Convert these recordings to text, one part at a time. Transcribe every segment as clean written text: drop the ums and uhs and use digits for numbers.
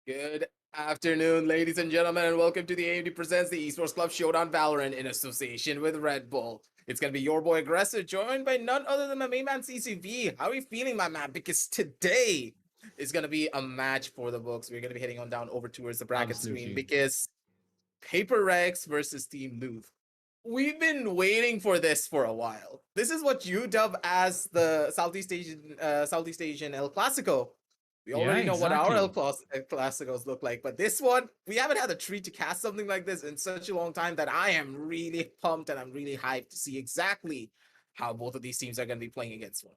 Good afternoon, ladies and gentlemen, and welcome to the AMD Presents the Esports Club Showdown Valorant in association with Red Bull. It's going to be your boy Aggressor, joined by none other than my main man CCV. How are you feeling, my man? Because today is going to be a match for the books. We're going to be heading on down over towards the bracket screen because Paper Rex versus Team Louvre. We've been waiting for this for a while. This is what you dub as the Southeast Asian El Clasico. We Yeah, already know what our exactly. Clásicos look like, but this one, we haven't had the treat to cast something like this in such a long time that I am really pumped and I'm really hyped to see exactly how both of these teams are going to be playing against one.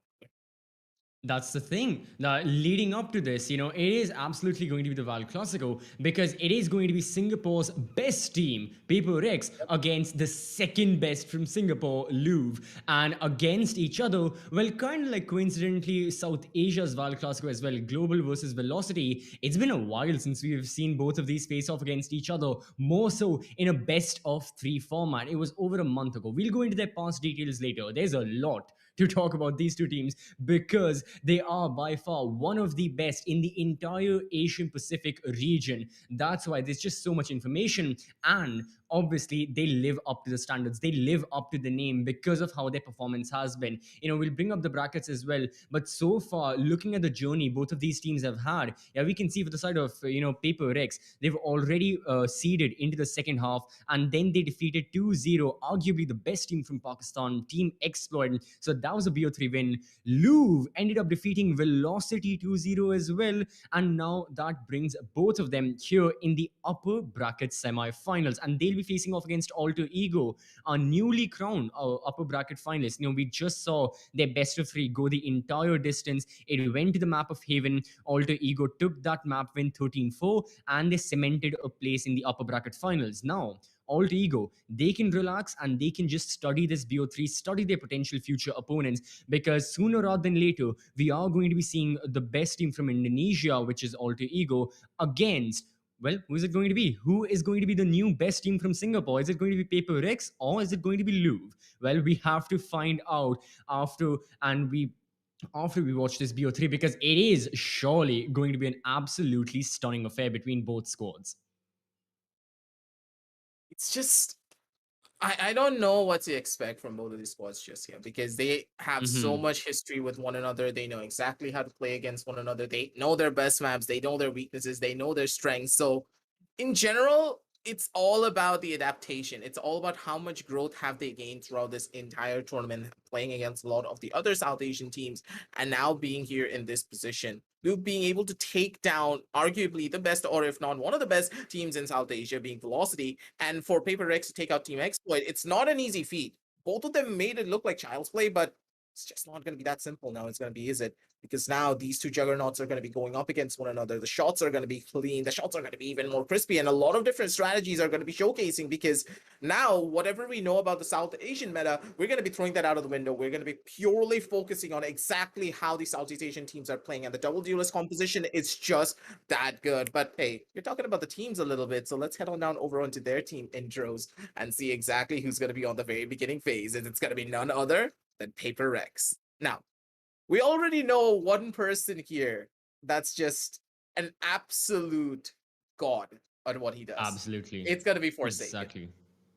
That's the thing. Leading up to this, it is absolutely going to be the Val Classico because it is going to be Singapore's best team, Paper Rex, Yep. against the second best from Singapore, Louvre, and against each other. Well, kind of like coincidentally, South Asia's Val Classico as well, Global versus Velocity. It's been a while since we've seen both of these face off against each other, more so in a best of three format. It was over a month ago. We'll go into their past details later. There's a lot to talk about these two teams because they are by far one of the best in the entire Asian Pacific region. That's why there's just so much information, and obviously they live up to the standards, they live up to the name because of how their performance has been. We'll bring up the brackets as well, but so far, looking at the journey both of these teams have had, yeah, we can see for the side of Paper Rex, they've already seeded into the second half, and then they defeated 2-0 arguably the best team from Pakistan, Team Exploit. So that was a BO3 win. Louvre ended up defeating Velocity 2-0 as well, and now that brings both of them here in the upper bracket semi-finals, and they'll be facing off against Alter Ego, a newly crowned upper bracket finalist. We just saw their best of three go the entire distance. It went to the map of Haven. Alter Ego took that map win 13-4, and they cemented a place in the upper bracket finals. Now, Alter Ego, they can relax and they can just study this BO3, study their potential future opponents, because sooner rather than later, we are going to be seeing the best team from Indonesia, which is Alter Ego, against, well, who is it going to be? Who is going to be the new best team from Singapore? Is it going to be Paper Rex or is it going to be Louvre? Well, we have to find out after, and after we watch this BO3, because it is surely going to be an absolutely stunning affair between both squads. It's just I don't know what to expect from both of these squads just yet because they have so Mm-hmm. much history with one another. They know exactly how to play against one another. They know their best maps. They know their weaknesses. They know their strengths. So, in general, it's all about the adaptation. It's all about how much growth have they gained throughout this entire tournament, playing against a lot of the other South Asian teams, and now being here in this position. Luke being able to take down arguably the best, or if not one of the best teams in South Asia, being Velocity, and for Paper Rex to take out Team Exploit, it's not an easy feat. Both of them made it look like child's play, but it's just not going to be that simple now. It's going to be, is it? Because now these two juggernauts are going to be going up against one another. The shots are going to be clean. The shots are going to be even more crispy. And a lot of different strategies are going to be showcasing because now, whatever we know about the South Asian meta, we're going to be throwing that out of the window. We're going to be purely focusing on exactly how the Southeast Asian teams are playing. And the double duelist composition is just that good. But hey, you're talking about the teams a little bit. So let's head on down over onto their team intros and see exactly who's going to be on the very beginning phase. And it's going to be none other than Paper Rex. Now, we already know one person here that's just an absolute god on what he does. Absolutely. It's gonna be Forsaken. Exactly.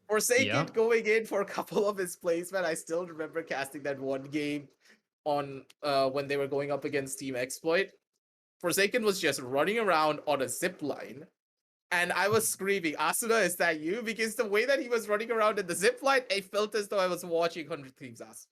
Forsaken Yeah. going in for a couple of his plays, man. I still remember casting that one game on when they were going up against Team Exploit. Forsaken was just running around on a zip line. And I was screaming, Asuna, is that you? Because the way that he was running around in the zip line, I felt as though I was watching 100 Thieves Asuna.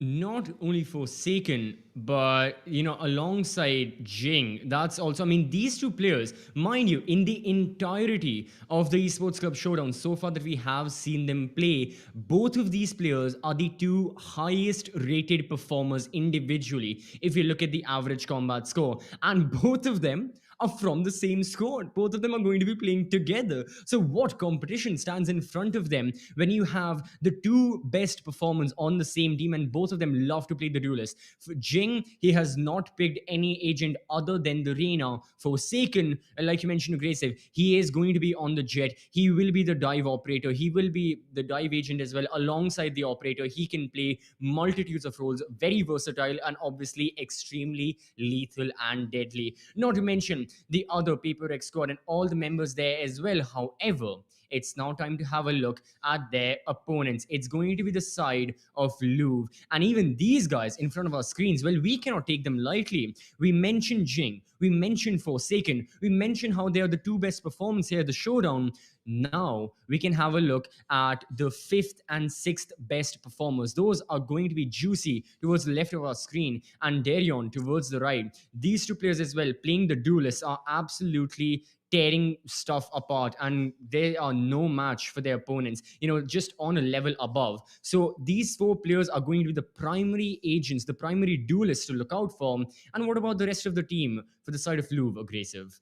Not only Forsaken, but alongside Jing. That's also, I mean, these two players, mind you, in the entirety of the Esports Club Showdown so far that we have seen them play, both of these players are the two highest rated performers individually if you look at the average combat score, and both of them are from the same squad. Both of them are going to be playing together. So, what competition stands in front of them when you have the two best performers on the same team and both of them love to play the duelist? For Jing, he has not picked any agent other than the Reina. Forsaken, like you mentioned, Aggressive, he is going to be on the jet. He will be the dive operator. He will be the dive agent as well. Alongside the operator, he can play multitudes of roles, very versatile and obviously extremely lethal and deadly. Not to mention the other Paper X squad and all the members there as well. However, it's now time to have a look at their opponents. It's going to be the side of Louvre. And even these guys in front of our screens, well, we cannot take them lightly. We mentioned Jing, we mentioned Forsaken, we mentioned how they are the two best performers here at the showdown. Now we can have a look at the 5th and 6th best performers. Those are going to be Juicy towards the left of our screen and Darion towards the right. These two players as well, playing the duelists, are absolutely tearing stuff apart, and they are no match for their opponents, just on a level above. So these four players are going to be the primary agents, the primary duelists to look out for. And what about the rest of the team for the side of Louvre, Aggressive?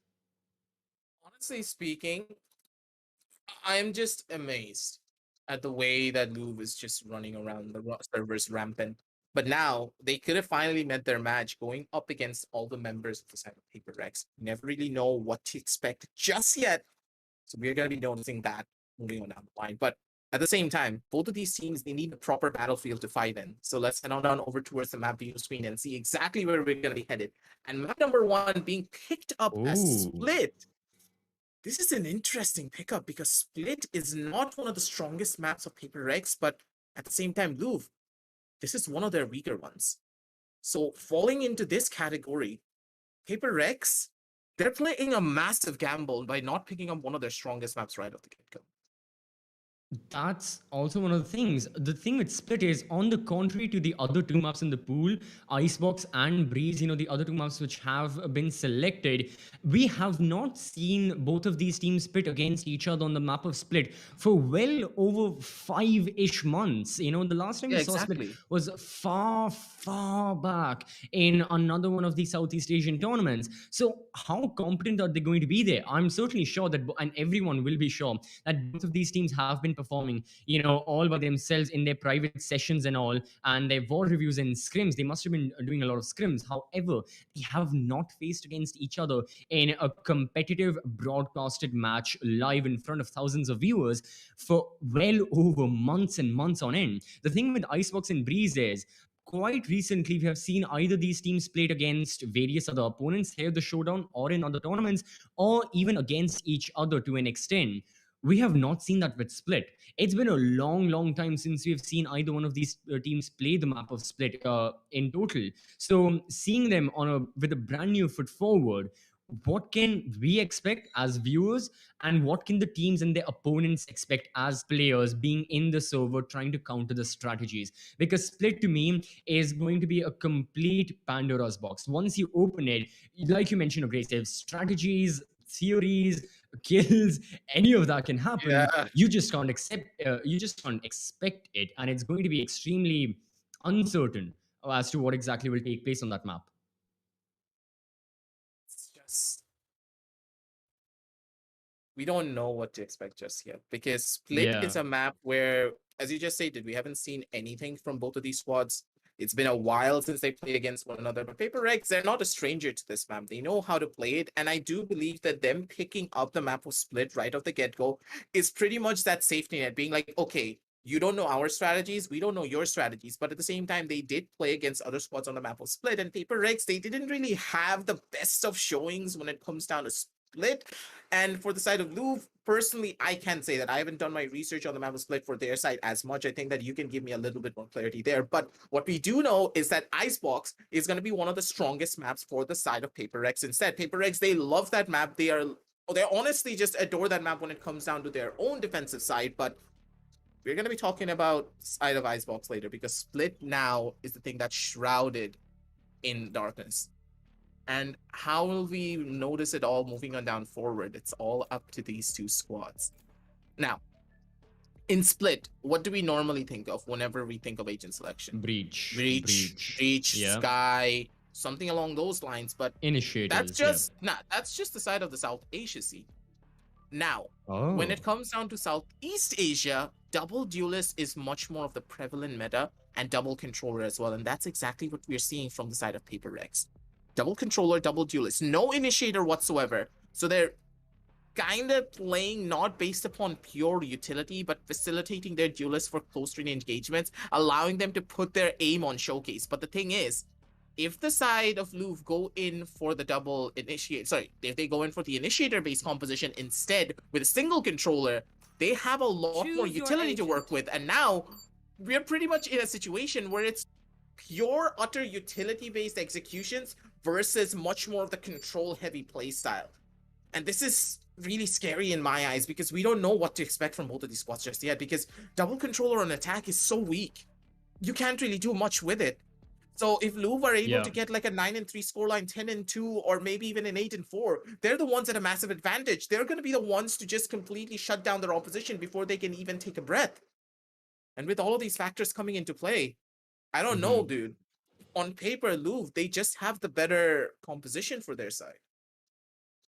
Honestly speaking, I'm just amazed at the way that Louvre is just running around the servers rampant. But now they could have finally met their match going up against all the members of the side of Paper Rex. You never really know what to expect just yet. So we're going to be noticing that moving on down the line. But at the same time, both of these teams, they need a proper battlefield to fight in. So let's head on down over towards the map view screen and see exactly where we're going to be headed. And map number 1 being picked up as Split. This is an interesting pickup because Split is not one of the strongest maps of Paper Rex, but at the same time, Louvre, this is one of their weaker ones. So falling into this category, Paper Rex, they're playing a massive gamble by not picking up one of their strongest maps right off the get-go. That's also one of the things. The thing with Split is, on the contrary to the other two maps in the pool, Icebox and Breeze, the other two maps which have been selected, we have not seen both of these teams pit against each other on the map of Split for well over 5-ish months. The last time we saw Split was far, far back in another one of the Southeast Asian tournaments. So how competent are they going to be there? I'm certainly sure that, and everyone will be sure, that both of these teams have been performing, all by themselves in their private sessions and all, and their war reviews and scrims. They must have been doing a lot of scrims. However, they have not faced against each other in a competitive broadcasted match live in front of thousands of viewers for well over months and months on end. The thing with Icebox and Breeze is, quite recently, we have seen either these teams played against various other opponents here at the Showdown or in other tournaments, or even against each other to an extent. We have not seen that with Split. It's been a long, long time since we have seen either one of these teams play the map of Split in total. So seeing them with a brand new foot forward, what can we expect as viewers, and what can the teams and their opponents expect as players being in the server trying to counter the strategies? Because Split to me is going to be a complete Pandora's box. Once you open it, like you mentioned, aggressive strategies, theories, kills, any of that can happen. Yeah. You just can't expect it, and it's going to be extremely uncertain as to what exactly will take place on that map. It's just, we don't know what to expect just yet, because Split is a map where, as you just stated, we haven't seen anything from both of these squads. It's been a while since they played against one another, but Paper Rex, they're not a stranger to this map. They know how to play it, and I do believe that them picking up the map of Split right off the get-go is pretty much that safety net, being like, okay, you don't know our strategies, we don't know your strategies, but at the same time, they did play against other squads on the map of Split, and Paper Rex, they didn't really have the best of showings when it comes down to Split. And for the side of Louvre, personally, I can say that I haven't done my research on the map of Split for their side as much. I think that you can give me a little bit more clarity there. But what we do know is that Icebox is going to be one of the strongest maps for the side of Paper Rex instead. Paper Rex, they love that map. They honestly just adore that map when it comes down to their own defensive side. But we're going to be talking about side of Icebox later, because Split now is the thing that's shrouded in darkness. And how will we notice it all moving on down forward? It's all up to these two squads. Now, in Split, what do we normally think of whenever we think of agent selection? Breach, yeah. Sky, something along those lines. But Initiators, that's just the side of the South Asia scene. Now, when it comes down to Southeast Asia, double duelist is much more of the prevalent meta, and double controller as well. And that's exactly what we're seeing from the side of Paper Rex. Double controller, double duelist, no initiator whatsoever. So they're kind of playing not based upon pure utility, but facilitating their duelists for close range engagements, allowing them to put their aim on showcase. But the thing is, if the side of Louvre go in for the double initiate, if they go in for the initiator-based composition instead with a single controller, they have a lot more utility to work with. And now we're pretty much in a situation where it's pure, utter utility-based executions versus much more of the control-heavy playstyle. And this is really scary in my eyes because we don't know what to expect from both of these squads just yet, because double controller on attack is so weak. You can't really do much with it. So if Louvre are able Yeah. to get like a 9-3 scoreline, 10-2, or maybe even an 8-4, they're the ones at a massive advantage. They're going to be the ones to just completely shut down their opposition before they can even take a breath. And with all of these factors coming into play, I don't know, dude. On paper, Louvre, they just have the better composition for their side.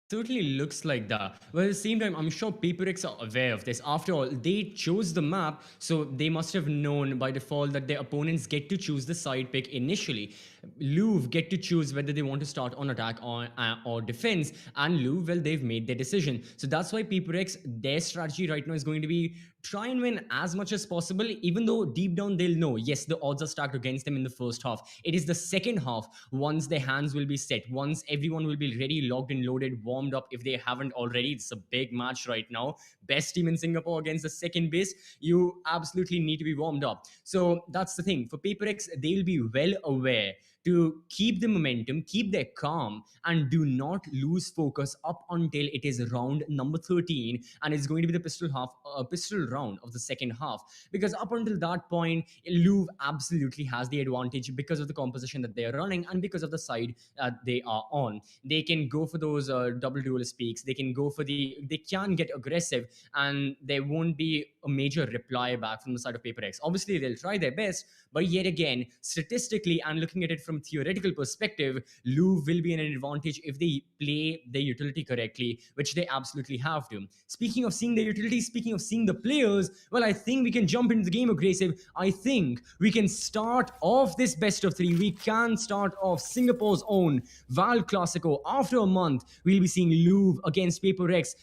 Certainly looks like that. But at the same time, I'm sure PaperX are aware of this. After all, they chose the map, so they must have known by default that their opponents get to choose the side pick initially. Louvre get to choose whether they want to start on attack or defense, and Louvre, well, they've made their decision. So that's why PaperX, their strategy right now is going to be try and win as much as possible, even though deep down they'll know, yes, the odds are stacked against them in the first half. It is the second half, once their hands will be set, once everyone will be ready, logged and loaded, warmed up if they haven't already. It's a big match right now. Best team in Singapore against the second base. You absolutely need to be warmed up. So that's the thing. For PaperX, they'll be well aware to keep the momentum, keep their calm, and do not lose focus up until it is round number 13, and it's going to be the pistol round of the second half. Because up until that point, Louvre absolutely has the advantage because of the composition that they are running and because of the side they are on. They can go for those double duelist peaks. They can go for they can get aggressive, and there won't be a major reply back from the side of PaperX. Obviously, they'll try their best, but yet again, statistically and looking at it from theoretical perspective, Louvre will be in an advantage if they play their utility correctly, which they absolutely have to. Speaking of seeing the utility, speaking of seeing the players, well, I think we can jump into the game aggressive. I think we can start off this best of three. We can start off Singapore's own Val Classico. After a month, we'll be seeing Louvre against PaperX.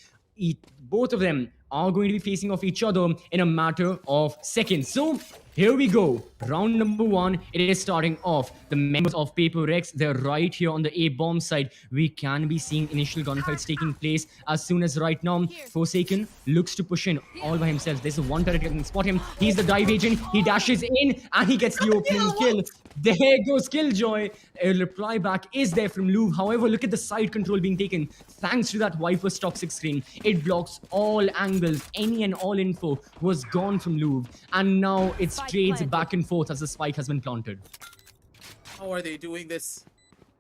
Both of them are going to be facing off each other in a matter of seconds. So here we go. Round number one. It is starting off. The members of PaperX, they're right here on the A bomb side. We can be seeing initial gunfights taking place as soon as right now. Forsaken looks to push in all by himself. There's a one turret that can spot him. He's the dive agent. He dashes in and he gets the opening kill. There goes Killjoy. A reply back is there from Louvre. However, look at the side control being taken. Thanks to that Viper's toxic screen, it blocks all angles. Any and all info was gone from Louvre. And now it's trades back and forth as the spike has been planted. How are they doing this?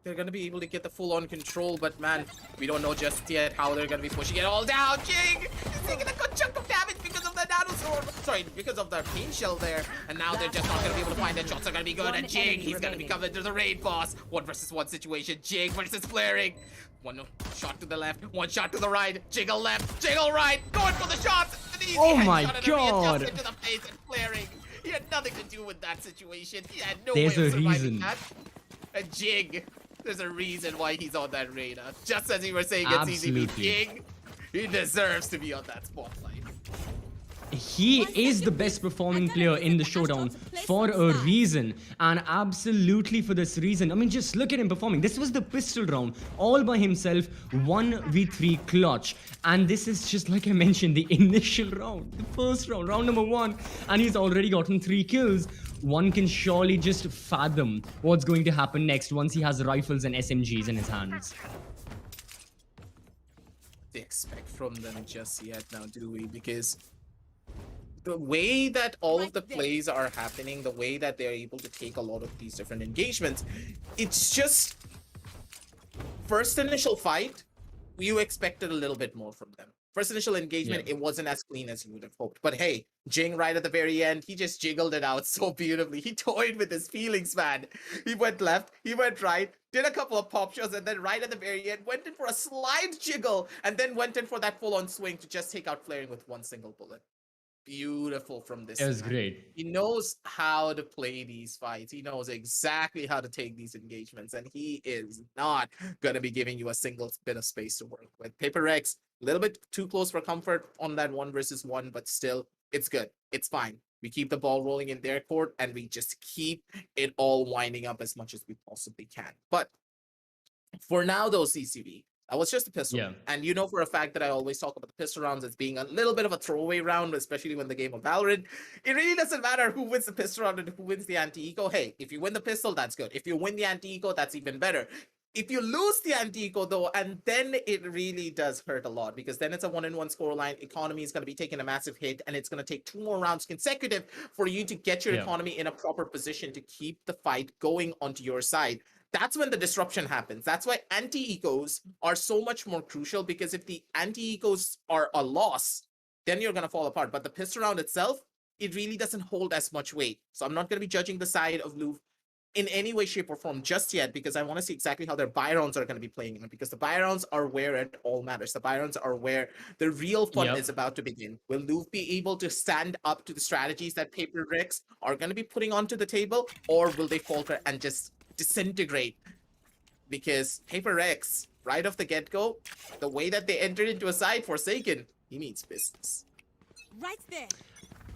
They're going to be able to get the full-on control, but man, we don't know just yet how they're going to be pushing it all down. Jing is taking a good chunk of damage because of the nanosword. Sorry, because of the pain shell there. And now they're just not going to be able to find their shots are going to be good. And Jing, he's going to be coming to the raid boss. 1-versus-1 situation. Jing versus flaring. One shot to the left, one shot to the right. Jiggle left, jiggle right. Going for the shots. Oh my god. Into the face and flaring. He had nothing to do with that situation. He had no There's way of a surviving reason. that. A Jig. There's a reason why he's on that radar. Just as you were saying, it's easy to be Jig. He deserves to be on that spotlight. He is the best performing player in the showdown for a reason, and absolutely for this reason. I mean, just look at him performing. This was the pistol round all by himself, 1v3 clutch, and this is just like I mentioned, the initial round, the first round, round number one, and he's already gotten 3 kills. One can surely just fathom what's going to happen next once he has rifles and SMGs in his hands. They expect from them just yet now, do we? Because the way that all of the plays are happening, the way that they're able to take a lot of these different engagements, it's just first initial fight, you expected a little bit more from them. First initial engagement, It wasn't as clean as you would have hoped. But hey, Jing right at the very end, he just jiggled it out so beautifully. He toyed with his feelings, man. He went left, he went right, did a couple of pop shots, and then right at the very end, went in for a slide jiggle, and then went in for that full-on swing to just take out Flaring with one single bullet. Beautiful from this. It was great. He knows how to play these fights. He knows exactly how to take these engagements, and he is not gonna be giving you a single bit of space to work with. PaperX, a little bit too close for comfort on that 1-versus-1, but still, it's good. It's fine. We keep the ball rolling in their court, and we just keep it all winding up as much as we possibly can. But for now, though, CCV, that was just a pistol. Yeah. And you know for a fact that I always talk about the pistol rounds as being a little bit of a throwaway round, especially when the game of Valorant. It really doesn't matter who wins the pistol round and who wins the anti-eco. Hey, if you win the pistol, that's good. If you win the anti-eco, that's even better. If you lose the anti-eco though, and then it really does hurt a lot, because then it's a 1-1 scoreline. Economy is going to be taking a massive hit, and it's going to take 2 more rounds consecutive for you to get your economy in a proper position to keep the fight going onto your side. That's when the disruption happens. That's why anti-ecos are so much more crucial, because if the anti-ecos are a loss, then you're going to fall apart. But the pistol round itself, it really doesn't hold as much weight. So I'm not going to be judging the side of Louvre in any way, shape, or form just yet, because I want to see exactly how their buy rounds are going to be playing out, because the buy rounds are where it all matters. The buy rounds are where the real fun is about to begin. Will Louvre be able to stand up to the strategies that Paper Rex are going to be putting onto the table, or will they falter and just disintegrate? Because Paper Rex, right off the get-go, the way that they entered into a side, Forsaken, he means business. Right there.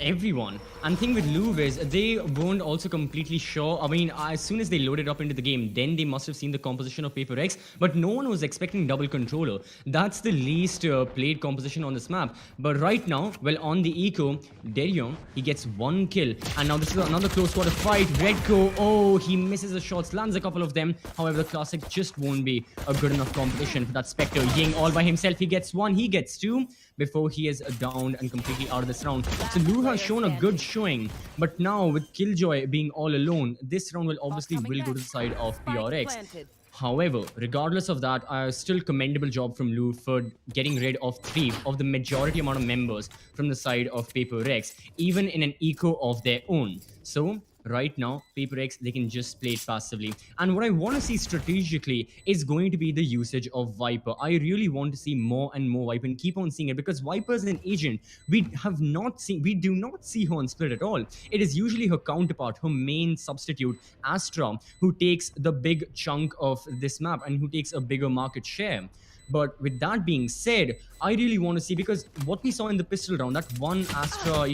Everyone. And thing with Louvre is they weren't also completely sure. I mean, as soon as they loaded up into the game, then they must have seen the composition of Paper X, but no one was expecting double controller. That's the least played composition on this map. But right now, well, on the eco, Derion, he gets 1 kill. And now this is another close quarter fight. Redco, oh, he misses the shots, lands a couple of them. However, the Classic just won't be a good enough competition for that Spectre. Ying all by himself, he gets 1, he gets 2 before he is downed and completely out of this round. So Louvre has shown a good showing, but now with Killjoy being all alone, this round will obviously go to the side of PRX. However, regardless of that, still commendable job from Louvre for getting rid of 3 of the majority amount of members from the side of Paper Rex, even in an eco of their own. So right now, Paper X, they can just play it passively. And what I want to see strategically is going to be the usage of Viper. I really want to see more and more Viper and keep on seeing it, because Viper is an agent we do not see her on Split at all. It is usually her counterpart, her main substitute, Astra, who takes the big chunk of this map and who takes a bigger market share. But with that being said, I really want to see, because what we saw in the pistol round, that one Astra,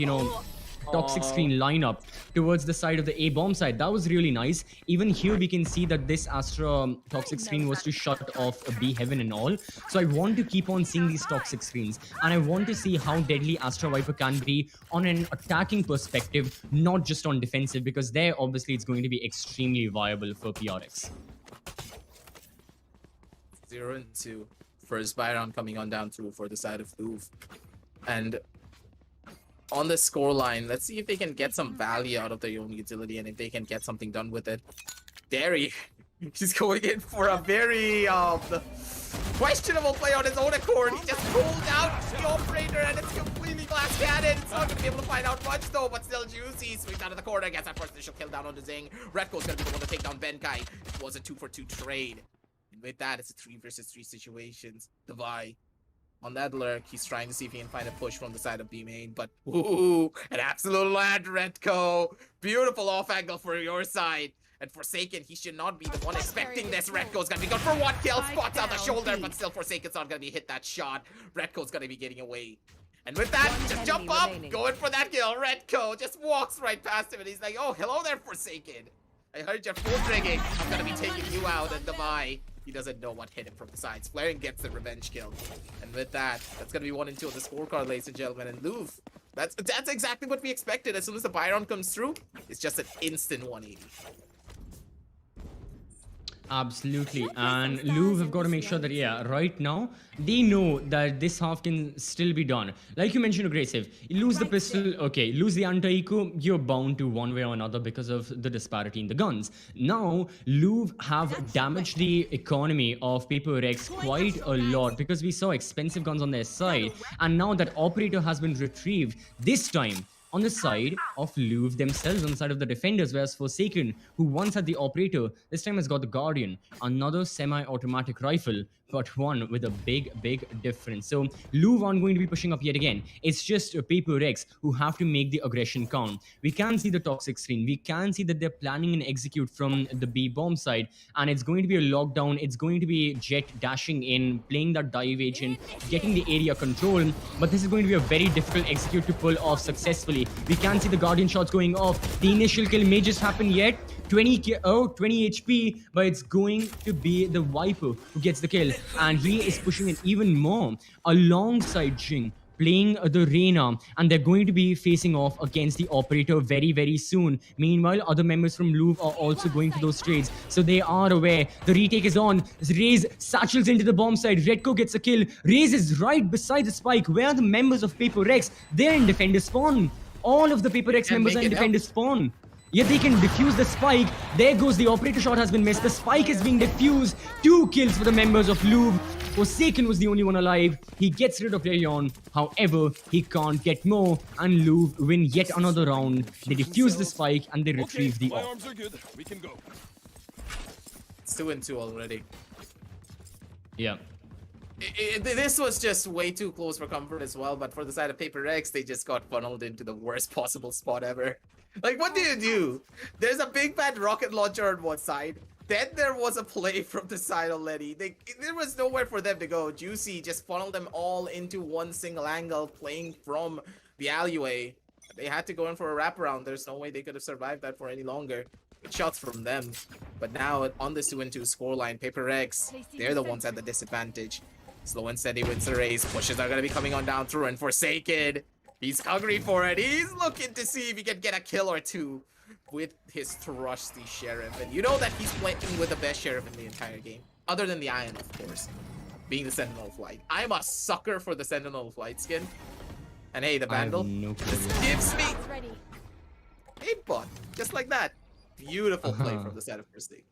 toxic screen lineup towards the side of the A bomb side, that was really nice. Even here we can see that this Astra toxic screen was to shut off B Heaven and all. So I want to keep on seeing these toxic screens, and I want to see how deadly Astra Viper can be on an attacking perspective, not just on defensive, because there obviously it's going to be extremely viable for PRX. 0-2. First buy round coming on down to for the side of Louvre. And on the scoreline, let's see if they can get some value out of their own utility, and if they can get something done with it. Derry, he's going in for a very questionable play on his own accord. He just pulled out the operator, and it's completely glass cannon. It's not going to be able to find out much though, but still juicy. Sweeps out of the corner, gets that first initial kill down on the Zing. Redco's going to be the one to take down Benkai. It was a 2-for-2 trade. And with that, it's a 3 versus 3 situations. Devi on that lurk, he's trying to see if he can find a push from the side of B main, but ooh, an absolute land, Redco. Beautiful off angle for your side. And Forsaken, he should not be the one expecting this. Redco's gonna be good for 1 kill, spots out the shoulder, but still Forsaken's not gonna be hit that shot. Redco's gonna be getting away. And with that, just jump up, going for that kill. Redco just walks right past him, and he's like, oh, hello there, Forsaken. I heard your full rigging. I'm gonna be taking you out, and Devi, he doesn't know what hit him from the sides. Flaring gets the revenge kill. And with that, that's gonna be 1-2 on the scorecard, ladies and gentlemen. And Louvre, that's exactly what we expected. As soon as the buy round comes through, it's just an instant 180. Absolutely. And Louvre have got to make sure that, yeah, right now, they know that this half can still be done. Like you mentioned, aggressive. You lose the pistol, okay, lose the anti-eco, you're bound to one way or another because of the disparity in the guns. Now, Louvre have damaged the economy of Paper X quite a lot, because we saw expensive guns on their side. And now that operator has been retrieved, this time, on the side of Louvre themselves, on the side of the defenders, whereas Forsaken, who once had the operator, this time has got the Guardian, another semi-automatic rifle, but one with a big difference. So Louvre aren't going to be pushing up yet again. It's just Paper X who have to make the aggression count. We can see the toxic screen. We can see that they're planning and execute from the B bomb side, and it's going to be a lockdown. It's going to be Jet dashing in, playing that dive agent, getting the area control, but this is going to be a very difficult execute to pull off successfully. We can see the Guardian shots going off. The initial kill may just happen yet. 20 HP, but it's going to be the Viper who gets the kill, and he is pushing it even more alongside Jing. playing the Reyna, and they're going to be facing off against the Operator very, very soon. Meanwhile, other members from Louvre are also going for those trades, so they are aware. The retake is on. Raze satchels into the bomb side. Redco gets a kill. Raze is right beside the spike. Where are the members of Paper X? They're in defender spawn. All of the Paper X members are in defender spawn. Yet they can defuse the spike. There goes the Operator shot has been missed. The spike is being defused. 2 kills for the members of Louvre. Forsaken was the only one alive. He gets rid of Leon. However, he can't get more. And Louvre win yet another round. They defuse the spike and they retrieve the my op. arms are good. We can go. It's 2-2 already. Yeah. This was just way too close for comfort as well, but for the side of Paper X, they just got funneled into the worst possible spot ever. Like, what do? There's a big bad rocket launcher on one side. Then there was a play from the side of Letty. There was nowhere for them to go. Juicy just funneled them all into one single angle, playing from the alleyway. They had to go in for a wraparound. There's no way they could have survived that for any longer. Good shots from them. But now, on this 2-2 scoreline, Paper X, they're the ones at the disadvantage. Slow and steady wins the race. Pushes are going to be coming on down through, and Forsaken, he's hungry for it. He's looking to see if he can get a kill or two with his trusty Sheriff. And you know that he's playing with the best Sheriff in the entire game. Other than the Iron, of course. Being the Sentinel Flight. I'm a sucker for the Sentinel Flight skin. And hey, the Vandal just gives me a bot. Just like that. Beautiful play from the side of Christie.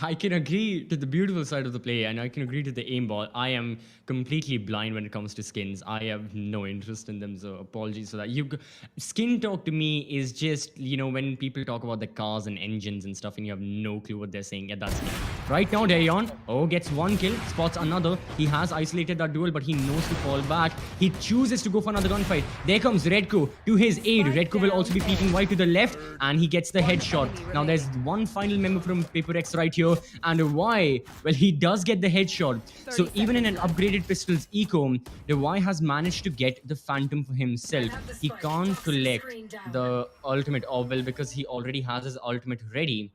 I can agree to the beautiful side of the play, and I can agree to the aimbot. I am completely blind when it comes to skins. I have no interest in them, so apologies for that. Skin talk to me is just, you know, when people talk about the cars and engines and stuff, and you have no clue what they're saying at that skin. Right now, Darion, gets 1 kill, spots another. He has isolated that duel, but he knows to fall back. He chooses to go for another gunfight. There comes Redco to his aid. Redco will also be peeking wide to the left, and he gets the headshot. Now, there's one final member from Paper X right here. And why? Well, he does get the headshot. So even in an upgraded pistol's eco, the Y has managed to get the Phantom for himself. He can't collect the ultimate Orwell because he already has his ultimate ready.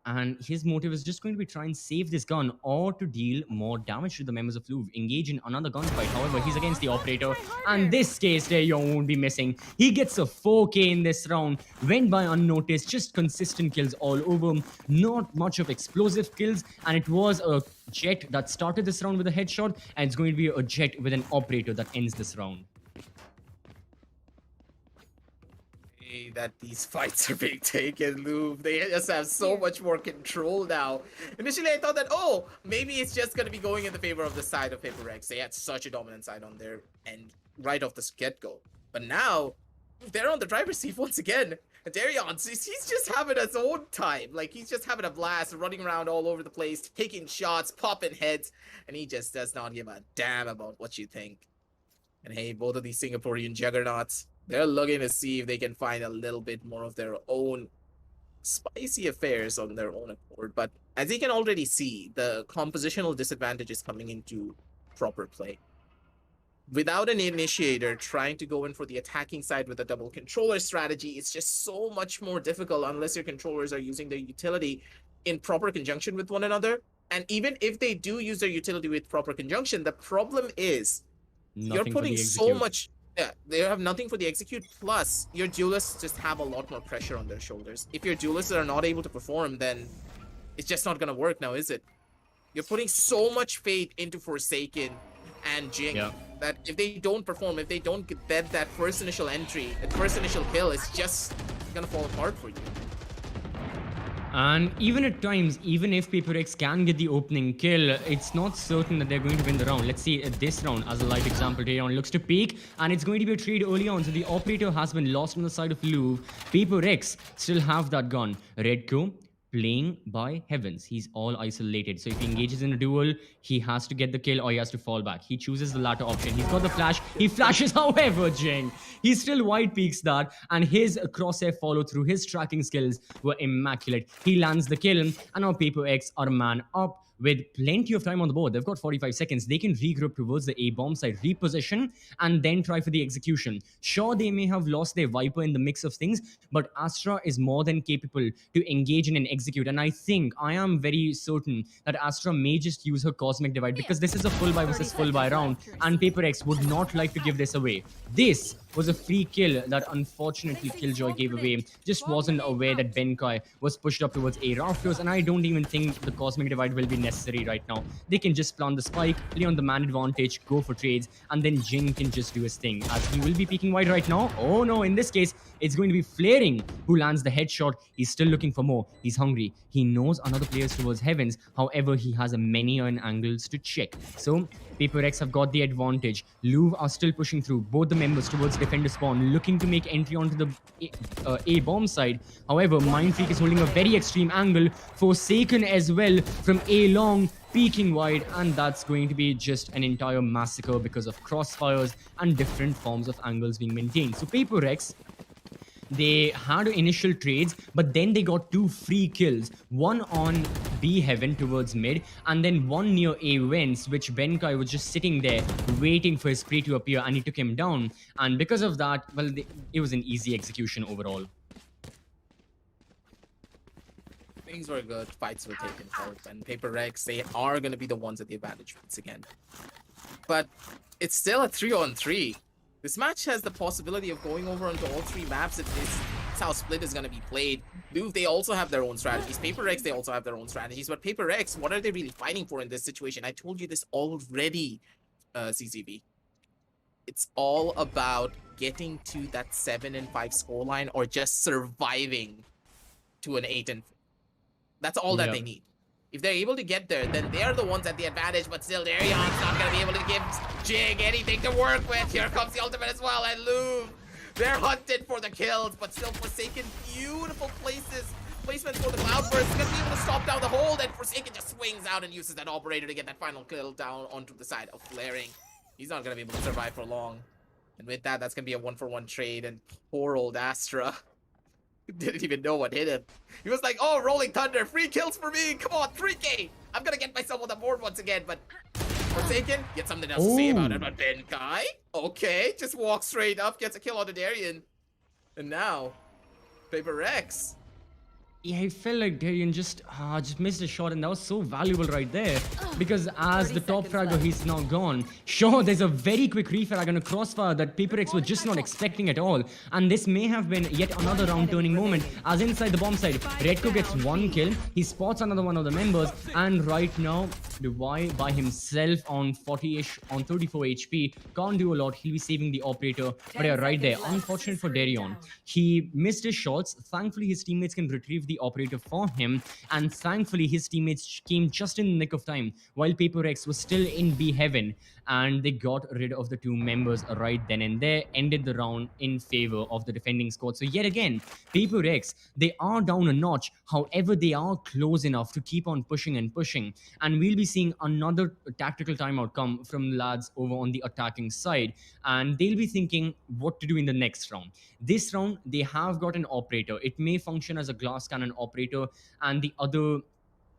And his motive is just going to be try and save this gun or to deal more damage to the members of Louvre. Engage in another gunfight. However, he's against the Operator. And this case, there you won't be missing. He gets a 4K in this round. Went by unnoticed. Just consistent kills all over. Not much of explosive kills. And it was a Jet that started this round with a headshot. And it's going to be a Jet with an Operator that ends this round. That these fights are being taken, Louvre. They just have so much more control now. Initially, I thought that, oh, maybe it's just going to be going in the favor of the side of Paper X. They had such a dominant side on their end right off the get-go. But now, they're on the driver's seat once again. And Darion, he's just having his own time. Like, he's just having a blast, running around all over the place, taking shots, popping heads, and he just does not give a damn about what you think. And hey, both of these Singaporean juggernauts, they're looking to see if they can find a little bit more of their own spicy affairs on their own accord. But as you can already see, the compositional disadvantage is coming into proper play. Without an initiator trying to go in for the attacking side with a double controller strategy, it's just so much more difficult unless your controllers are using their utility in proper conjunction with one another. And even if they do use their utility with proper conjunction, the problem is you're putting so much... Yeah, they have nothing for the execute, plus your duelists just have a lot more pressure on their shoulders. If your duelists are not able to perform, then it's just not gonna work now, is it? You're putting so much faith into Forsaken and Jing that if they don't perform, if they don't get that first initial entry, that first initial kill, it's just gonna fall apart for you. And even at times, even if Paper X can get the opening kill, it's not certain that they're going to win the round. Let's see this round as a live example. Dayon looks to peek, and it's going to be a trade early on. So the Operator has been lost on the side of Louvre. Paper X still have that gun. Redco playing by heavens. He's all isolated. So if he engages in a duel, he has to get the kill or he has to fall back. He chooses the latter option. He's got the flash. He flashes, however, Jing. He still wide peaks that, and his crosshair follow through, his tracking skills were immaculate. He lands the kill, and now Paper X are man up. with plenty of time on the board. They've got 45 seconds. They can regroup towards the A bomb side, reposition, and then try for the execution. Sure, they may have lost their Viper in the mix of things, but Astra is more than capable to engage in and execute. And I am very certain that Astra may just use her Cosmic Divide, because this is a full buy versus full buy round, and Paper X would not like to give this away. This was a free kill that unfortunately Killjoy gave away. Just wasn't aware that Benkai was pushed up towards A rafters, and I don't even think the Cosmic Divide will be necessary right now. They can just plant the spike, play on the man advantage, go for trades, and then Jin can just do his thing, as he will be peeking wide right now. Oh no, in this case, it's going to be Flaring who lands the headshot. He's still looking for more. He's hungry. He knows another player is towards heavens. However, he has a many angles to check. So Paper X have got the advantage. Louvre are still pushing through. Both the members towards defender spawn, looking to make entry onto the A bomb side. However, Mind Freak is holding a very extreme angle. Forsaken as well from A long, peeking wide, and that's going to be just an entire massacre because of crossfires and different forms of angles being maintained. So Paper X, they had initial trades, but then they got 2 free kills, one on B heaven towards mid, and then one near A vents, which Benkai was just sitting there waiting for his prey to appear, and he took him down. And because of that, well, it was an easy execution overall. Things were good, fights were taken out, and Paper X, they are going to be the ones at the advantage once again. But it's still a 3-on-3. This match has the possibility of going over onto all 3 maps if this is how Split is going to be played. Louvre, they also have their own strategies. Paper X, they also have their own strategies. But Paper X, what are they really fighting for in this situation? I told you this already, CCB. It's all about getting to that 7-5 scoreline or just surviving to an 8-4. That's all that they need. If they're able to get there, then they are the ones at the advantage, but still Darion's not going to be able to give Jig anything to work with. Here comes the ultimate as well, and Louvre, they're hunted for the kills, but still Forsaken, beautiful placements for the Cloudburst. He's going to be able to stop down the hold, and Forsaken just swings out and uses that operator to get that final kill down onto the side of Flaring. He's not going to be able to survive for long. And with that, that's going to be a 1-for-1 trade, and poor old Astra didn't even know what hit him. He was like, oh, Rolling Thunder, free kills for me. Come on, 3K. I'm going to get myself on the board once again. But Forsaken, get something else to say about it. But Benkai, okay, just walks straight up, gets a kill on the Darien. And now, Paper X. Yeah, I felt like Darian just missed a shot, and that was so valuable right there. Because as the top fragger, he's now gone. Sure, there's a very quick refrag and a crossfire that Paper X was just not expecting at all. And this may have been yet another round-turning moment, as inside the bomb side, Redco gets 1 kill. He spots another one of the members, and right now, Devi by himself on 40-ish, on 34 HP, can't do a lot. He'll be saving the operator. But yeah, right there, unfortunate for Darion. He missed his shots. Thankfully, his teammates can retrieve the operator for him, and thankfully his teammates came just in the nick of time while Paper X was still in B heaven, and they got rid of the 2 members right then and there, ended the round in favor of the defending squad. So yet again, Paper X, they are down a notch. However, they are close enough to keep on pushing and pushing, and we'll be seeing another tactical timeout come from lads over on the attacking side, and they'll be thinking what to do in the next round. This round, they have got an operator. It may function as a glass cannon operator, and the other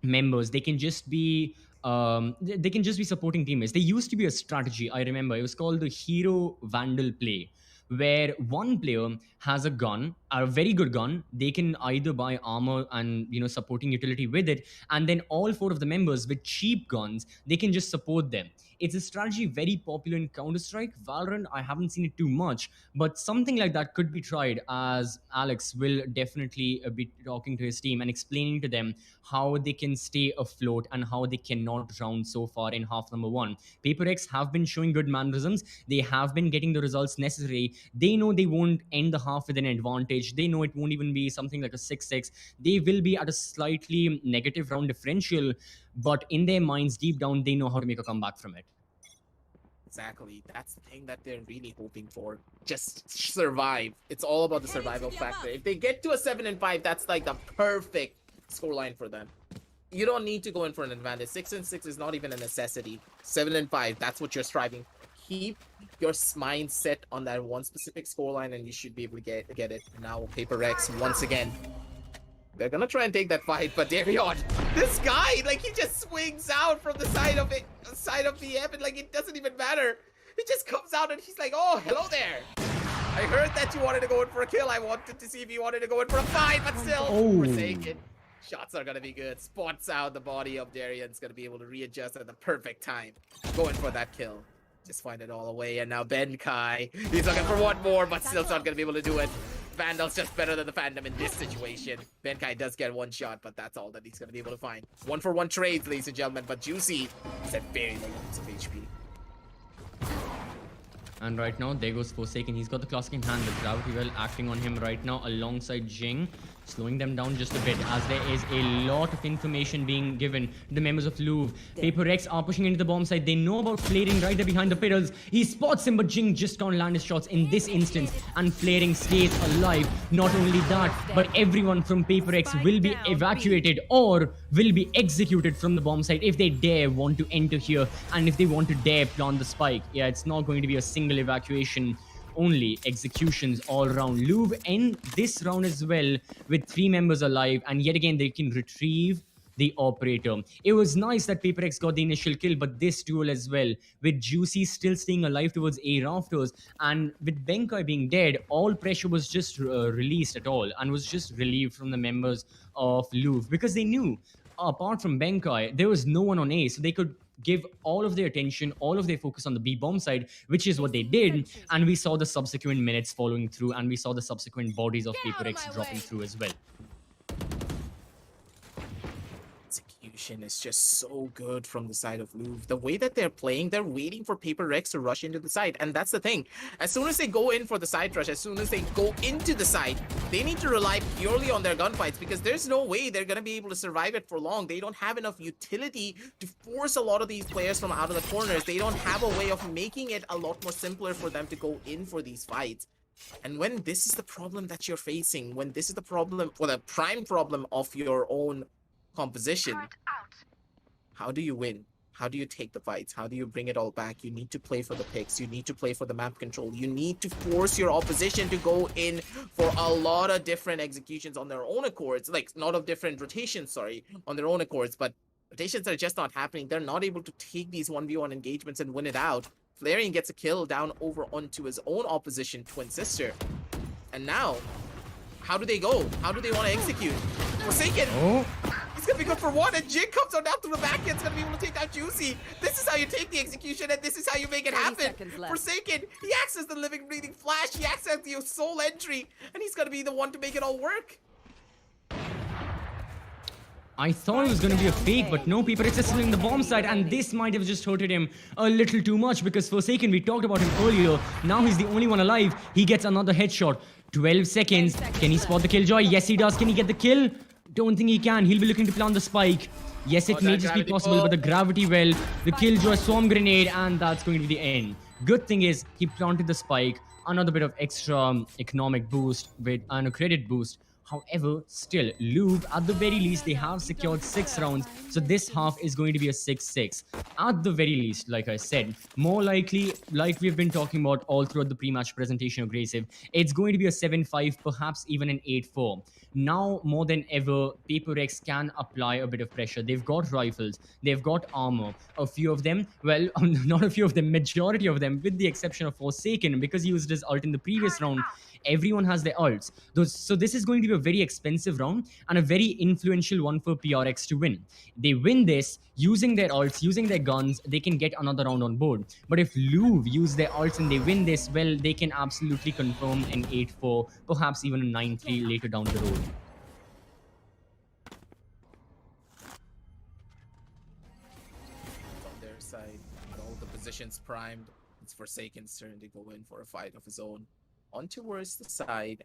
members, they can just be supporting teammates. There used to be a strategy, I remember, it was called the hero vandal play, where one player has a gun, a very good gun. They can either buy armor and supporting utility with it, and then all 4 of the members with cheap guns, they can just support them. It's a strategy very popular in Counter-Strike. Valorant, I haven't seen it too much, but something like that could be tried, as Alex will definitely be talking to his team and explaining to them how they can stay afloat and how they cannot drown so far in half number 1. Paper X have been showing good mannerisms. They have been getting the results necessary. They know they won't end the half with an advantage. They know it won't even be something like a 6-6. They will be at a slightly negative round differential, but in their minds, deep down, they know how to make a comeback from it. Exactly. That's the thing that they're really hoping for. Just survive. It's all about the survival factor. If they get to a 7-5, that's like the perfect scoreline for them. You don't need to go in for an advantage. 6-6 is not even a necessity. 7-5, that's what you're striving for. Keep your mind set on that one specific scoreline, and you should be able to get it. And now Paper X once again They're gonna try and take that fight, but Darion, this guy, like, he just swings out from the side of the app, and like, it doesn't even matter. He just comes out and he's like, oh, hello there. I heard that you wanted to go in for a kill. I wanted to see if you wanted to go in for a fight, but still, Forsaken. Shots are gonna be good. Spots out the body of Darion's gonna be able to readjust at the perfect time. Going for that kill. Just find it all away, and now Benkai, he's looking for one more, but still's not gonna be able to do it. Vandal's just better than the Phantom in this situation. Benkai does get one shot, but that's all that he's gonna be able to find. 1-for-1 trades, ladies and gentlemen, but Juicy is at very low levels of HP. And right now, there goes Forsaken. He's got the classic in hand. The gravity well acting on him right now alongside Jing, slowing them down just a bit as there is a lot of information being given to the members of Louvre. Paper X are pushing into the bomb site. They know about flaring right there behind the pillars. He spots him, but Jing just can't land his shots in this instance, and flaring stays alive. Not only that, but everyone from Paper X will be evacuated or will be executed from the bomb site if they dare want to enter here, and if they want to dare plant the spike. Yeah, it's not going to be a single evacuation, only executions all around. Louvre end this round as well with 3 members alive, and yet again they can retrieve the operator. It was nice that Paper X got the initial kill, but this duel as well, with Juicy still staying alive towards A rafters, and with Benkai being dead, all pressure was just released at all, and was just relieved from the members of Louvre, because they knew apart from Benkai there was no one on A, so they could give all of their attention, all of their focus on the B bomb side, which is what they did, and we saw the subsequent minutes following through, and we saw the subsequent bodies of Paper X dropping through as well. Execution is just so good from the side of Louvre. The way that they're playing, they're waiting for Paper Rex to rush into the side, and that's the thing. As soon as they go in for the side rush, as soon as they go into the side, they need to rely purely on their gunfights, because there's no way they're going to be able to survive it for long. They don't have enough utility to force a lot of these players from out of the corners. They don't have a way of making it a lot more simpler for them to go in for these fights. And when this is the problem that you're facing, when this is the problem, or the prime problem of your own composition, how do you win? How do you take the fights? How do you bring it all back? You need to play for the picks. You need to play for the map control. You need to force your opposition to go in for a lot of different executions on their own accords. Like, not of different rotations, sorry, on their own accords, but rotations are just not happening. They're not able to take these 1v1 engagements and win it out. Flaring gets a kill down over onto his own opposition, Twin Sister. And now, how do they go? How do they want to execute? Forsaken! Oh. He's gonna be good for one, and Jig comes on down to the back end. It's gonna be able to take down Juicy. This is how you take the execution, and this is how you make it happen. Forsaken, he acts as the living, breathing Flash. He acts as the sole entry, and he's gonna be the one to make it all work. I thought it was going to be a fake, but no, Paper X is still in the bomb side, and this might have just hurted him a little too much, because Forsaken, we talked about him earlier, now he's the only one alive. He gets another headshot. 12 seconds. Can he spot the killjoy? Yes, he does. Can he get the kill? Don't think he can. He'll be looking to plant the spike. Yes, it may just be possible, but the gravity well, the killjoy swarm grenade, and that's going to be the end. Good thing is, he planted the spike. Another bit of extra economic boost and a credit boost. However, still, Louvre, at the very least, they have secured 6 rounds, so this half is going to be a 6-6. At the very least, like I said, more likely, like we've been talking about all throughout the pre-match presentation of Graceive, it's going to be a 7-5, perhaps even an 8-4. Now, more than ever, Paper X can apply a bit of pressure. They've got rifles, they've got armor. A few of them, well, not a few of them, majority of them, with the exception of Forsaken, because he used his ult in the previous round. Everyone has their ults. So this is going to be a very expensive round and a very influential one for PRX to win. They win this using their ults, using their guns, they can get another round on board. But if Louvre use their ults and they win this, well, they can absolutely confirm an 8-4, perhaps even a 9-3 later down the road. On their side, all the positions primed. It's Forsaken's turn to go in for a fight of his own. On towards the side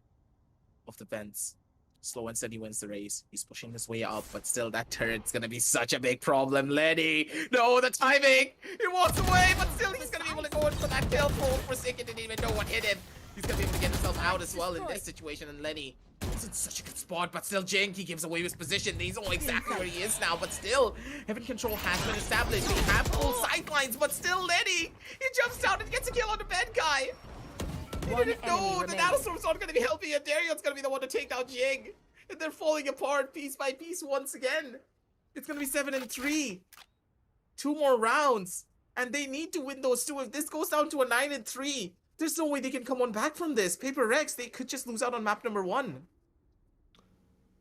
of the fence. Slow and steady wins the race. He's pushing his way up, but still that turret's gonna be such a big problem. Lenny! No, the timing! He walks away, but still he's gonna be able to go in for that kill. Forsaken didn't even know what hit him. He's gonna be able to get himself out as well in this situation, and Lenny is in such a good spot, but still Jink, he gives away his position. He's know exactly where he is now, but still, heaven control has been established. They have full sightlines, but still Lenny! He jumps down and gets a kill on the bad guy! He didn't know the Nanostorm's not going to be helping, and Darion's going to be the one to take down Jing. And they're falling apart piece by piece once again. It's gonna be 7-3. 2 more rounds. And they need to win those 2. If this goes down to a 9-3, there's no way they can come on back from this. Paper Rex, they could just lose out on map number 1.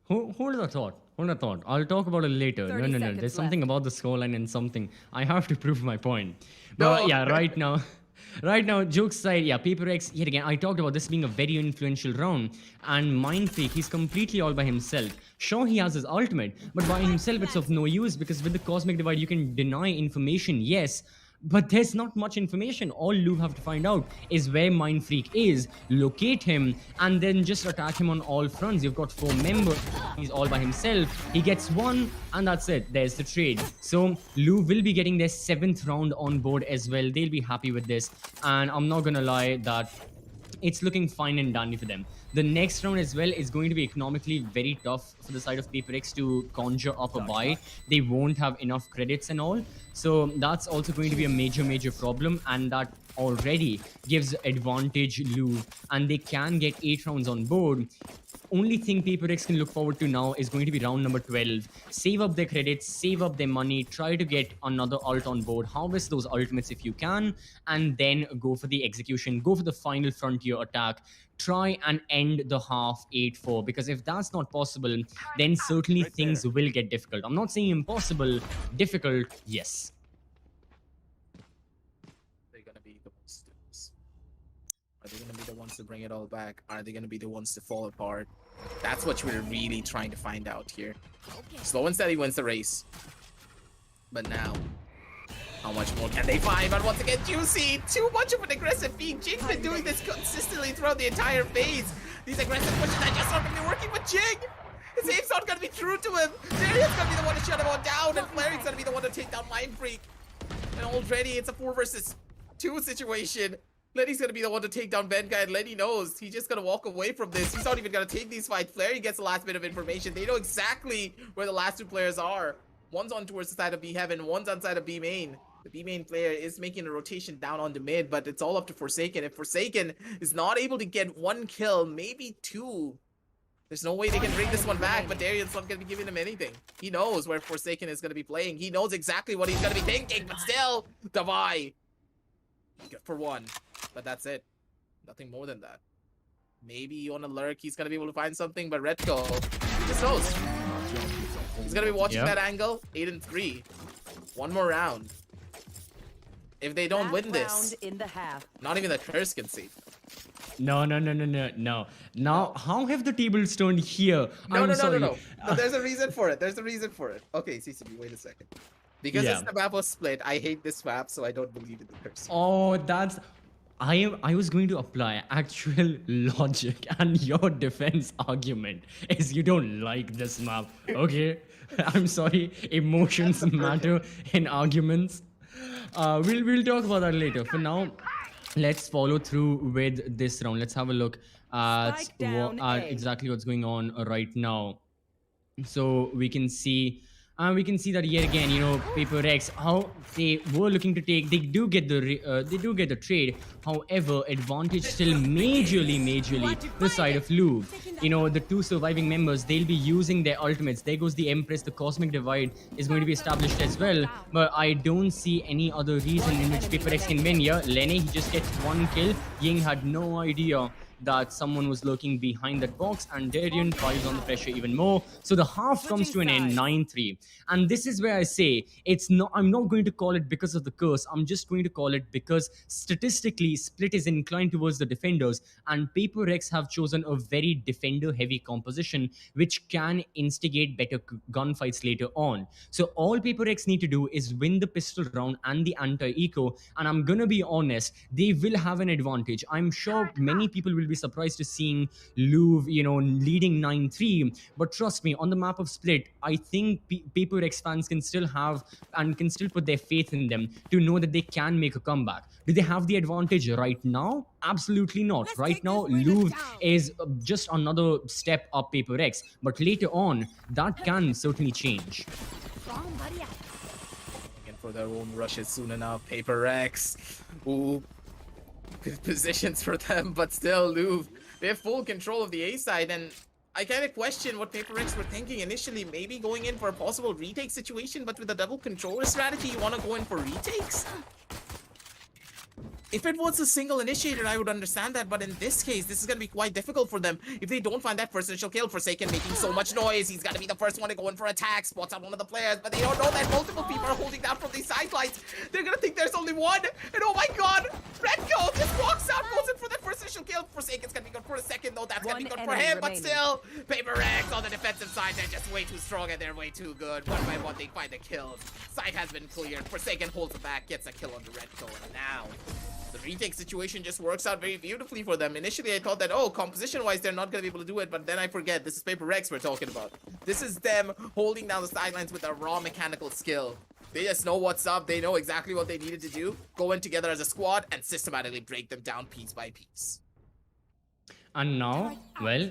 Hold the thought. Hold the thought. I'll talk about it later. No. 30 There's seconds something left. about the scoreline and something. I have to prove my point. But No. yeah, right now, jokes aside, yeah, Paper X, yet again, I talked about this being a very influential round. And Mind Freak, he's completely all by himself. Sure, he has his ultimate, but by himself, it's of no use because with the Cosmic Divide, you can deny information, yes. But there's not much information. All Louvre have to find out is where Mind Freak is, locate him, and then just attack him on all fronts. You've got 4 members. He's all by himself. He gets 1, and that's it. There's the trade. So Louvre will be getting their 7th round on board as well. They'll be happy with this. And I'm not gonna lie that it's looking fine and dandy for them. The next round as well is going to be economically very tough for the side of Paper X to conjure up a buy. They won't have enough credits and all. So that's also going to be a major problem, and that already gives advantage Louvre, and they can get 8 rounds on board. Only thing Paper X can look forward to now is going to be round number 12. Save up their credits, save up their money, try to get another ult on board, harvest those ultimates if you can, and then go for the execution, go for the final frontier attack. Try and end the half 8-4, because if that's not possible, then certainly things will get difficult. I'm not saying impossible, difficult, yes. They're gonna be the ones to lose. Are they gonna be the ones to bring it all back? Are they gonna be the ones to fall apart? That's what we're really trying to find out here. Slow and steady wins the race. But now, how much more can they find? But once again, Juicy, too much of an aggressive feed. Jing's been doing this consistently throughout the entire phase. These aggressive pushes are just not gonna be working with Jing. His aim's not gonna be true to him. Darian's gonna be the one to shut him all down, and Flaring's gonna be the one to take down Mind Freak. And already it's a 4 versus 2 situation. Lenny's gonna be the one to take down Benga, and Lenny knows he's just gonna walk away from this. He's not even gonna take these fights. Flaring gets the last bit of information. They know exactly where the last 2 players are. One's on towards the side of B Heaven, one's on side of B Main. The B Main player is making a rotation down on the mid, but it's all up to Forsaken. If Forsaken is not able to get 1 kill, maybe 2, there's no way they can bring this one back, but Darian's not gonna be giving him anything. He knows where Forsaken is gonna be playing. He knows exactly what he's gonna be thinking, but still, Davai. Good for 1, but that's it. Nothing more than that. Maybe on a lurk, he's gonna be able to find something, but Redco, he just knows. He's gonna be watching that angle. 8-3. 1 more round. If they don't win this, in the half. not even the curse can save them. No. Now, how have the tables turned here? I'm sorry. No. There's a reason for it. Okay, CCB, wait a second. Because the map was split, I hate this map, so I don't believe in the curse. Oh, that's... I was going to apply actual logic, and your defense argument is you don't like this map. Okay? I'm sorry. Emotions matter in arguments. We'll talk about that later. For now, let's follow through with this round. Let's have a look at exactly what's going on right now. So we can see that yet again, you know, Paper X, how they were looking to take, they do get the trade. However, advantage still majorly the side of Louvre. You know, the 2 surviving members, they'll be using their ultimates. There goes the Empress. The Cosmic Divide is going to be established as well. But I don't see any other reason in which Paper X can win here. Lenny, he just gets 1 kill. Ying had no idea that someone was lurking behind that box, and Darian piles on the pressure even more. So the half comes to an end, 9-3. And this is where I say, I'm not going to call it because of the curse. I'm just going to call it because statistically, Split is inclined towards the defenders, and Paper X have chosen a very defender-heavy composition, which can instigate better gunfights later on. So all Paper X need to do is win the pistol round and the anti-eco, and I'm gonna be honest, they will have an advantage. I'm sure many people will be surprised to seeing Louvre, you know, leading 9-3. But trust me, on the map of Split, I think Paper X fans can still have and can still put their faith in them to know that they can make a comeback. Do they have the advantage right now? Absolutely not. Right now, Louvre is just another step up Paper X. But later on, that can certainly change. And for their own rushes soon enough, Paper X. Ooh. Good positions for them, but still, Louvre, they have full control of the A side, and I kind of question what Paper Rex were thinking initially, maybe going in for a possible retake situation, but with a double controller strategy, you want to go in for retakes? If it was a single initiator, I would understand that, but in this case, this is going to be quite difficult for them. If they don't find that first initial kill, Forsaken making so much noise, he's got to be the first one to go in for attack, spots out one of the players, but they don't know that multiple people are holding down from these sidelines. They're going to think there's only one, and oh my god, Redco just walks out, goes in for that first initial kill. Forsaken's going to be good for a second, though. That's going to be good for him, but still, Paper Rex on the defensive side, they're just way too strong, and they're way too good. One by one, they find the kills. Side has been cleared. Forsaken holds it back, gets a kill on the Redco, and now the retake situation just works out very beautifully for them. Initially, I thought that, oh, composition-wise, they're not going to be able to do it, but then I forget. This is Paper Rex we're talking about. This is them holding down the sidelines with a raw mechanical skill. They just know what's up. They know exactly what they needed to do. Go in together as a squad and systematically break them down piece by piece. And now, well,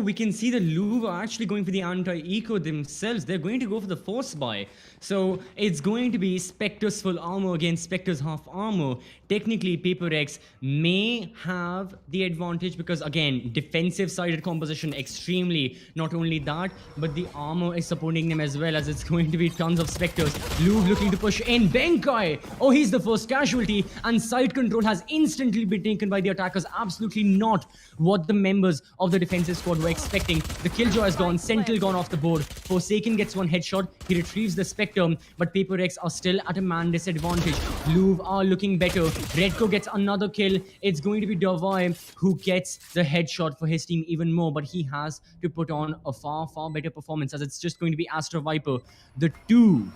we can see the Louvre are actually going for the anti-eco themselves. They're going to go for the force buy. So it's going to be Spectre's full armor against Spectre's half armor. Technically, Paper X may have the advantage because, again, defensive-sided composition extremely. Not only that, but the armor is supporting them as well, as it's going to be tons of Spectres. Louvre looking to push in. Benkai! Oh, he's the first casualty. And side control has instantly been taken by the attackers. Absolutely not what the members of the defensive squad were expecting. The Killjoy is gone, Sentinel gone off the board. Forsaken gets one headshot, he retrieves the Spectre, but Paper X are still at a man disadvantage. Louvre are looking better. Redco gets another kill. It's going to be Davai who gets the headshot for his team even more, but he has to put on a far better performance, as it's just going to be Astro Viper, the two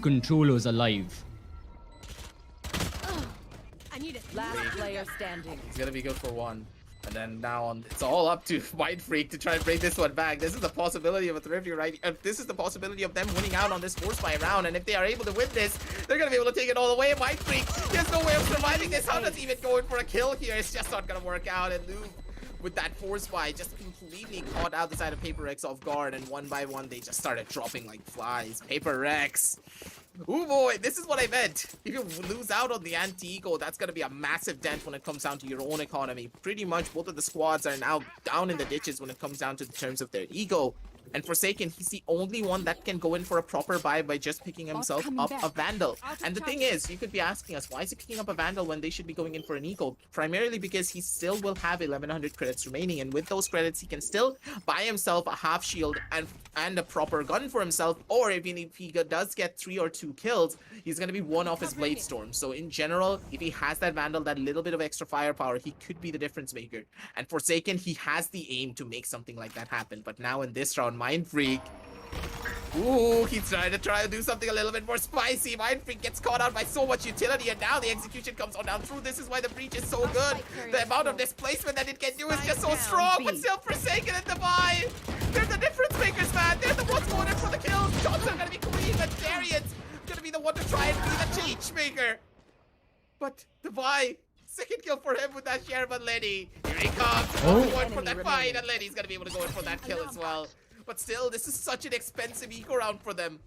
controllers alive. I need it. Last player standing. He's gonna be good for one. And then now on, it's all up to Mind Freak to try and bring this one back. This is the possibility of a Thrifty, right? This is the possibility of them winning out on this force buy round. And if they are able to win this, they're going to be able to take it all away. Mind Freak, there's no way of surviving this. How does he even go in for a kill here? It's just not going to work out. And Louvre, with that force buy, just completely caught out the side of Paper Rex off guard. And one by one, they just started dropping like flies. Paper Rex. Ooh boy, this is what I meant. If you lose out on the anti-eco, that's going to be a massive dent when it comes down to your own economy. Pretty much both of the squads are now down in the ditches when it comes down to the terms of their ego. And Forsaken, he's the only one that can go in for a proper buy by just picking himself up a Vandal. And the thing is, you could be asking us, why is he picking up a Vandal when they should be going in for an eco? Primarily because he still will have 1100 credits remaining, and with those credits, he can still buy himself a half shield and a proper gun for himself, or even if he does get 3 or 2 kills, he's going to be one off his Blade Storm. So in general, if he has that Vandal, that little bit of extra firepower, he could be the difference maker. And Forsaken, he has the aim to make something like that happen. But now in this round, Mind Freak, ooh, he's trying to do something a little bit more spicy. Mind Freak gets caught out by so much utility, and now the execution comes on down through. This is why the breach is so good. The amount of displacement that it can do is just so strong, but still Forsaken and Divine, they're the difference makers, man. They're the ones going in for the kills. Shots are gonna be clean, but Darian's gonna be the one to try and be the change maker. But Divine, second kill for him with that Sherman Lenny. Here he comes. Going for that fight, and Lenny's gonna be able to go in for that kill as well. But still, this is such an expensive eco round for them.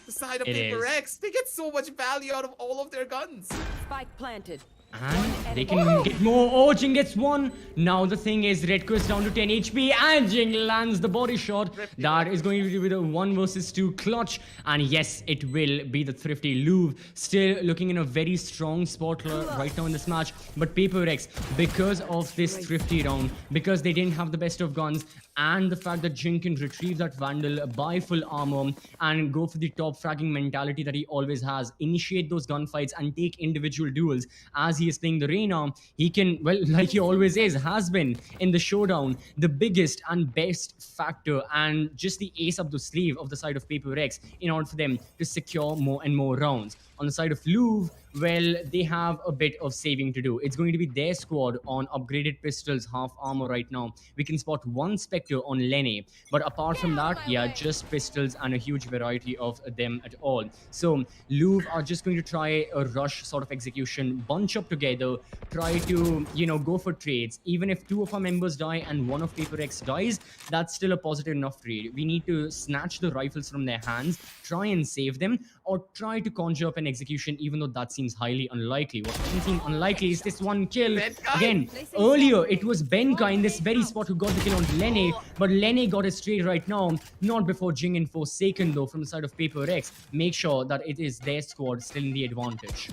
The side of Paper X, they get so much value out of all of their guns. Spike planted. And they can get more. Oh, Jing gets one. Now the thing is, Redco is down to 10 HP, and Jing lands the body shot. That is going to be with a 1 versus 2 clutch. And yes, it will be the Thrifty. Louvre still looking in a very strong spot right now in this match. But Paper X, because of this Thrifty round, because they didn't have the best of guns, and the fact that Jing can retrieve that Vandal, buy full armor, and go for the top fragging mentality that he always has, initiate those gunfights and take individual duels. As he is playing the Reyna, he can, well, like he always is, has been in the showdown, the biggest and best factor, and just the ace up the sleeve of the side of Paper X in order for them to secure more and more rounds. On the side of Louvre, well, they have a bit of saving to do. It's going to be their squad on upgraded pistols, half armor right now. We can spot one Spectre on Lenny, but apart from that, yeah, just pistols and a huge variety of them at all. So Louvre are just going to try a rush sort of execution, bunch up together, try to, you know, go for trades. Even if 2 of our members die and 1 of Paper X dies, that's still a positive enough trade. We need to snatch the rifles from their hands, try and save them, or try to conjure up an execution, even though that seems highly unlikely. What doesn't seem unlikely is this one kill. Benkai. Again, earlier it was Benkai in this very spot who got the kill on Lene, but Lene got it straight right now, not before Jing and Forsaken though from the side of Paper X. Make sure that it is their squad still in the advantage.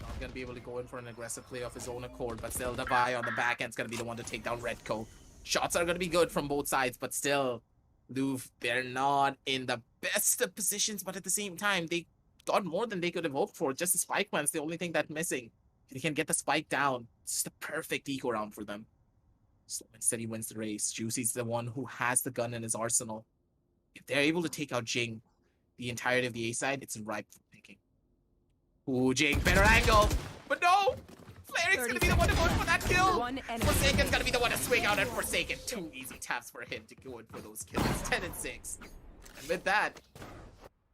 Not gonna be able to go in for an aggressive play of his own accord, but still Davai on the back end's gonna be the one to take down Redco. Shots are gonna be good from both sides, but still, Louvre, they're not in the best of positions, but at the same time, they got more than they could have hoped for. Just the spike one's the only thing that's missing. If they can get the spike down, it's the perfect eco round for them. Slow and Steady wins the race. Juicy's the one who has the gun in his arsenal. If they're able to take out Jing, the entirety of the A side, it's ripe for picking. Ooh, Jing, better angle, but no! Flaric's gonna be the one to go in for that kill! One enemy Forsaken's gonna be the one to swing out and Forsaken. 2 easy taps for him to go in for those kills. 10 and 6. And with that,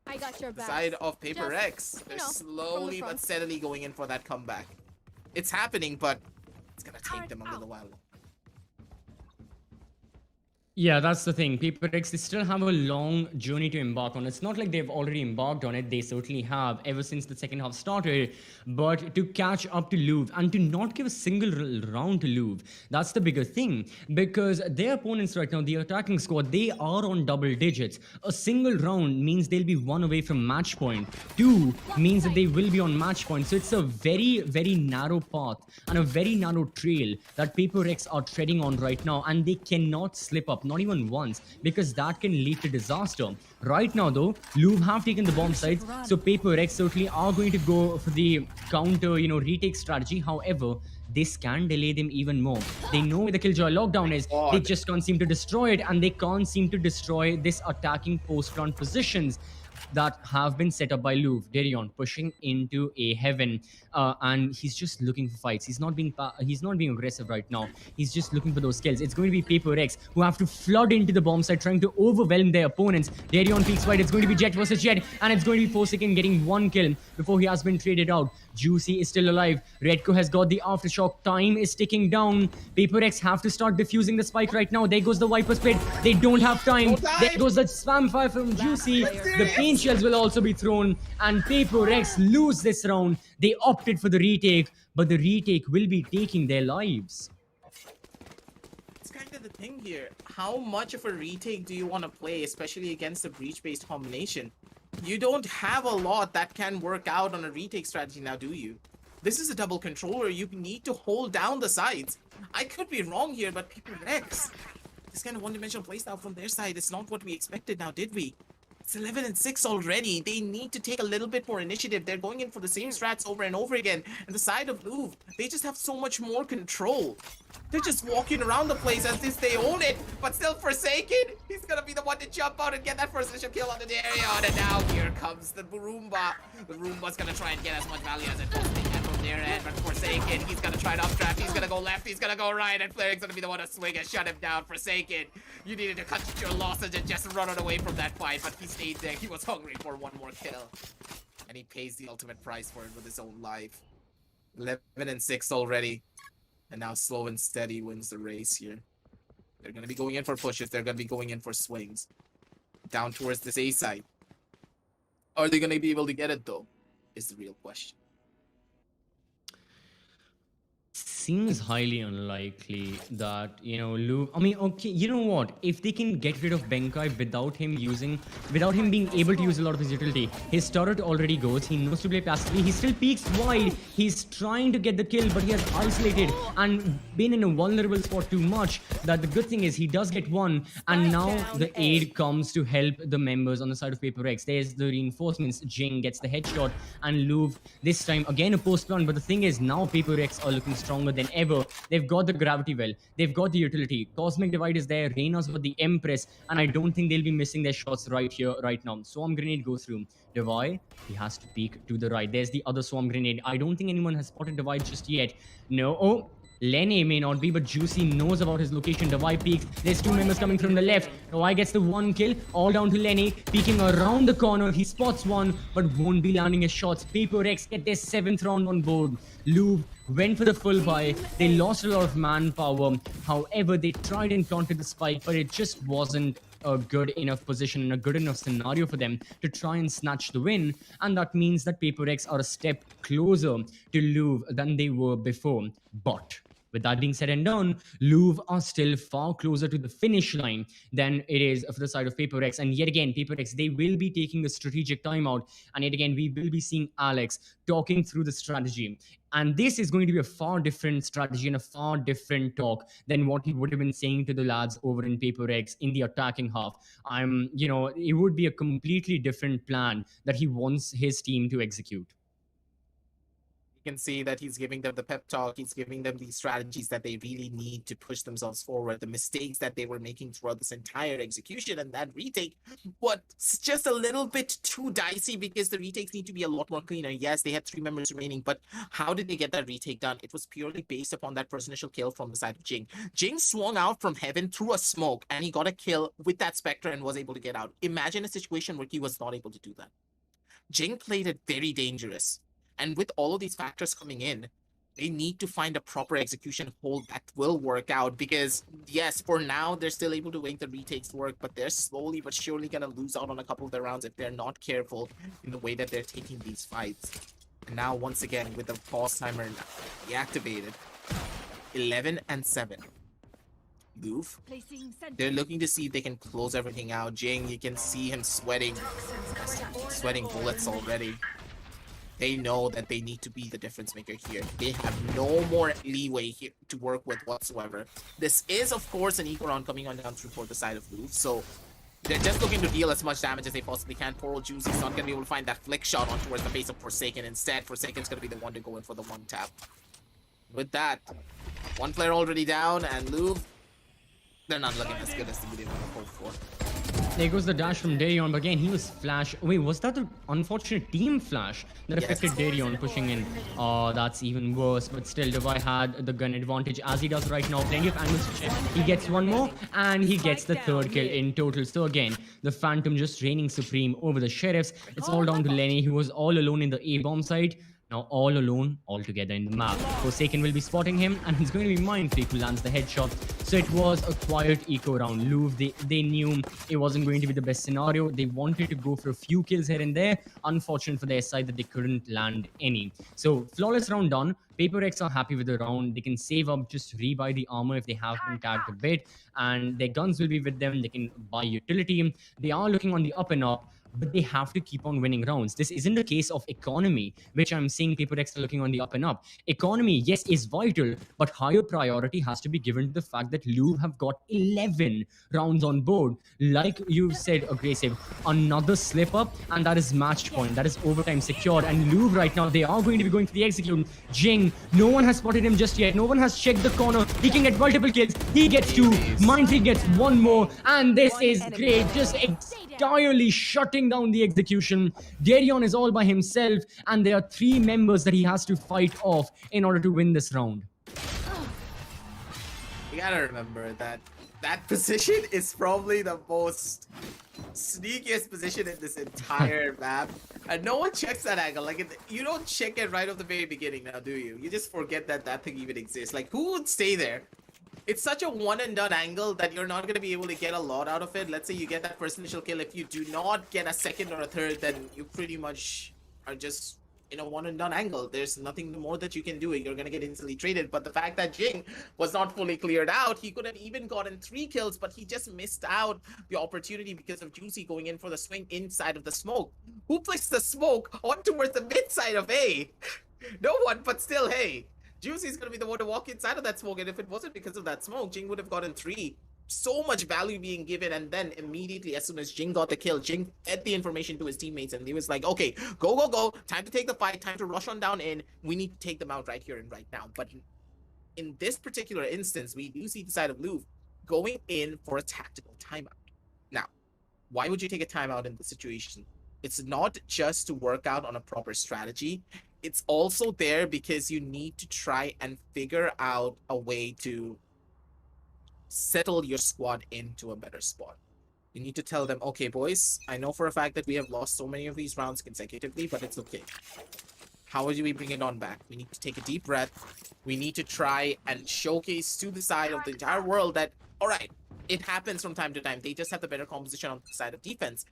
I got your the back. side of Paper Just, X, they're you know, slowly from the but front. steadily going in for that comeback. It's happening, but it's gonna take them a little while. Yeah, that's the thing. Paper X, they still have a long journey to embark on. It's not like they've already embarked on it. They certainly have ever since the second half started. But to catch up to Louvre and to not give a single round to Louvre, that's the bigger thing. Because their opponents right now, the attacking squad, they are on double digits. A single round means they'll be 1 away from match point. 2 means that they will be on match point. So it's a very, very narrow path and a very narrow trail that Paper X are treading on right now. And they cannot slip up. Not even once, because that can lead to disaster. Right now though, Louvre have taken the bomb sites, so Paper X certainly are going to go for the counter, retake strategy. However, this can delay them even more. They know where the Killjoy lockdown is, they just can't seem to destroy it, and they can't seem to destroy this attacking post-round positions that have been set up by Louvre. Darion pushing into a heaven, and he's just looking for fights. He's not being aggressive right now. He's just looking for those kills. It's going to be Paper X who have to flood into the bomb site, trying to overwhelm their opponents. Darion peeks wide. It's going to be Jet versus Jet, and it's going to be Forsaken getting 1 kill before he has been traded out. Juicy is still alive. Redco has got the aftershock. Time is ticking down. Paper X have to start defusing the spike right now. There goes the Viper Split. They don't have time. There goes the spam fire from Juicy. The paint shells will also be thrown, and Paper X lose this round. They opted for the retake, but the retake will be taking their lives. It's kind of the thing here. How much of a retake do you want to play, especially against a breach-based combination? You don't have a lot that can work out on a retake strategy now, do you? This is a double controller. You need to hold down the sides. I could be wrong here, but Paper X, this kind of one-dimensional playstyle from their side, it's not what we expected now, did we? It's 11 and 6 already. They need to take a little bit more initiative. They're going in for the same strats over and over again. And the side of Louvre, they just have so much more control. They're just walking around the place as if they own it. But still Forsaken, he's gonna be the one to jump out and get that first initial kill on the Darion. And now here comes the Roomba. The Roomba's gonna try and get as much value as it possibly can from their end. But Forsaken, he's gonna try to updraft. He's gonna go left, he's gonna go right. And Flaric's gonna be the one to swing and shut him down. Forsaken, you needed to cut your losses and just run away from that fight. But he stayed there. He was hungry for one more kill. And he pays the ultimate price for it with his own life. 11 and 6 already. And now Slow and Steady wins the race here. They're going to be going in for pushes. They're going to be going in for swings. Down towards this A side. Are they going to be able to get it though? Is the real question. Seems highly unlikely that, Louvre... I mean, okay, you know what? If they can get rid of Benkai without him being able to use a lot of his utility, his turret already goes, he knows to play passively, he still peeks wide, he's trying to get the kill, but he has isolated and been in a vulnerable spot too much, that the good thing is he does get one, and now the aid comes to help the members on the side of Paper X. There's the reinforcements, Jing gets the headshot, and Louvre, this time, again a post-plant, but the thing is, now Paper X are looking stronger than ever. They've got the gravity well, they've got the utility, Cosmic Divide is there, Reyna's got the Empress, and I don't think they'll be missing their shots right here, right now. Swarm Grenade goes through. Divide, he has to peek to the right. There's the other Swarm Grenade. I don't think anyone has spotted Divide just yet. No, oh, Lene may not be, but Juicy knows about his location. Divide peeks. There's 2 members coming from the left. Divide gets the 1 kill, all down to Lene, peeking around the corner. He spots one, but won't be landing his shots. Paper X get their 7th round on board. Louvre went for the full buy. They lost a lot of manpower. However, they tried and countered the spike, but it just wasn't a good enough position and a good enough scenario for them to try and snatch the win. And that means that Paper X are a step closer to Louvre than they were before. But with that being said and done, Louvre are still far closer to the finish line than it is for the side of Paper X. And yet again, Paper X, they will be taking a strategic timeout. And yet again, we will be seeing Alex talking through the strategy. And this is going to be a far different strategy and a far different talk than what he would have been saying to the lads over in Paper X in the attacking half. It would be a completely different plan that he wants his team to execute. You can see that he's giving them the pep talk. He's giving them these strategies that they really need to push themselves forward. The mistakes that they were making throughout this entire execution, and that retake was just a little bit too dicey because the retakes need to be a lot more cleaner. Yes, they had 3 members remaining, but how did they get that retake done? It was purely based upon that first initial kill from the side of Jing. Jing swung out from heaven through a smoke, and he got a kill with that Spectre and was able to get out. Imagine a situation where he was not able to do that. Jing played it very dangerous. And with all of these factors coming in, they need to find a proper execution hold that will work out because, yes, for now, they're still able to make the retakes work, but they're slowly but surely going to lose out on a couple of their rounds if they're not careful in the way that they're taking these fights. And now, once again, with the pause timer deactivated, 11-7. Louvre, they're looking to see if they can close everything out. Jing, you can see him sweating bullets already. They know that they need to be the difference maker here. They have no more leeway here to work with whatsoever. This is, of course, an eco round coming on down through for the side of Louvre, so they're just looking to deal as much damage as they possibly can. Poor old Juicy's not going to be able to find that flick shot on towards the face of Forsaken. Instead, Forsaken's going to be the one to go in for the one tap. With that, one player already down, and Louvre, they're not looking as good as they would have hoped for. There goes the dash from Darion, but again, he was flash. Wait, was that an unfortunate team flash that affected Darion pushing in? Oh, that's even worse. But still, Devi had the gun advantage as he does right now. Plenty of angles to check. He gets one more, and he gets the third kill in total. So again, the Phantom just reigning supreme over the Sheriffs. It's all down to Lenny, who was all alone in the A-bomb side. Now all alone, all together in the map. Forsaken will be spotting him, and it's going to be Mindfreak who lands the headshot. So it was a quiet eco round. Louvre, they knew it wasn't going to be the best scenario. They wanted to go for a few kills here and there. Unfortunate for their side that they couldn't land any. So flawless round done. Paper X are happy with the round. They can save up, just rebuy the armor if they have been tagged a bit. And their guns will be with them. They can buy utility. They are looking on the up and up, but they have to keep on winning rounds. This isn't a case of economy, which I'm seeing Paper X are looking on the up and up. Economy, yes, is vital, but higher priority has to be given to the fact that Louvre have got 11 rounds on board. Like you said, Aggressive, another slip up, and that is match point. That is overtime secured. And Louvre right now, they are going to be going for the execute. Jing, no one has spotted him just yet. No one has checked the corner. He can get multiple kills. He gets 2. Mindfreak gets 1 more. And this is great. Just entirely shutting down the execution. Darion is all by himself, and there are 3 members that he has to fight off in order to win this round. You gotta remember that that position is probably the most sneakiest position in this entire map, and no one checks that angle. Like, you don't check it right off the very beginning now, do you? You just forget that that thing even exists. Like, who would stay there? It's such a one and done angle that you're not going to be able to get a lot out of it. Let's say you get that first initial kill. If you do not get a second or a third, then you pretty much are just in a one and done angle. There's nothing more that you can do. You're going to get instantly traded. But the fact that Jing was not fully cleared out, he could have even gotten 3 kills, but he just missed out the opportunity because of Juicy going in for the swing inside of the smoke. Who placed the smoke on towards the mid side of A? No one, but still, hey. Juicy's gonna be the one to walk inside of that smoke, and if it wasn't because of that smoke, Jing would have gotten 3. So much value being given, and then immediately, as soon as Jing got the kill, Jing fed the information to his teammates, and he was like, okay, go, time to take the fight, time to rush on down in, we need to take them out right here and right now. But in this particular instance, we do see the side of Louvre going in for a tactical timeout. Now, why would you take a timeout in this situation? It's not just to work out on a proper strategy. It's also there because you need to try and figure out a way to settle your squad into a better spot. You need to tell them, okay, boys, I know for a fact that we have lost so many of these rounds consecutively, but it's okay. How do we bring it on back? We need to take a deep breath. We need to try and showcase to the side of the entire world that, all right, it happens from time to time. They just have the better composition on the side of defense.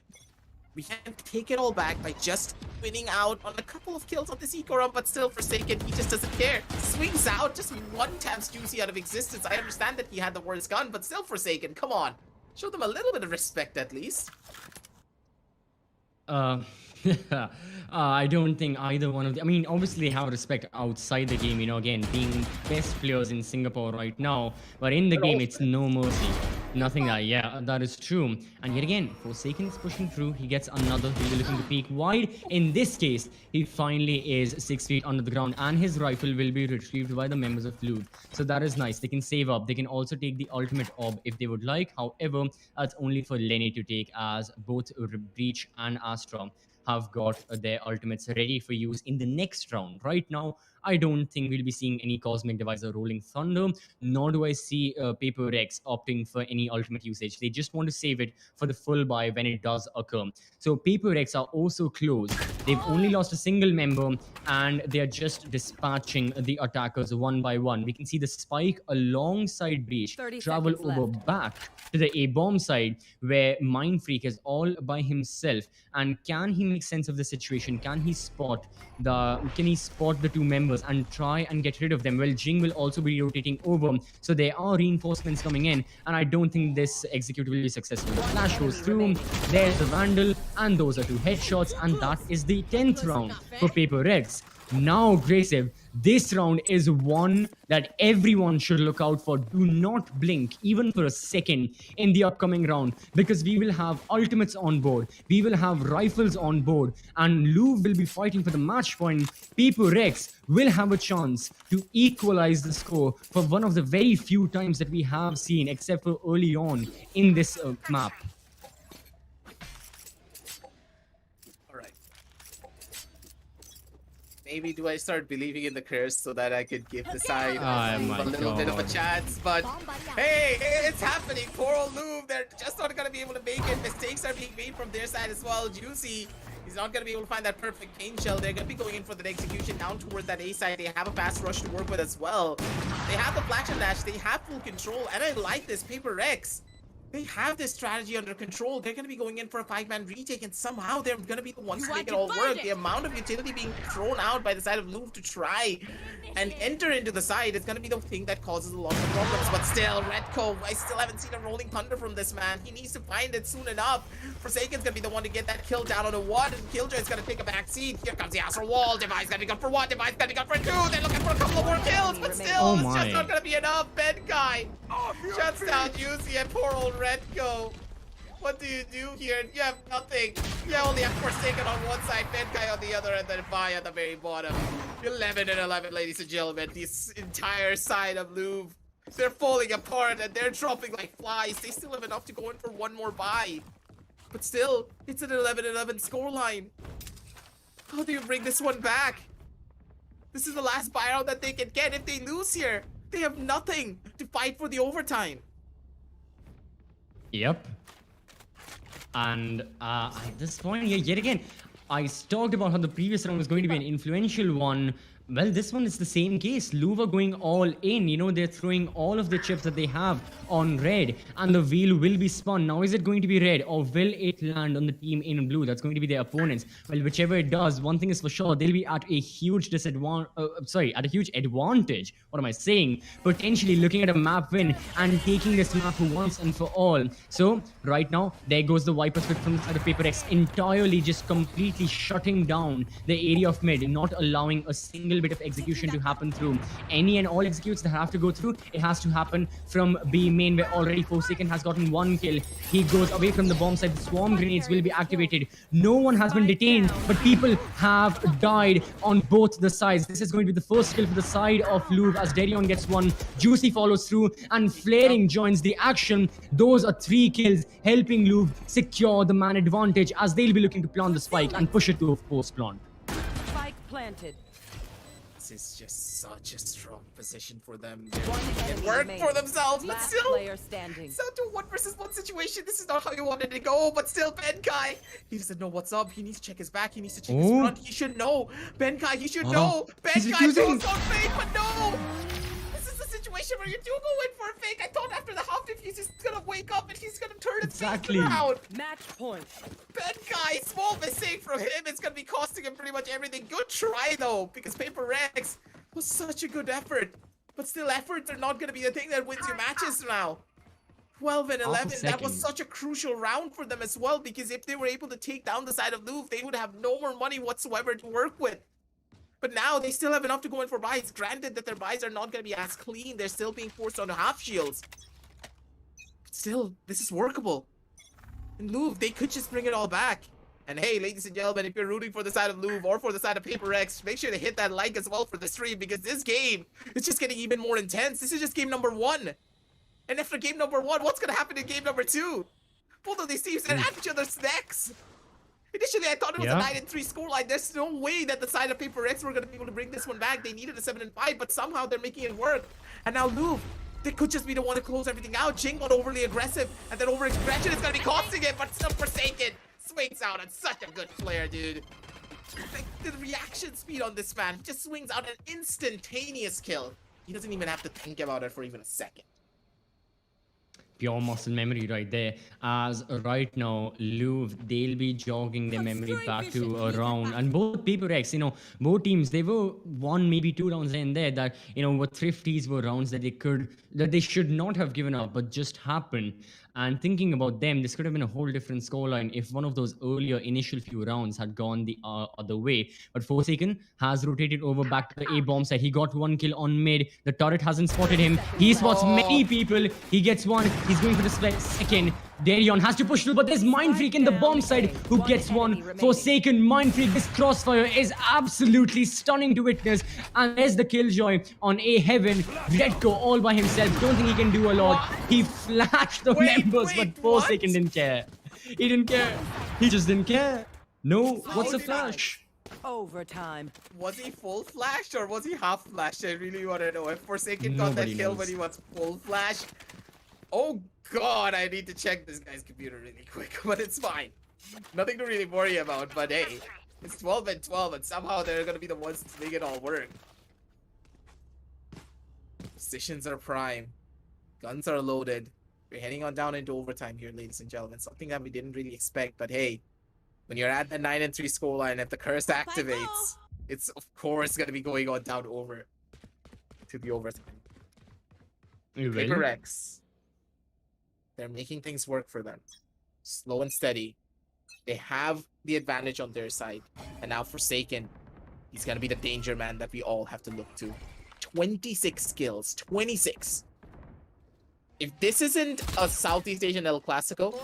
We can take it all back by just winning out on a couple of kills on this eco run, but still Forsaken, he just doesn't care. Swings out, just one taps Juicy out of existence. I understand that he had the worst gun, but still Forsaken, come on. Show them a little bit of respect at least. I don't think either one of them. I mean, obviously they have respect outside the game, you know, again, being best players in Singapore right now. But in the game, it's no mercy. Nothing that, yeah, that is true. And yet again, Forsaken is pushing through. He gets another. He'll be looking to peek wide. In this case, he finally is 6 feet under the ground, and his rifle will be retrieved by the members of Louvre. So that is nice. They can save up. They can also take the ultimate orb if they would like. However, that's only for Lenny to take, as both Breach and Astra have got their ultimates ready for use in the next round. Right now, I don't think we'll be seeing any Cosmic Device or Rolling Thunder, nor do I see Paper Rex opting for any ultimate usage. They just want to save it for the full buy when it does occur. So Paper Rex are also close. They've only lost a single member, and they're just dispatching the attackers one by one. We can see the Spike alongside Breach 30 travel seconds over left. back to the A-bomb side, where Mind Freak is all by himself. And can he make sense of the situation? Can he spot the two members and try and get rid of them? Well, Jing will also be rotating over, so there are reinforcements coming in, and I don't think this execute will be successful. The flash goes through, there's the Vandal, and those are 2 headshots, and that is the 10th round for Paper Rex. Now, Gracev, this round is one that everyone should look out for. Do not blink even for a second in the upcoming round, because we will have ultimates on board, we will have rifles on board, and Louvre will be fighting for the match point. Paper Rex will have a chance to equalize the score for one of the very few times that we have seen, except for early on in this map. Maybe do I start believing in the curse so that I could give the side Oh my a little bit of a God. chance? But hey, it's happening. Poor old Louvre, they're just not gonna be able to make it. Mistakes are being made from their side as well. Juicy, he's not gonna be able to find that perfect cane shell. They're gonna be going in for the execution down towards that A side. They have a fast rush to work with as well. They have the flash and dash. They have full control, and I like this. Paper Rex, they have this strategy under control. They're going to be going in for a 5-man retake, and somehow they're going to be the ones to make it all work. The amount of utility being thrown out by the side of Louvre to try and enter into the side is going to be the thing that causes a lot of problems. But still, Redco, I still haven't seen a rolling thunder from this man. He needs to find it soon enough. Forsaken's going to be the one to get that kill down on a 1, and Killjoy's going to take a back seat. Here comes the Astral Wall. Device going to be good for 1. Device going to be good for 2. They're looking for a couple of more kills, but still, Oh it's my. just not going to be enough. Ben Guy shuts down Juicy and poor old Redco. What do you do here? You have nothing. You only have Forsaken on one side, Benkai on the other, and then Vi at the very bottom. 11 and 11, ladies and gentlemen. This entire side of Louvre, they're falling apart and they're dropping like flies. They still have enough to go in for one more buy. But still, it's an 11-11 scoreline. How do you bring this one back? This is the last buyout that they can get. If they lose here, they have nothing to fight for the overtime. Yep. And at this point, yet again, I talked about how the previous round was going to be an influential one. Well, this one is the same case. Louvre going all in. You know, they're throwing all of the chips that they have on red, and the wheel will be spun. Now, is it going to be red, or will it land on the team in blue? That's going to be their opponents. Well, whichever it does, one thing is for sure, they'll be at a huge at a huge advantage. What am I saying? Potentially looking at a map win and taking this map once and for all. So, right now, there goes the Viper Split from the side of Paper X, entirely just completely shutting down the area of mid, not allowing a single bit of execution to happen through. Any and all executes that have to go through, it has to happen from B main, where already Forsaken has gotten 1 kill. He goes away from the bomb side. The swarm grenades will be activated. No one has been detained, but people have died on both the sides. This is going to be the first kill for the side of Louvre, as Darion gets 1. Juicy follows through, and Flaring joins the action. Those are 3 kills, helping Louvre secure the man advantage, as they'll be looking to plant the spike and push it to a post plant. Spike planted. This is just such a strong position for them. One It enemy worked remaining. for themselves, but Last still. player standing. It's down to a 1 versus 1 situation. This is not how you wanted to go, but still, Benkai, he doesn't know what's up. He needs to check his back. He needs to check his Oh. front. He should know. Benkai, he should know. He's Benkai refusing. goes on fake, but no. This is the situation where you do go in for a fake. I thought after the half defuse, he's gonna wait wake up and he's gonna turn his Exactly. face around. Match point. That guy, small mistake from him. It's gonna be costing him pretty much everything. Good try though, because Paper Rex was such a good effort. But still, efforts are not gonna be the thing that wins you matches now. 12 and 11, that was second. such a crucial round for them as well, because if they were able to take down the side of Louvre, they would have no more money whatsoever to work with. But now they still have enough to go in for buys. Granted that their buys are not going to be as clean. They're still being forced onto half shields. But still, this is workable. And Louvre, they could just bring it all back. And hey, ladies and gentlemen, if you're rooting for the side of Louvre or for the side of Paper X, make sure to hit that like as well for the stream, because this game is just getting even more intense. This is just game number 1. And after game number 1, what's going to happen in game number 2? Both of these teams are at each other's necks. Initially, I thought it was a 9-3 scoreline. There's no way that the side of Paper X were going to be able to bring this one back. They needed a 7-5, but somehow they're making it work. And now Louvre, they could just be the one to close everything out. Jing got overly aggressive, and that over-expression is going to be costing it, but still Forsaken swings out. And such a good player, dude. Like, the reaction speed on this man, he just swings out an instantaneous kill. He doesn't even have to think about it for even a second. Pure muscle memory right there. As right now, Louvre, they'll be jogging their memory back to a round. And both Paper X, both teams, they were 1, maybe 2 rounds in there that, were thrifties, were rounds that they should not have given up, but just happened. And thinking about them, this could have been a whole different scoreline if one of those earlier initial few rounds had gone the other way. But Forsaken has rotated over back to the A-bomb side. He got 1 kill on mid. The turret hasn't spotted him. He spots many people. He gets 1. He's going for the second. Darion has to push through, but there's Mindfreak in the bomb side who gets 1. Forsaken, Mindfreak, this crossfire is absolutely stunning to witness. And there's the Killjoy on A Heaven. Redco all by himself. Don't think he can do a lot. He flashed the members, but Forsaken didn't care. He didn't care. He just didn't care. No, what's a flash? Overtime. Was he full flashed or was he half flashed? I really want to know. If Forsaken got that kill when he was full flash. Oh god, I need to check this guy's computer really quick, but it's fine. Nothing to really worry about, but hey, it's 12 and 12, and somehow they're gonna be the ones to make it all work. Positions are prime. Guns are loaded. We're heading on down into overtime here, ladies and gentlemen. Something that we didn't really expect, but hey, when you're at the 9-3 scoreline, if the curse activates, it's of course gonna be going on down over to the overtime. Paper X. They're making things work for them. Slow and steady. They have the advantage on their side. And now Forsaken, he's gonna be the danger man that we all have to look to. 26 kills. 26. If this isn't a Southeast Asian El Clasico,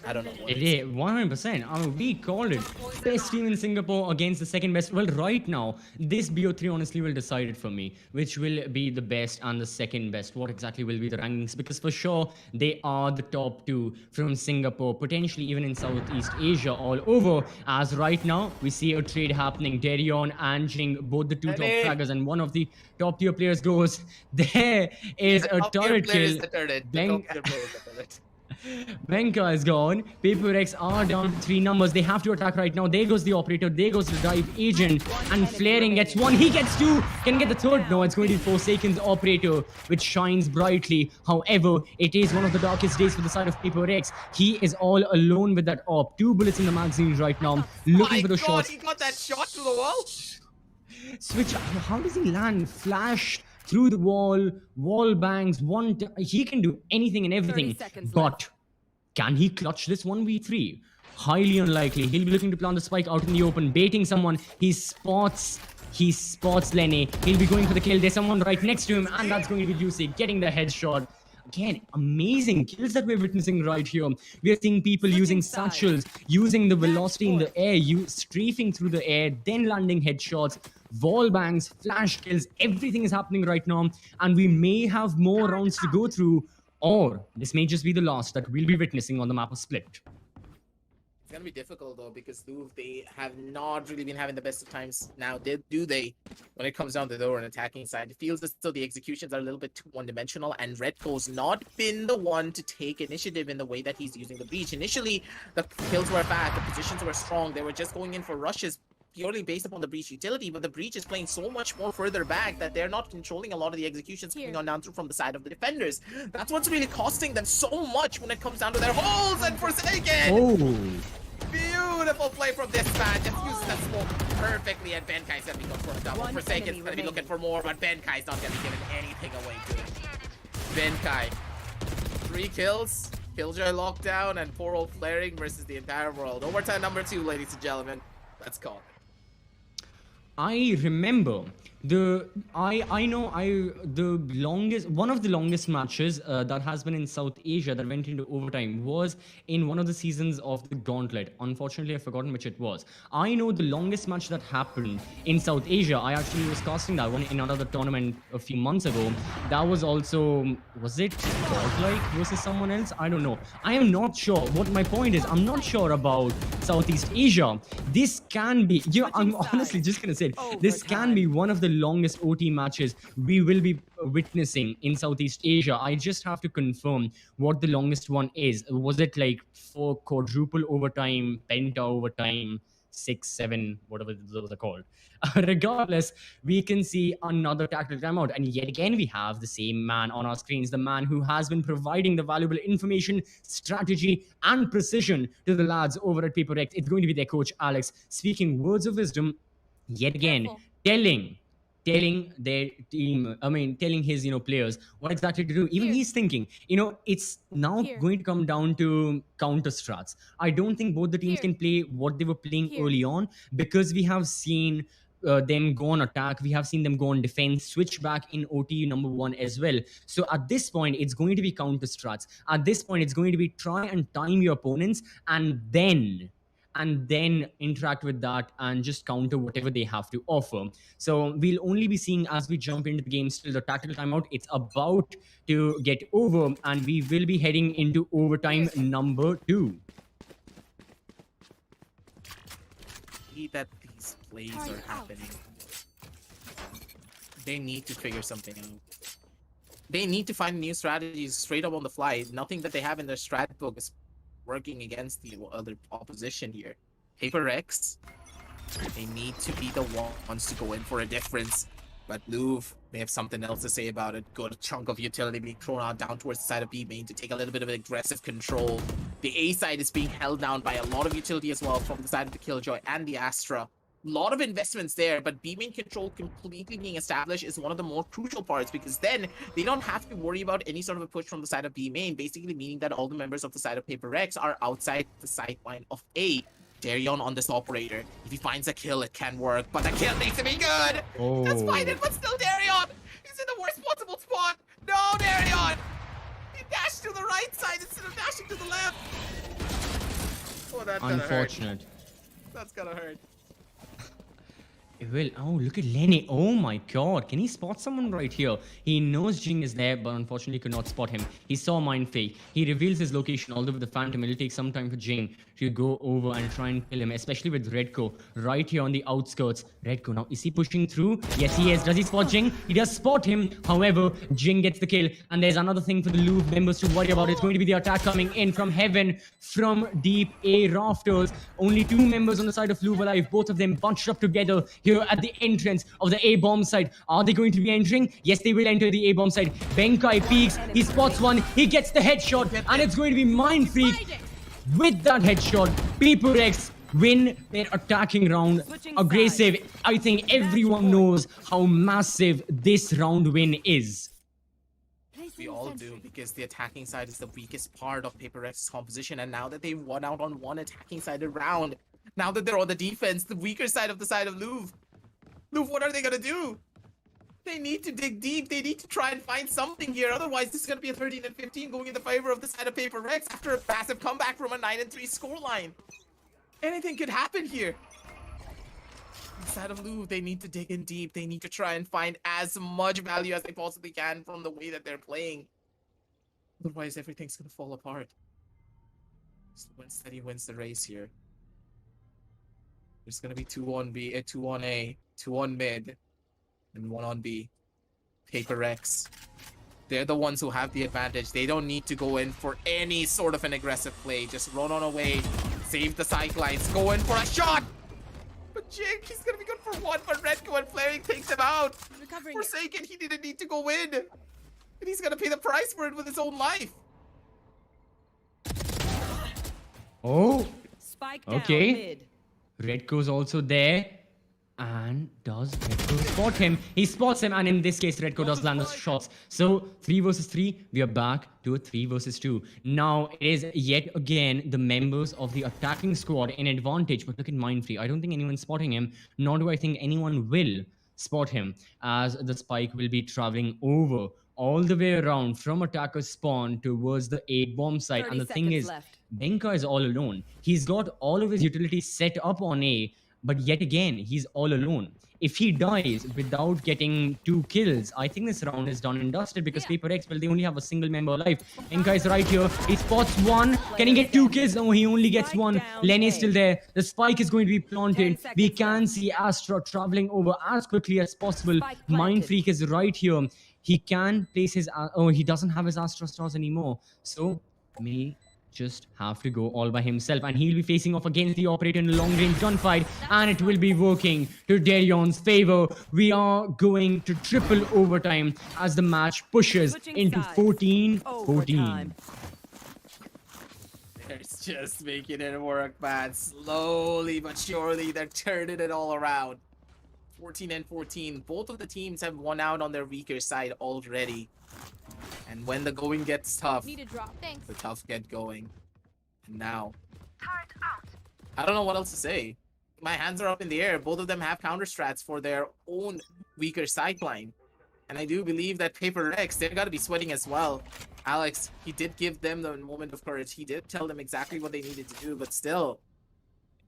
I don't know what It is 100%. I mean, we called it. Best team in Singapore against the second best. Well, right now, this BO3 honestly will decide it for me. Which will be the best and the second best. What exactly will be the rankings? Because for sure, they are the top 2 from Singapore. Potentially even in Southeast Asia all over. As right now, we see a trade happening. Darion and Jing, both the 2 top fraggers. And one of the top tier players goes. There is a turret kill. Venka is gone. Paper X are down to 3 numbers. They have to attack right now. There goes the operator. There goes the dive agent. And Flaring gets 1. He gets 2. Can get the 3rd. No, it's going to be Forsaken's operator, which shines brightly. However, it is one of the darkest days for the side of Paper X. He is all alone with that op. 2 bullets in the magazine right now. Looking for the shots. He got that shot to the wall. Switch. How does he land? Flash through the wall bangs, he can do anything and everything, but can he clutch this 1v3? Highly unlikely. He'll be looking to plant the spike out in the open, baiting someone. He spots Lenny. He'll be going for the kill. There's someone right next to him, and that's going to be Juicy, getting the headshot. Again, amazing kills that we're witnessing right here. We are seeing people using satchels, using the velocity in the air, strafing through the air, then landing headshots, wall bangs, flash kills. Everything is happening right now, and we may have more rounds to go through, or this may just be the last that we'll be witnessing on the map of Split. It's gonna be difficult though, because Louvre, they have not really been having the best of times now. Do they? When it comes down to the door and attacking side, it feels as though the executions are a little bit too one-dimensional, and Redco's not been the one to take initiative in the way that he's using the breach. Initially, the kills were bad, the positions were strong, they were just going in for rushes. purely based upon the breach utility, but the breach is playing so much more further back that they're not controlling a lot of the executions coming on down through from the side of the defenders. That's what's really costing them so much when it comes down to their holes. And Forsaken! Oh, Beautiful play from this man. Just uses that smoke perfectly, and Benkai's gonna be going for a double. One Forsaken's enemy gonna be looking remaining. for more, but Benkai's not gonna be giving anything away to him. Benkai, 3 kills, Killjoy lockdown, and poor old flaring versus the entire world. Overtime number 2, ladies and gentlemen. Let's call it. I remember the longest one of the longest matches that has been in South Asia that went into overtime was in one of the seasons of the Gauntlet. Unfortunately, I've forgotten which it was. I know the longest match that happened in South Asia. I actually was casting that one in another tournament a few months ago. That was also, was it Godlike versus someone else? I don't know. I am not sure. What my point is, I'm not sure about Southeast Asia. This can be, I'm honestly just gonna say it, this can be one of the longest OT matches we will be witnessing in Southeast Asia. I just have to confirm what the longest one is. Was it like 4 quadruple overtime, penta overtime, 6, 7, whatever those are called? Regardless, we can see another tactical timeout, and yet again we have the same man on our screens, the man who has been providing the valuable information, strategy, and precision to the lads over at Paper X. It's going to be their coach Alex, speaking words of wisdom yet again, telling their team, telling his players what exactly to do. Even he's thinking, it's now going to come down to counter strats. I don't think both the teams can play what they were playing early on, because we have seen them go on attack, we have seen them go on defense, switch back in OT number 1 as well. So at this point, it's going to be counter strats. At this point, it's going to be try and time your opponents, and then interact with that and just counter whatever they have to offer. So we'll only be seeing as we jump into the game still the tactical timeout. It's about to get over, and we will be heading into overtime number 2. See that these plays are happening. They need to figure something out. They need to find new strategies straight up on the fly. Nothing that they have in their strat book is working against the other opposition here. Paper X, they need to be the ones to go in for a difference. But Louvre, they have something else to say about it. Good chunk of utility being thrown out down towards the side of B main to take a little bit of aggressive control. The A side is being held down by a lot of utility as well from the side of the Killjoy and the Astra. Lot of investments there, but B main control completely being established is one of the more crucial parts, because then they don't have to worry about any sort of a push from the side of B main, basically meaning that all the members of the side of Paper X are outside the sideline of A. Darion on this operator. If he finds a kill, it can work, but the kill needs to be good. That's fine, but still Darion. He's in the worst possible spot. No, Darion. He dashed to the right side instead of dashing to the left. Oh, that's gonna hurt. Unfortunate. That's gonna hurt. Well, oh, look at Lenny. Oh my god. Can he spot someone right here? He knows Jing is there, but unfortunately could not spot him. He saw Mind Fake. He reveals his location, although with the Phantom, it'll take some time for Jing to go over and try and kill him, especially with Redco right here on the outskirts. Redco, now, is he pushing through? Yes, he is. Does he spot Jing? He does spot him. However, Jing gets the kill. And there's another thing for the Louvre members to worry about. It's going to be the attack coming in from heaven, from deep A rafters. Only 2 members on the side of Louvre alive, both of them bunched up together here at the entrance of the A bomb side. Are they going to be entering? Yes, they will enter the A bomb side. Benkai peeks, he spots one, he gets the headshot, and it's going to be Mind Freak. With that headshot, Paper X win their attacking round. Aggressive. I think everyone knows how massive this round win is. We all do, because the attacking side is the weakest part of Paper X's composition, and now that they've won out on one attacking sided round, now that they're on the defense, the weaker side of the side of Louvre, what are they gonna do? They need to dig deep. They need to try and find something here. Otherwise, this is gonna be a 13-15 going in the favor of the side of Paper Rex after a massive comeback from a 9-3 scoreline. Anything could happen here. The side of Louvre, they need to dig in deep. They need to try and find as much value as they possibly can from the way that they're playing. Otherwise, everything's gonna fall apart. Steady wins the race here. There's gonna be 2 on B, 2 on A, 2 on mid, and 1 on B. Paper X, they're the ones who have the advantage. They don't need to go in for any sort of an aggressive play. Just run on away, save the sidelines, go in for a shot. But Jake, he's gonna be good for one, but Redco and Flaring takes him out. Recovering. Forsaken, he didn't need to go in. And he's gonna pay the price for it with his own life. Oh, Spike down okay. mid. Redco's also there. And does Redco spot him? He spots him, and in this case, Redco does land the shots. So 3 versus 3, we are back to a 3 versus 2. Now it is yet again the members of the attacking squad in advantage. But look at Mindfree. I don't think anyone's spotting him, nor do I think anyone will spot him, as the spike will be traveling over all the way around from attacker's spawn towards the A bomb site. 30 And the thing seconds is, left. Benka is all alone. He's got all of his utilities set up on A, but yet again, he's all alone. If he dies without getting 2 kills, I think this round is done and dusted, because Paper X, well, they only have a single member alive. Benka is right here. He spots one. Can he get 2 kills? No, he only gets 1. Lenny is still there. The spike is going to be planted. We can see Astra traveling over as quickly as possible. Mind Freak is right here. He can place his... Oh, he doesn't have his Astra stars anymore. So, may just have to go all by himself, and he'll be facing off against the operator in a long-range gunfight, and it will be working to Darion's favor. We are going to triple overtime as the match pushes Switching into sides. 14-14. Overtime. They're just making it work, man. Slowly but surely, they're turning it all around. 14-14. Both of the teams have won out on their weaker side already. And when the going gets tough, Need a drop. Thanks. the tough get going. And now, I don't know what else to say. My hands are up in the air. Both of them have counter strats for their own weaker sideline. And I do believe that Paper Rex, they've got to be sweating as well. Alex, he did give them the moment of courage. He did tell them exactly what they needed to do, but still,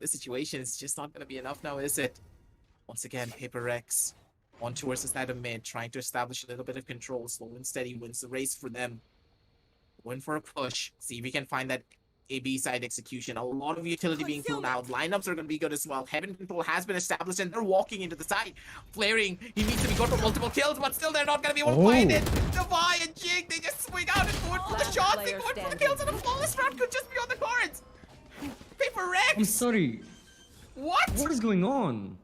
this situation is just not going to be enough now, is it? Once again, Paper Rex on towards the side of mid, trying to establish a little bit of control. Slow and steady wins the race for them. Going for a push. See if we can find that AB side execution. A lot of utility being thrown out. Lineups are going to be good as well. Heaven control has been established, and they're walking into the side. Flaring, he needs to be good for multiple kills, but still they're not going to be able to find it. Devi and Jig, they just swing out and going for the shots. They going for the kills, and a flawless round could just be on the cards. Paper Rex! I'm sorry. What? What is going on?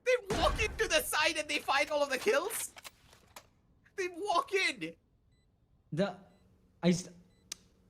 They walk into the side and they find all of the kills? They walk in!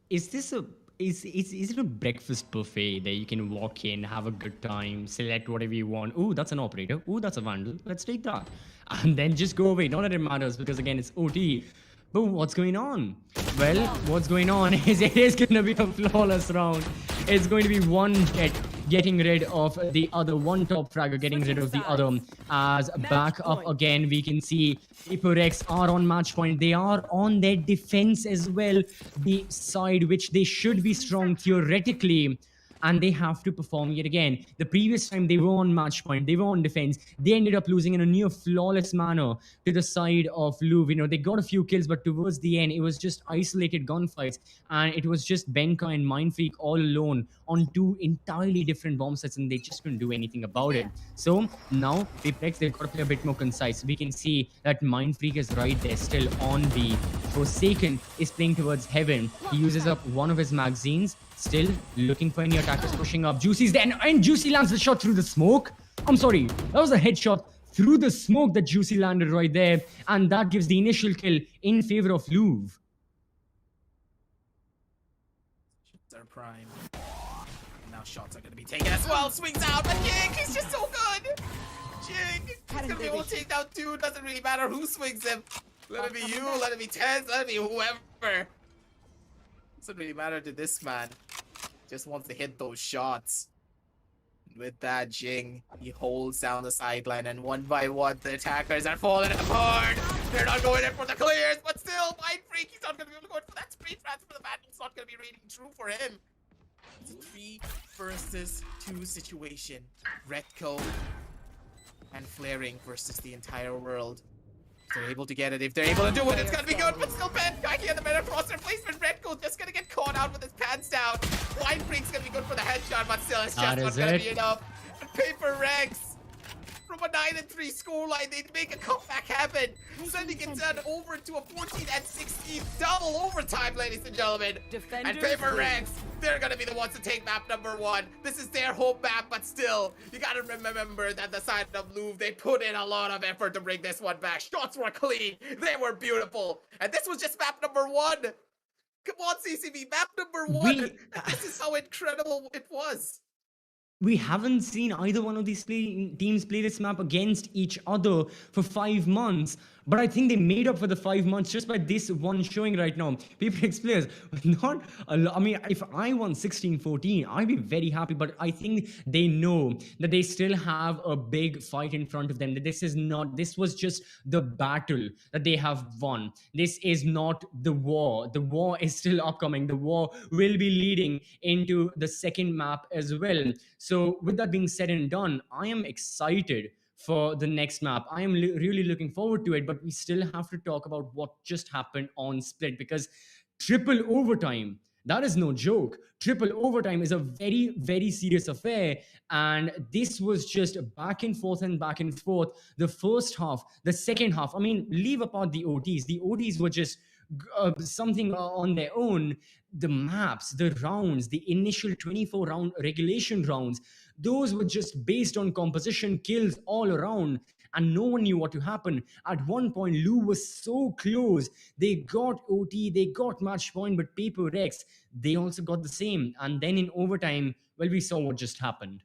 Is this a... Is it a breakfast buffet that you can walk in, have a good time, select whatever you want? Ooh, that's an operator. Ooh, that's a vandal. Let's take that. And then just go away. Not that it matters, because again, it's OT. But what's going on? Well, what's going on is it is going to be a flawless round. It's going to be one Jet getting rid of the other, one top fragger getting rid of the other. As back up again, we can see Paper X are on match point. They are on their defense as well. The side which they should be strong theoretically. And they have to perform yet again. The previous time they were on match point, they were on defense. They ended up losing in a near flawless manner to the side of Louvre. You know, they got a few kills, but towards the end, it was just isolated gunfights. And it was just Benka and Mindfreak all alone on 2 entirely different bomb sets, and they just couldn't do anything about it. So now, Pipex, they've got to play a bit more concise. We can see that Mindfreak is right there, still on B. Forsaken is playing towards Heaven. He uses up one of his magazines. Still looking for any attackers pushing up. Juicy's there, and Juicy lands the shot through the smoke. I'm sorry, that was a headshot through the smoke that Juicy landed right there, and that gives the initial kill in favor of Louvre. Shots are prime. Now shots are going to be taken as well. Swings out, but Jig, he's just so good. Jig, he's going to be able to take down 2. Doesn't really matter who swings him. Let it be you, let it be Tez, let it be whoever. Doesn't really matter to this man. Just wants to hit those shots. With that, Jing, he holds down the sideline, and one by one, the attackers are falling apart. They're not going in for the clears, but still, Mind Freak, he's not going to be able to go in for that spray transfer. The battle. It's not going to be reading true for him. It's a 3 versus 2 situation. Redco and Flaring versus the entire world. If they're able to get it, if they're able to do it, it's gonna be good, but still Benka here, the better cross replacement. Redco just gonna get caught out with his pants down. Blind Freak's gonna be good for the headshot, but still, it's just not gonna be enough. And Paper Rex, from a 9-3 scoreline, they make a comeback happen, sending it down over to a 14-16 double overtime, ladies and gentlemen. And Paper Rex They're gonna be the ones to take map number 1. This is their home map, but still, you gotta remember that the side of Louvre, they put in a lot of effort to bring this one back. Shots were clean, they were beautiful, and this was just map number 1. Come on, CCV, map number 1. We And this is how incredible it was. we haven't seen either one of these teams play this map against each other for 5 months. But I think they made up for the 5 months just by this one showing right now. PaperX players, not a lot. I mean, if I won 16-14, I'd be very happy. But I think they know that they still have a big fight in front of them. That this was just the battle that they have won. This is not the war. The war is still upcoming. The war will be leading into the second map as well. So with that being said and done, I am excited for the next map. I am really looking forward to it, but we still have to talk about what just happened on Split, because triple overtime, that is no joke. Triple overtime is a very, very serious affair. And this was just back and forth and back and forth. The first half, the second half, I mean, leave apart the OTs. The OTs were just something on their own. The maps, the rounds, the initial 24 round regulation rounds, those were just based on composition, kills all around, and no one knew what to happen. At one point, Lou was so close. They got OT, they got match point, but Paper Rex, they also got the same. And then in overtime, well, we saw what just happened.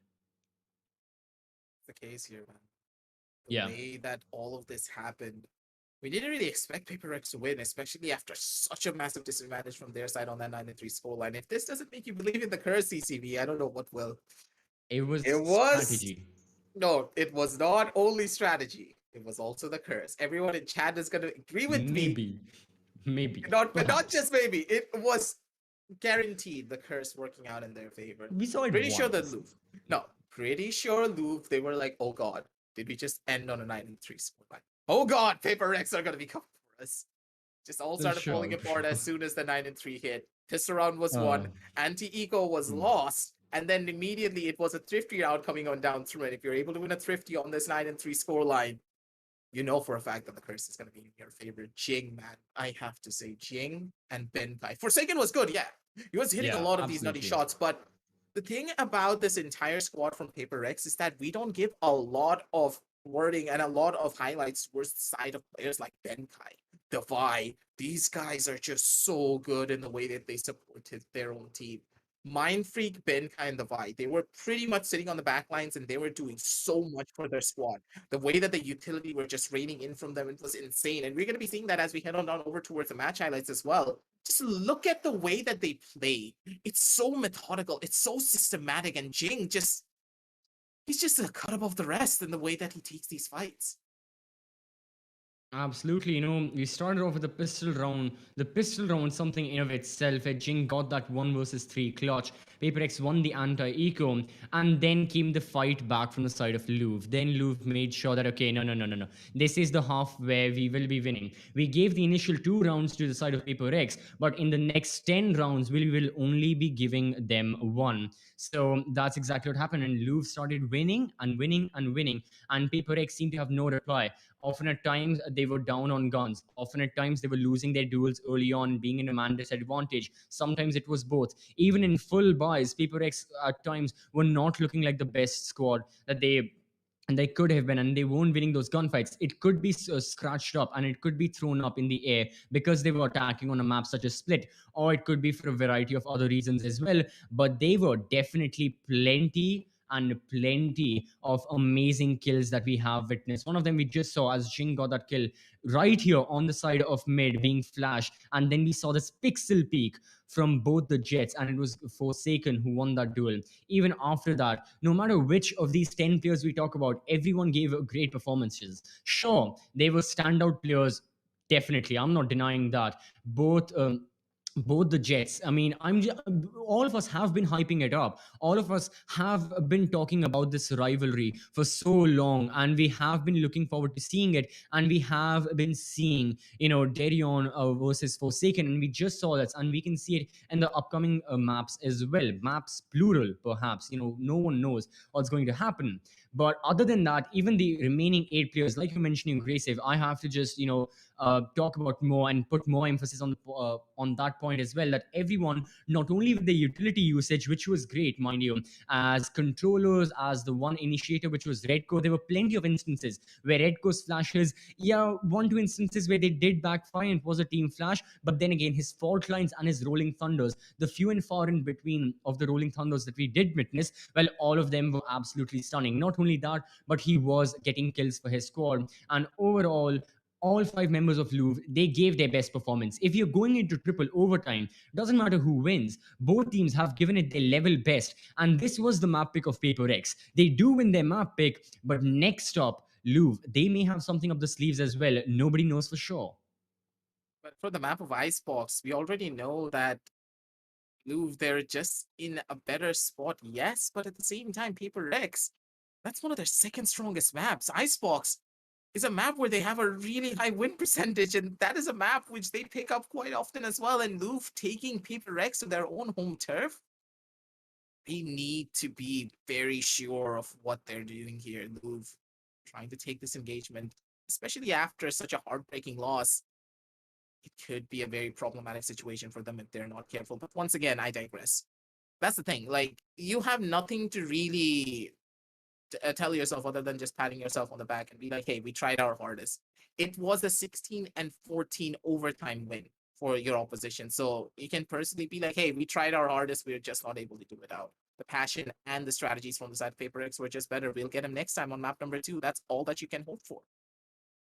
The case here, man. Yeah. The way that all of this happened, we didn't really expect Paper X to win, especially after such a massive disadvantage from their side on that 9-3 scoreline. If this doesn't make you believe in the curse, CCV, I don't know what will. It was strategy. No, it was not only strategy. It was also the curse. Everyone in chat is going to agree with me. Maybe. Not just maybe. It was guaranteed the curse working out in their favor. We saw it Pretty sure the once. Louvre. No, pretty sure Louvre, they were like, oh God, did we just end on a 9-3 scoreline? Oh God, Paper X are going to be coming for us. Just all started falling apart as soon as the 9-3 hit. Pistol round was won. Anti-eco was lost. And then immediately it was a thrifty round coming on down through. And if you're able to win a thrifty on this 9-3 scoreline, you know for a fact that the curse is going to be in your favor. Jing, man. I have to say, Jing and Benkai. Forsaken was good, yeah. He was hitting a lot of these nutty shots. But the thing about this entire squad from Paper X is that we don't give a lot of wording and a lot of highlights towards the side of players like Benkai, Devi. These guys are just so good in the way that they supported their own team. Mind Freak, Benkai, and Devi, they were pretty much sitting on the back lines and they were doing so much for their squad. The way that the utility were just raining in from them, it was insane. And we're going to be seeing that as we head on down over towards the match highlights as well. Just look at the way that they play. It's so methodical. It's so systematic. And Jing he's just a cut above the rest in the way that he takes these fights. Absolutely. We started off with the pistol round. The pistol round, something in of itself. Jing got that 1 versus 3 clutch. Paper X won the anti-eco. And then came the fight back from the side of Louvre. Then Louvre made sure that, okay, no. This is the half where we will be winning. We gave the initial 2 rounds to the side of Paper X. But in the next 10 rounds, we will only be giving them 1. So that's exactly what happened. And Louvre started winning and winning and winning. And Paper X seemed to have no reply. Often at times, they were down on guns. Often at times, they were losing their duels early on, being in a man disadvantage. Sometimes it was both. Even in full buys, Paper X at times were not looking like the best squad that they could have been, and they weren't winning those gunfights. It could be scratched up and it could be thrown up in the air because they were attacking on a map such as Split, or it could be for a variety of other reasons as well. But they were definitely plenty of amazing kills that we have witnessed. One of them we just saw as Jing got that kill right here on the side of mid being flashed, and then we saw this pixel peek from both the Jets, and it was Forsaken who won that duel. Even after that, no matter which of these 10 players we talk about, everyone gave great performances. Sure, they were standout players, definitely. I'm not denying that. Both the Jets. I mean, all of us have been hyping it up. All of us have been talking about this rivalry for so long, and we have been looking forward to seeing it. And we have been seeing, Darion versus Forsaken, and we just saw that, and we can see it in the upcoming maps as well. Maps plural, perhaps. No one knows what's going to happen. But other than that, even the remaining 8 players, like you're mentioning, Graceve, I have to just talk about more and put more emphasis on that point as well. That everyone, not only with the utility usage, which was great, mind you, as controllers, as the one initiator, which was Redco, there were plenty of instances where Redco's flashes, yeah, one two instances where they did backfire and it was a team flash. But then again, his fault lines and his rolling thunders, the few and far in between of the rolling thunders that we did witness, well, all of them were absolutely stunning. Not only that, but he was getting kills for his squad. And overall, all 5 members of Louvre, they gave their best performance. If you're going into triple overtime, doesn't matter who wins, both teams have given it their level best. And this was the map pick of Paper X. They do win their map pick, but next up, Louvre, they may have something up the sleeves as well. Nobody knows for sure. But for the map of Icebox, we already know that Louvre, they're just in a better spot, yes, but at the same time, Paper X, that's one of their second strongest maps. Icebox is a map where they have a really high win percentage, and that is a map which they pick up quite often as well. And Louvre taking Paper X to their own home turf, they need to be very sure of what they're doing here. Louvre trying to take this engagement, especially after such a heartbreaking loss, it could be a very problematic situation for them if they're not careful. But once again, I digress. That's the thing. Like, you have nothing to really tell yourself other than just patting yourself on the back and be like, hey, we tried our hardest. It was a 16-14 overtime win for your opposition. So you can personally be like, hey, we tried our hardest. We're just not able to do it out. The passion and the strategies from the side of Paper X were just better. We'll get him next time on map number 2. That's all that you can hope for.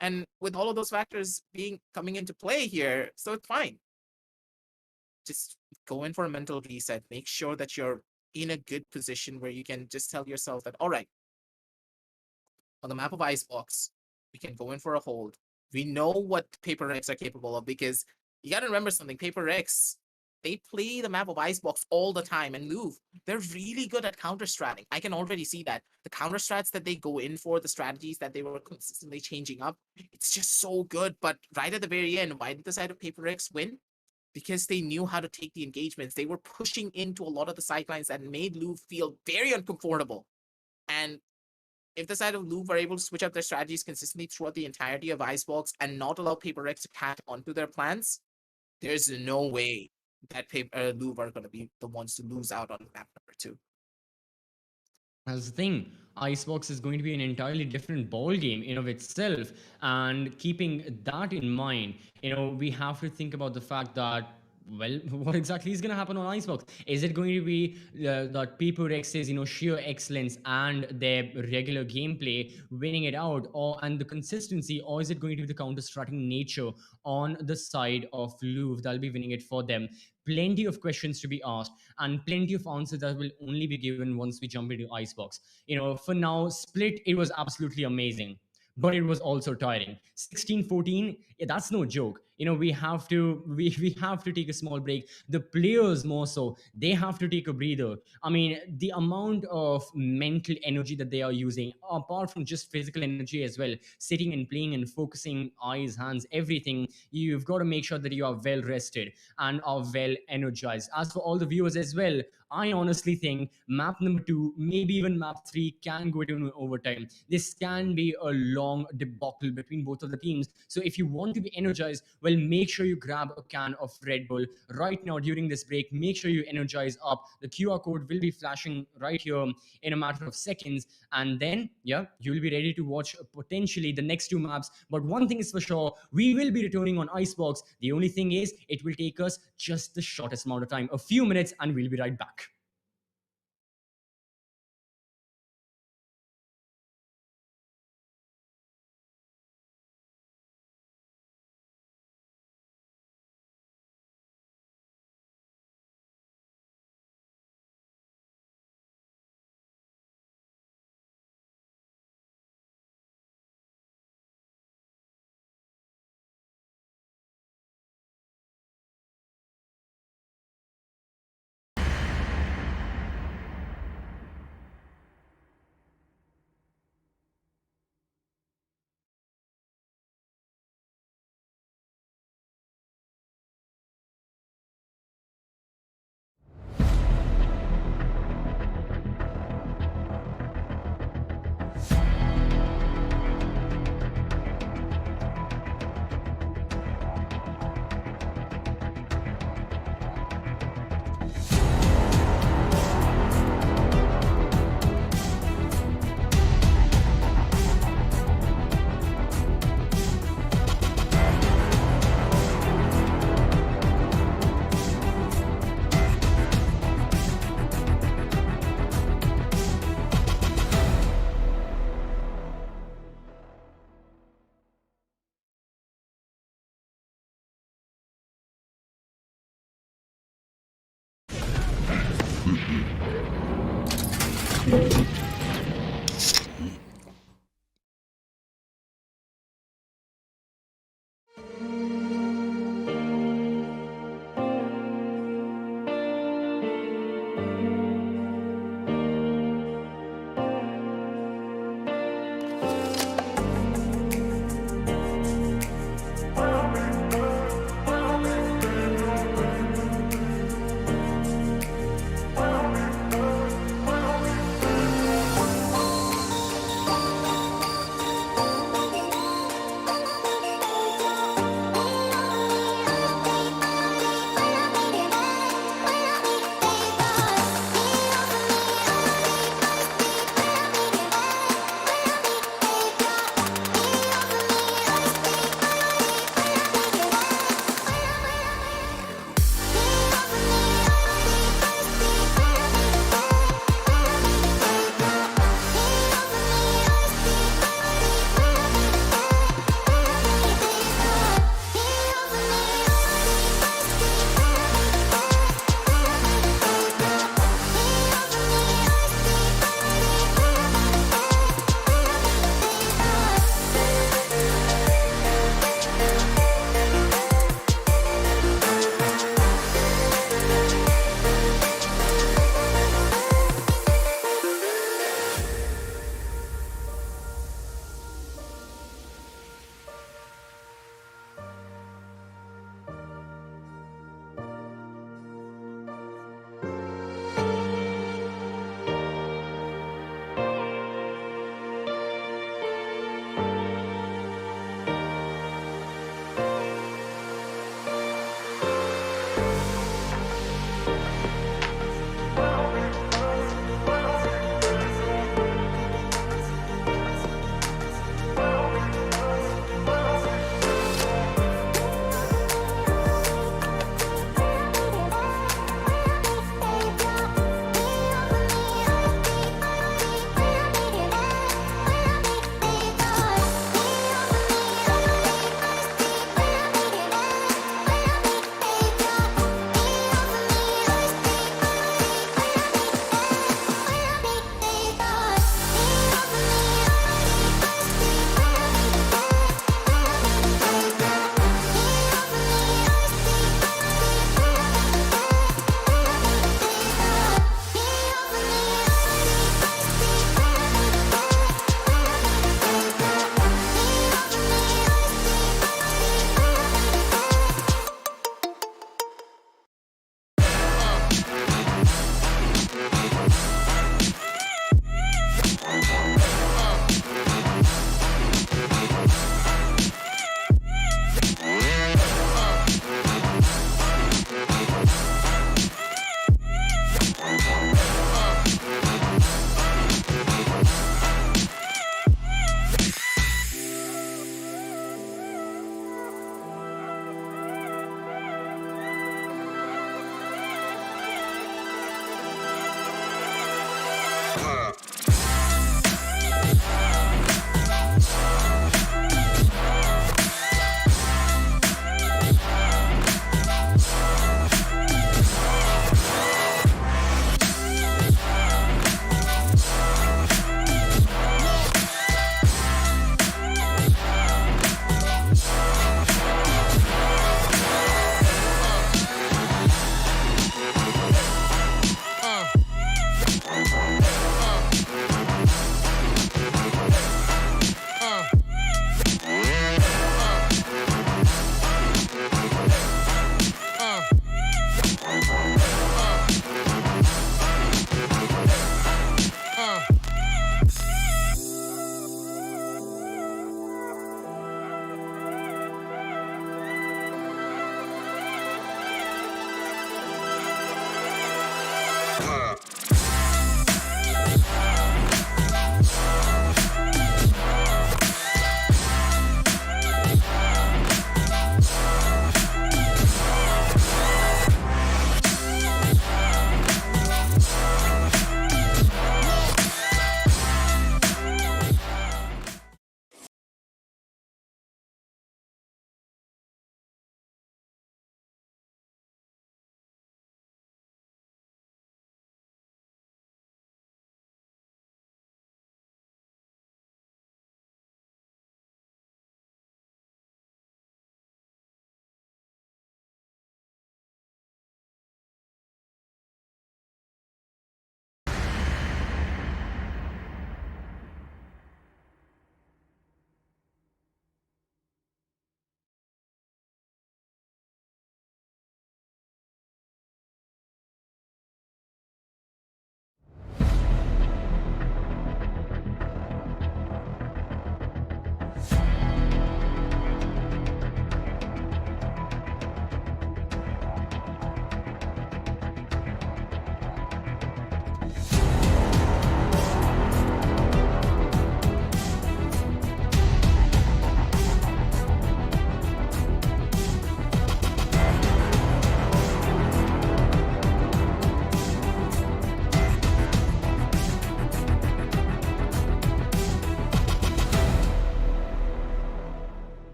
And with all of those factors coming into play here, so it's fine. Just go in for a mental reset. Make sure that you're in a good position where you can just tell yourself that, all right, on the map of Icebox, we can go in for a hold. We know what Paper X are capable of, because you got to remember something. Paper X, they play the map of Icebox all the time, and Louvre, they're really good at counter-stratting. I can already see that. The counter-strats that they go in for, the strategies that they were consistently changing up, it's just so good. But right at the very end, why did the side of Paper X win? Because they knew how to take the engagements. They were pushing into a lot of the sidelines that made Louvre feel very uncomfortable. And if the side of Louvre are able to switch up their strategies consistently throughout the entirety of Icebox and not allow Paper X to catch onto their plans, there's no way that Louvre are going to be the ones to lose out on map number 2. That's the thing. Icebox is going to be an entirely different ball game in of itself. And keeping that in mind, we have to think about the fact that, well, what exactly is going to happen on Icebox? Is it going to be that Paper X's, sheer excellence and their regular gameplay winning it out, and the consistency, or is it going to be the counter-stratting nature on the side of Louvre that'll be winning it for them? Plenty of questions to be asked and plenty of answers that will only be given once we jump into Icebox. For now, Split, it was absolutely amazing, but it was also tiring. 16-14, yeah, that's no joke. We have to we have to take a small break. The players more so, they have to take a breather. I mean, the amount of mental energy that they are using, apart from just physical energy as well, sitting and playing and focusing, eyes, hands, everything, you've got to make sure that you are well rested and are well energized. As for all the viewers as well, I honestly think map number 2, maybe even map 3, can go into overtime. This can be a long debacle between both of the teams. So if you want to be energized, well, make sure you grab a can of Red Bull right now during this break. Make sure you energize up. The QR code will be flashing right here in a matter of seconds. And then, yeah, you'll be ready to watch potentially the next 2 maps. But one thing is for sure, we will be returning on Icebox. The only thing is, it will take us just the shortest amount of time, a few minutes, and we'll be right back.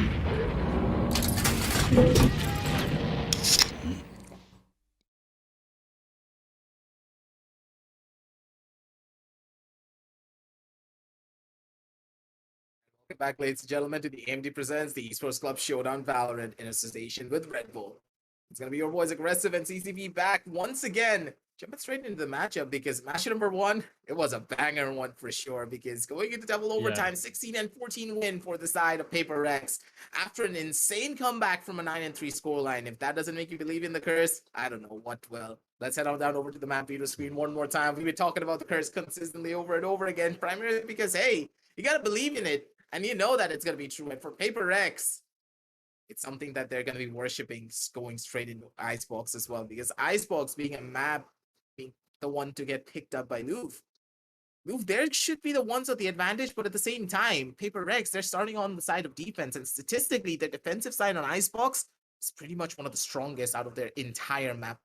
Welcome back, ladies and gentlemen, to the AMD Presents the Esports Club Showdown Valorant in association with Red Bull. It's going to be your boys Aggressive and CCP back once again. Jumping straight into the matchup because match number one, it was a banger one for sure because going into double overtime, 16-14 win for the side of Paper Rex after an insane comeback from a 9-3 scoreline. If that doesn't make you believe in the curse, I don't know what will. Let's head on down over to the map viewer screen one more time. We've been talking about the curse consistently over and over again, primarily because, hey, you got to believe in it. And you know that it's going to be true. And for Paper Rex, it's something that they're going to be worshipping going straight into Icebox as well. Because Icebox being a map, being the one to get picked up by Louvre. Louvre, there should be the ones with the advantage, but at the same time, Paper Rex, they're starting on the side of defense. And statistically, the defensive side on Icebox is pretty much one of the strongest out of their entire map.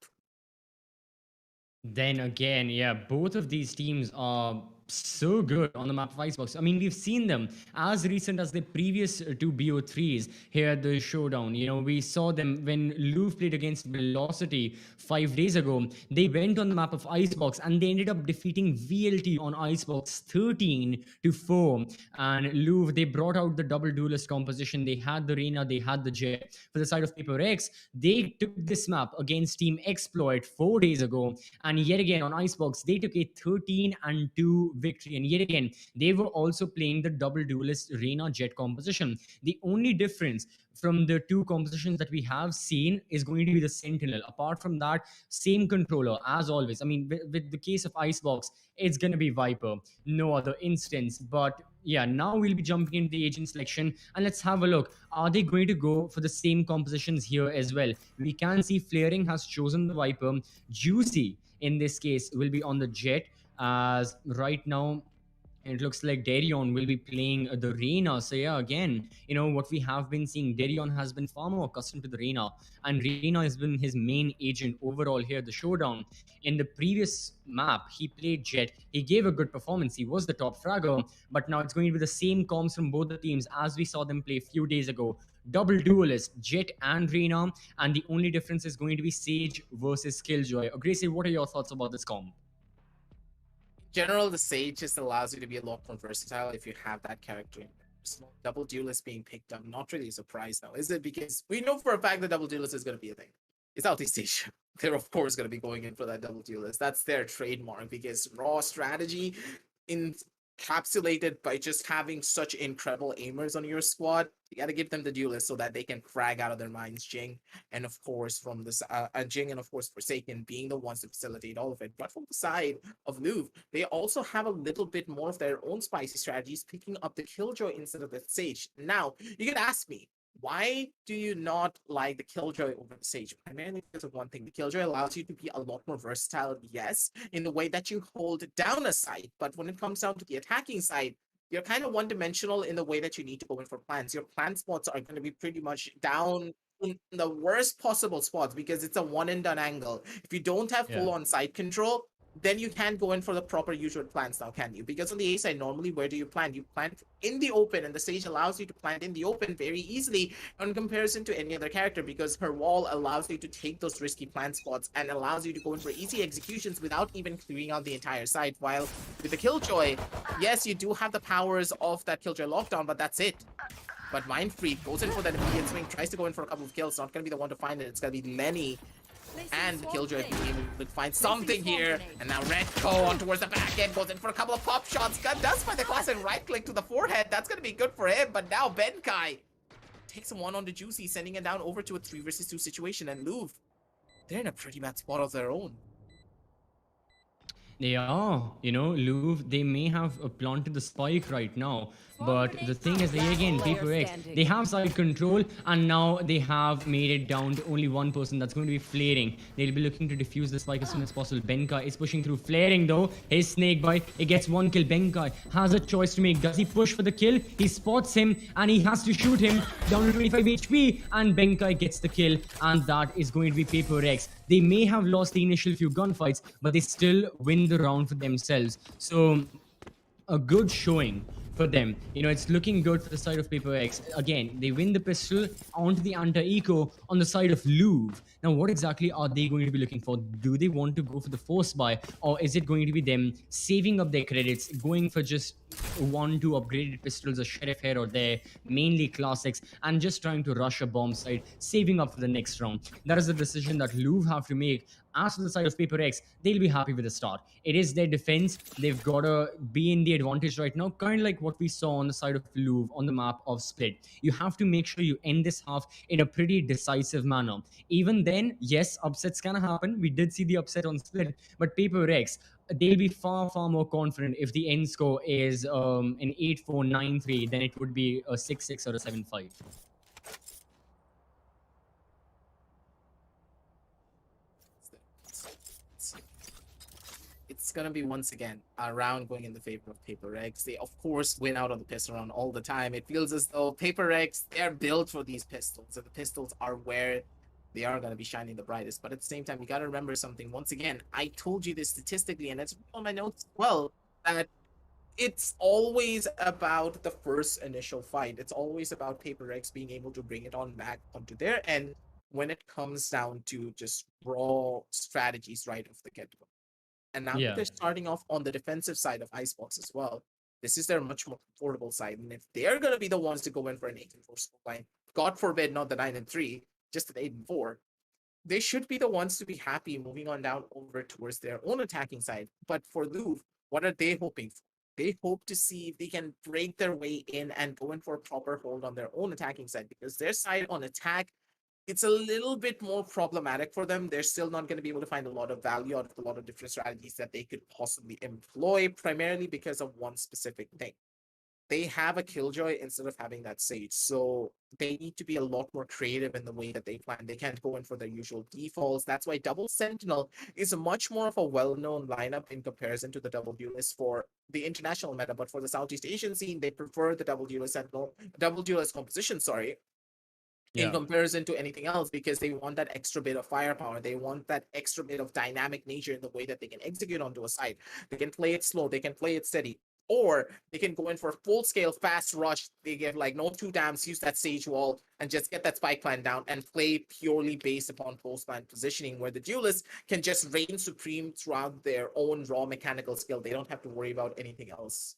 Then again, yeah, both of these teams are so good on the map of Icebox. I mean, we've seen them as recent as the previous two BO3s here at the Showdown. You know, we saw them when Louvre played against Velocity 5 days ago. They went on the map of Icebox and they ended up defeating VLT on Icebox 13-4. And Louvre, they brought out the double duelist composition. They had the Reyna, they had the Jet. For the side of Paper X, they took this map against Team Exploit 4 days ago. And yet again on Icebox, they took a 13-2 victory. And yet again, they were also playing the double duelist Reyna Jet composition. The only difference from the two compositions that we have seen is going to be the Sentinel. Apart from that, same controller as always. I mean, with the case of Icebox, it's going to be Viper. No other instance. But yeah, now we'll be jumping into the agent selection and let's have a look. Are they going to go for the same compositions here as well? We can see Flaring has chosen the Viper. Juicy, in this case, will be on the Jet, as right now it looks like Darion will be playing the Reyna. So yeah, again, you know, what we have been seeing, Darion has been far more accustomed to the Reyna, and Reyna has been his main agent overall here at the Showdown. In the previous map, he played Jet. He gave a good performance. He was the top fragger, but now it's going to be the same comms from both the teams as we saw them play a few days ago. Double duelist, Jet and Reyna, and the only difference is going to be Sage versus Killjoy. Gracie, what are your thoughts about this comp? General, the Sage just allows you to be a lot more versatile if you have that character in there. Double duelist being picked up, not really a surprise now, is it? Because we know for a fact that double duelist is going to be a thing. It's Southeast Asia. They're of course going to be going in for that double duelist. That's their trademark because raw strategy encapsulated by just having such incredible aimers on your squad. You got to give them the duelist so that they can frag out of their minds. Jing and of course from this Jing and of course Forsaken being the ones to facilitate all of it. But from the side of Louvre, they also have a little bit more of their own spicy strategies, picking up the Killjoy instead of the Sage. Now you can ask me, why do you not like the Killjoy over the Sage? Primarily because of one thing. The Killjoy allows you to be a lot more versatile, yes, in the way that you hold down a site. But when it comes down to the attacking side, you're kind of one-dimensional in the way that you need to go in for plants. Your plant spots are going to be pretty much down in the worst possible spots because it's a one-and-done angle. If you don't have full-on site control, then you can't go in for the proper usual plants now, can you? Because on the A side, normally, where do you plant? You plant in the open, and the Sage allows you to plant in the open very easily in comparison to any other character because her wall allows you to take those risky plant spots and allows you to go in for easy executions without even clearing out the entire site. While with the Killjoy, yes, you do have the powers of that Killjoy lockdown, but that's it. But Mind Freak goes in for that immediate swing, tries to go in for a couple of kills, not going to be the one to find it. It's going to be Lenny and the Killjoy being able to find something here. And now Red Go on towards the back end, goes in for a couple of pop shots. Gun does find the classic right click to the forehead. That's going to be good for him. But now Benkai takes him one on the Juicy, sending it down over to a 3 versus 2 situation. And Louvre, they're in a pretty bad spot of their own. They are, you know, Louvre, they may have planted the spike right now. But the thing is, they again, Paper X, they have side control, and now they have made it down to only one person. That's going to be Flaring. They'll be looking to defuse the spike as soon as possible. Benkai is pushing through. Flaring, though, his snake bite, it gets one kill. Benkai has a choice to make. Does he push for the kill? He spots him, and he has to shoot him down to 25 HP, and Benkai gets the kill, and that is going to be Paper X. They may have lost the initial few gunfights, but they still win the round for themselves. So, a good showing for them. It's looking good for the side of Paper X. Again, they win the pistol onto the anti-eco on the side of Louvre. Now, what exactly are they going to be looking for? Do they want to go for the force buy, or is it going to be them saving up their credits, going for just one, two upgraded pistols, a sheriff here or there, mainly classics, and just trying to rush a bomb site, saving up for the next round? That is a decision that Louvre have to make. As for the side of Paper X, they'll be happy with the start. It is their defense. They've got to be in the advantage right now, kind of like what we saw on the side of Louvre on the map of Split. You have to make sure you end this half in a pretty decisive manner. Even then, yes, upsets can happen. We did see the upset on Split, but Paper X, they'll be far, far more confident if the end score is an 8-4, 9-3 than it would be a 6-6 or a 7-5. It's gonna be once again a round going in the favor of Paper X. They of course win out on the pistol round all the time. It feels as though Paper X, they're built for these pistols, and the pistols are where they are gonna be shining the brightest. But at the same time, you gotta remember something. Once again, I told you this statistically, and it's on my notes as well, that it's always about the first initial fight. It's always about Paper X being able to bring it on back onto their end when it comes down to just raw strategies right off the get-go. And now that they're starting off on the defensive side of Icebox as well, this is their much more comfortable side. And if they're going to be the ones to go in for an 8-4 scoreline, God forbid, not the 9-3, just an 8-4, they should be the ones to be happy moving on down over towards their own attacking side. But for Louvre, what are they hoping for? They hope to see if they can break their way in and go in for a proper hold on their own attacking side, because their side on attack, it's a little bit more problematic for them. They're still not going to be able to find a lot of value out of a lot of different strategies that they could possibly employ, primarily because of one specific thing. They have a Killjoy instead of having that Sage, so they need to be a lot more creative in the way that they plan. They can't go in for their usual defaults. That's why Double Sentinel is much more of a well-known lineup in comparison to the Double Duelist for the international meta, but for the Southeast Asian scene, they prefer the Double Duelist Sentinel, Double Duelist composition, sorry, in comparison to anything else, because they want that extra bit of firepower. They want that extra bit of dynamic nature in the way that they can execute onto a site. They can play it slow, they can play it steady, or they can go in for a full-scale fast rush. They give like no two dams, use that Sage Wall, and just get that spike plan down and play purely based upon post-plan positioning, where the duelists can just reign supreme throughout their own raw mechanical skill. They don't have to worry about anything else.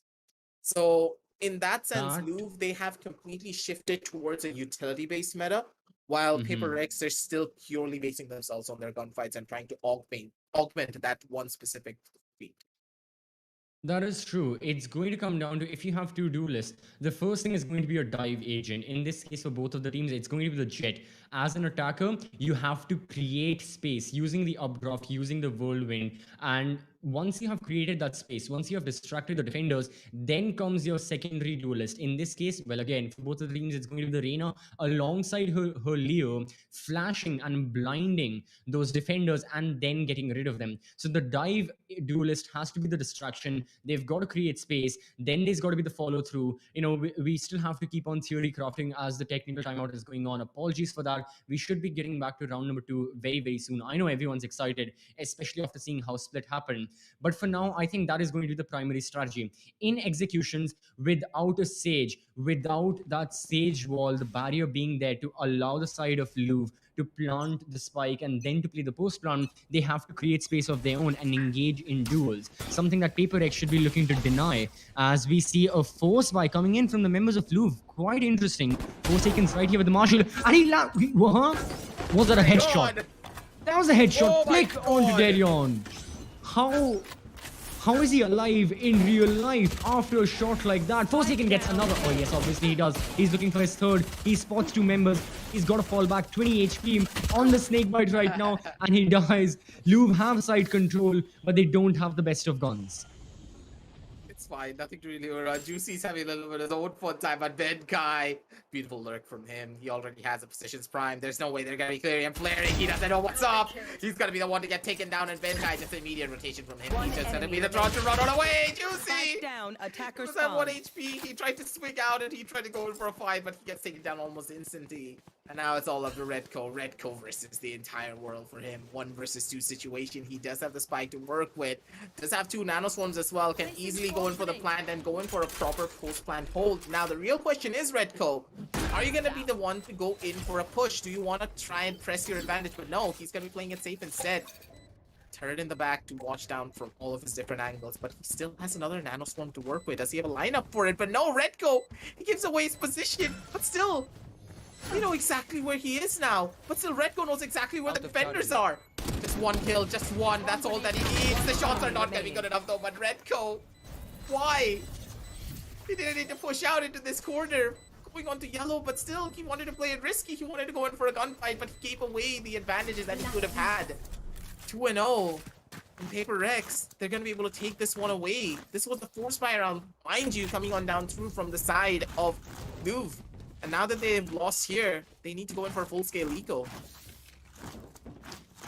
So in that sense, Louvre, they have completely shifted towards a utility-based meta, while Paper X, they're still purely basing themselves on their gunfights and trying to augment that one specific feat. That is true. It's going to come down to, if you have two duelists, the first thing is going to be your dive agent. In this case, for both of the teams, it's going to be the Jet. As an attacker, you have to create space using the updraft, using the whirlwind, and once you have created that space, once you have distracted the defenders, then comes your secondary duelist. In this case, well, again, for both of the teams, it's going to be the Reyna alongside her Leo, flashing and blinding those defenders and then getting rid of them. So the dive duelist has to be the distraction. They've got to create space. Then there's got to be the follow through. We still have to keep on theory crafting as the technical timeout is going on. Apologies for that. We should be getting back to round number 2 very, very soon. I know everyone's excited, especially after seeing how Split happened. But for now, I think that is going to be the primary strategy. In executions, without a Sage, without that Sage wall, the barrier being there to allow the side of Louvre to plant the spike and then to play the post plant, they have to create space of their own and engage in duels. Something that Paper X should be looking to deny, as we see a force by coming in from the members of Louvre. Quite interesting. Forsaken's right here with the Marshall. And he was that a headshot? That was a headshot. Flick onto Darion. How is he alive in real life after a shot like that? Forsaken gets another. Oh yes, obviously he does. He's looking for his third. He spots 2 members. He's got to fall back. 20 HP on the snakebite right now, and he dies. Louvre have side control, but they don't have the best of guns. It's fine, nothing to really worry about. Juicy's having a little bit of his own fun time, but Ben Kai, beautiful lurk from him. He already has a positions prime. There's no way they're gonna be clearing and flaring. He doesn't know what's up. He's gonna be the one to get taken down, and Ben Kai, just immediate rotation from him. He's just gonna be the draw to run on away. Juicy! Down, attacker was at 1 spawn. HP. He tried to swing out and he tried to go in for a fight, but he gets taken down almost instantly. And now it's all up to Redco. Redco versus the entire world for him. 1 versus 2 situation. He does have the spike to work with. Does have 2 nanoswarms as well. Can easily go in for the plant and go in for a proper post-plant hold. Now the real question is, Redco, are you going to be the one to go in for a push? Do you want to try and press your advantage? But no, he's going to be playing it safe instead. Turret in the back to watch down from all of his different angles, but he still has another nanoswarm to work with. Does he have a lineup for it? But no, Redco, he gives away his position, but still, we know exactly where he is now. But still, Redco knows exactly where the defenders are. Just 1 kill, just 1, that's all that he needs. The shots are not going to be good enough though, but Redco, why? He didn't need to push out into this corner. Going on to yellow, but still, he wanted to play it risky. He wanted to go in for a gunfight, but he gave away the advantages that he could have had. 2-0 in Paper Rex. They're going to be able to take this one away. This was the force fire round, mind you, coming on down through from the side of Louvre. And now that they've lost here, they need to go in for a full-scale eco.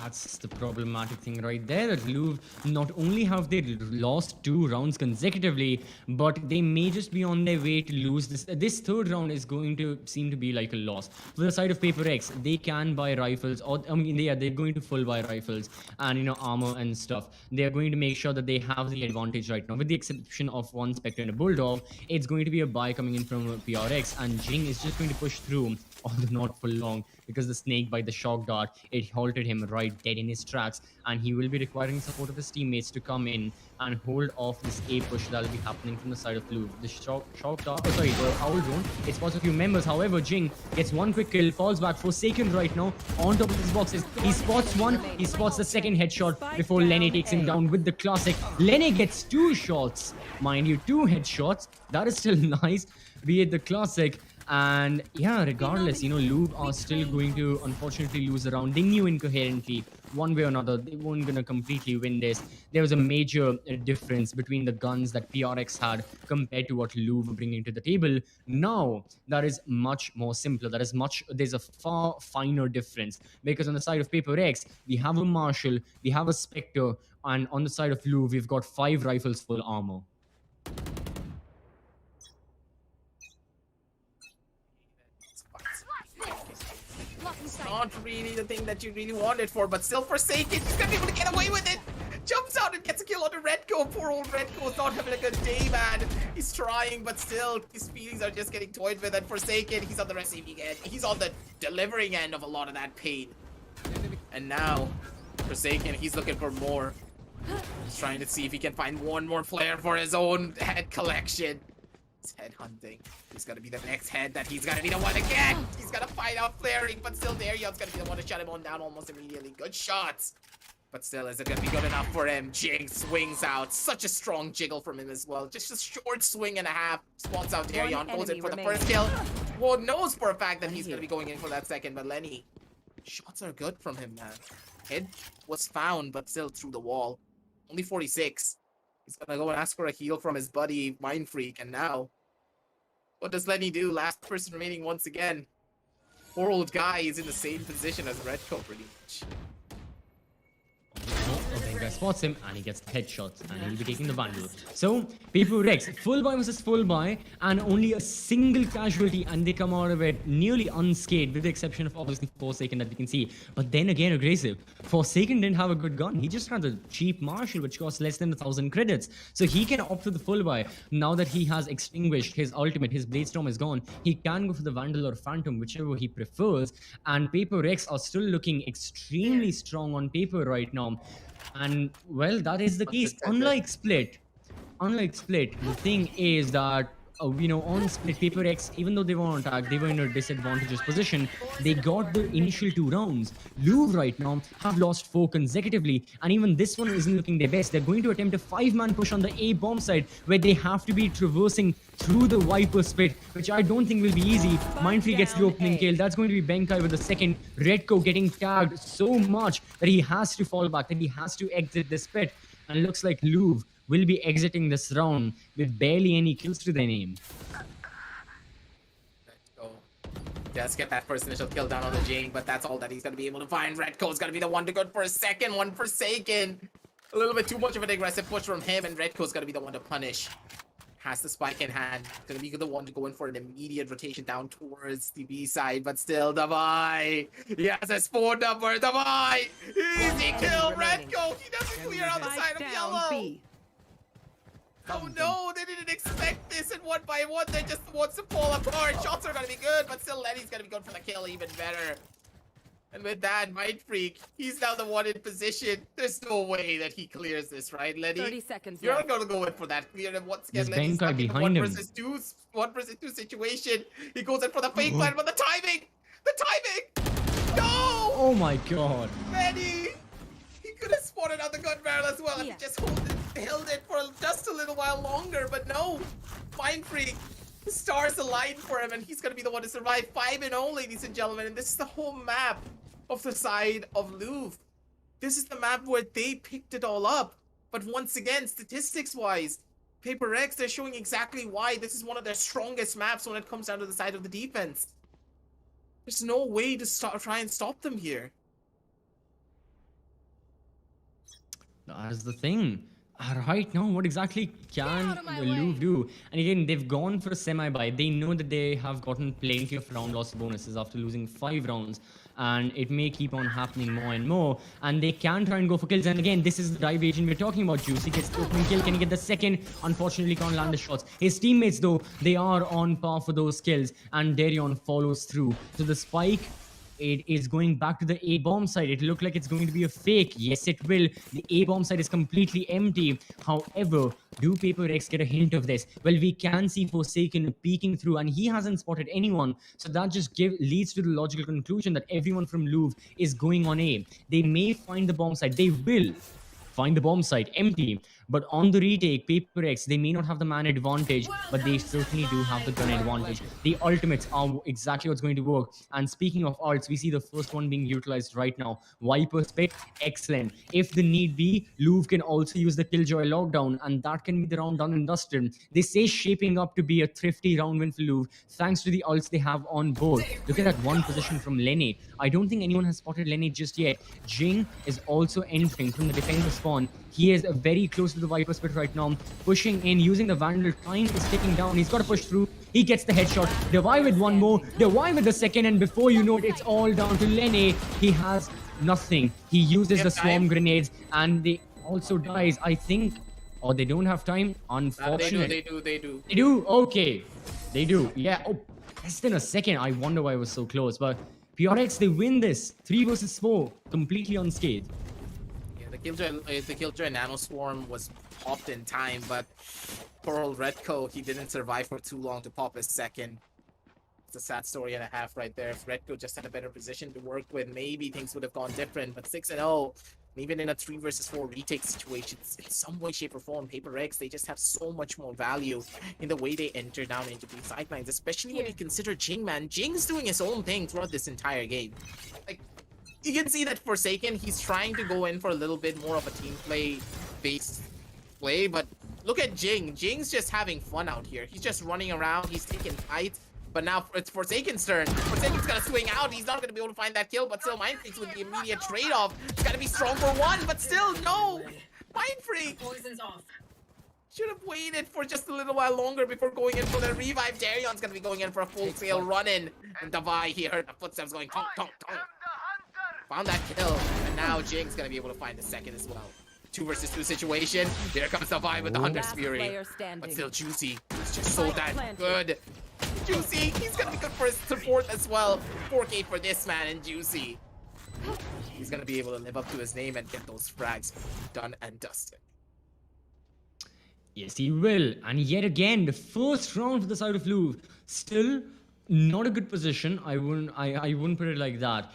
That's the problematic thing right there. That Louvre, not only have they lost 2 rounds consecutively, but they may just be on their way to lose this. This 3rd round is going to seem to be like a loss. For the side of Paper X, they can buy rifles, or I mean, they're going to full buy rifles and armor and stuff. They're going to make sure that they have the advantage right now. With the exception of 1 Spectre and a Bulldog, it's going to be a buy coming in from PRX, and Jing is just going to push through, although not for long, because the snake by the shock dart, it halted him right dead in his tracks, and he will be requiring support of his teammates to come in and hold off this A push that will be happening from the side of Louvre. The shock dart, the owl drone, it spots a few members. However, Jing gets 1 quick kill, falls back. Forsaken right now on top of his boxes. He spots 1, he spots the 2nd headshot before Lenny takes him down with the classic. Lenny gets 2 shots, mind you, 2 headshots. That is still nice, be it the classic. And yeah, regardless, Louvre are still going to unfortunately lose the round. They knew incoherently, one way or another, they weren't going to completely win this. There was a major difference between the guns that PRX had compared to what Louvre were bringing to the table. Now, that is much more simpler. There's a far finer difference. Because on the side of Paper X, we have a Marshall, we have a Spectre, and on the side of Louvre, we've got 5 rifles full armor. Not really the thing that you really wanted for, but still Forsaken, he's gonna be able to get away with it. Jumps out and gets a kill onto Redco. Poor old Redco's not having a good day, man. He's trying, but still, his feelings are just getting toyed with. And Forsaken, he's on the receiving end. He's on the delivering end of a lot of that pain. And now, Forsaken, he's looking for more. He's trying to see if he can find 1 more flare for his own head collection. He's head hunting. He's gonna be the next head that he's gonna be the one to get. He's gonna find out flaring, but still Darion's gonna be the one to shut him on down almost immediately. Good shots. But still, is it gonna be good enough for him? Jing swings out. Such a strong jiggle from him as well. Just a short swing and a half. Spots out Darion. Goes in for the first kill. Well, knows for a fact that he's gonna be going in for that second, but Lenny, shots are good from him, man. Head was found, but still through the wall. Only 46. He's gonna go and ask for a heal from his buddy, Mind Freak, and now, what does Lenny do? Last person remaining once again. Poor old guy is in the same position as Redco, pretty much. Guy spots him and he gets the headshots and he'll be taking the bundle. So, Paper Rex, full buy versus full buy, and only a single casualty, and they come out of it nearly unscathed, with the exception of obviously Forsaken that we can see. But then again, aggressive. Forsaken didn't have a good gun. He just had a cheap Marshall which costs less than 1,000 credits. So he can opt for the full buy. Now that he has extinguished his ultimate, his Bladestorm is gone, he can go for the Vandal or Phantom, whichever he prefers. And Paper Rex are still looking extremely strong on paper right now. And well, that is the case. Unlike Split, the thing is that on Split, Paper X, even though they were on attack, they were in a disadvantageous position. They got the initial 2 rounds. Louvre right now have lost 4 consecutively, and even this one isn't looking their best. They're going to attempt a 5-man push on the A bomb side, where they have to be traversing through the Viper Spit, which I don't think will be easy. Mindfree gets the opening kill. That's going to be Benkai with the second. Redco getting tagged so much that he has to fall back, that he has to exit the Spit. And it looks like Louvre will be exiting this round with barely any kills to their name. Redco does get that first initial kill down on the Jing, but that's all that he's going to be able to find. Redco's going to be the one to go for a second one. Forsaken. A little bit too much of an aggressive push from him, and Redco's going to be the one to punish. has the spike in hand. Gonna be the one to go in for an immediate rotation down towards the B side, but still, Davai. He has a spawn number. Davai. Easy kill. Red go. He doesn't clear out the side Spike of down yellow. B. Oh no, they didn't expect this, and one by one, they just wants to fall apart. Shots are gonna be good, but still, Lenny's gonna be good for the kill, even better. And with that, Mind Freak, he's now the one in position. There's no way that he clears this, right, Lenny? 30 seconds You're left. not gonna go in for that clear, and once again, There's Lenny's Benkai stuck in the behind him. 1 versus 2 situation. He goes in for the fake plan, but the timing! No! Oh my god. Lenny! He could have spotted out the gun barrel as well, and he Yeah. just held it for just a little while longer, but no! Mind Freak! The stars aligned for him, and he's gonna be the one to survive. 5-0, ladies and gentlemen, and this is the whole map of the side of Louvre. This is the map where they picked it all up. But once again, statistics-wise, Paper X, they're showing exactly why this is one of their strongest maps when it comes down to the side of the defense. There's no way to try and stop them here. That's the thing. Right now, what exactly can out of my Louvre way. do? And again, they've gone for a semi-bye. They know that they have gotten plenty of round loss bonuses after losing 5 rounds. And it may keep on happening more and more. And they can try and go for kills. And again, this is the dive agent we're talking about. Juicy gets the opening kill. Can he get the second? Unfortunately, can't land the shots. His teammates, though, they are on par for those kills. And Darion follows through. So the spike, it is going back to the A bomb side. It looked like it's going to be a fake. Yes, it will. The A bomb side is completely empty. However, do Paper X get a hint of this? Well, we can see Forsaken peeking through, and he hasn't spotted anyone. So that just leads to the logical conclusion that everyone from Louvre is going on A. They may find the bomb side. They will find the bomb site empty, but on the retake, Paper X, they may not have the man advantage, but they certainly do have the gun advantage. The ultimates are exactly what's going to work. And speaking of ults, we see the first one being utilized right now. Viper Spit, excellent. If the need be, Louvre can also use the Killjoy lockdown, and that can be the round done and dusted. They say shaping up to be a thrifty round win for Louvre, thanks to the ults they have on board. Look at that one position from Lenny. I don't think anyone has spotted Lenny just yet. Jing is also entering from the defensive spawn. He is very close to the Viper Spit right now, pushing in, using the Vandal. Time is ticking down. He's got to push through. He gets the headshot. Devi with one more. Devi with the second, and before you know it, it's all down to Lenny. He has nothing. He uses the swarm grenades, and they also dies, I think. Or they don't have time. Unfortunately. They do. They do? Okay. They do. Yeah. Oh, less than a second. I wonder why I was so close. But PRX, they win this. 3 versus 4. Completely unscathed. The Killjoy Nano Swarm was popped in time, but poor old Redco, he didn't survive for too long to pop his second. It's a sad story and a half right there. If Redco just had a better position to work with, maybe things would have gone different. But 6-0, even in a 3 versus 4 retake situation, in some way, shape, or form, Paper X, they just have so much more value in the way they enter down into these sidelines, especially when you consider Jing, man. Jing's doing his own thing throughout this entire game. Like, you can see that Forsaken, he's trying to go in for a little bit more of a team play-based play, but look at Jing. Jing's just having fun out here. He's just running around, he's taking fights, but now it's Forsaken's turn. Forsaken's gonna swing out, he's not gonna be able to find that kill, but still Mind Freak's with the immediate trade-off. It's gotta be strong for one, but still, no! Mind Freak! Poison's off. Should have waited for just a little while longer before going in for the revive. Darion's gonna be going in for a full-scale run-in. And Davai, he heard the footsteps going tonk, tonk, tonk. Found that kill, and now Jing's gonna be able to find the second as well. 2 versus 2 situation. Here comes Davai with the Hunter's Last Fury. player standing. But still Juicy. He's just so Spike that planted. good. Juicy, he's gonna be good for his support as well. 4K for this man and Juicy. He's gonna be able to live up to his name and get those frags done and dusted. Yes, he will. And yet again, the first round for the side of Louvre. Still not a good position. I wouldn't put it like that.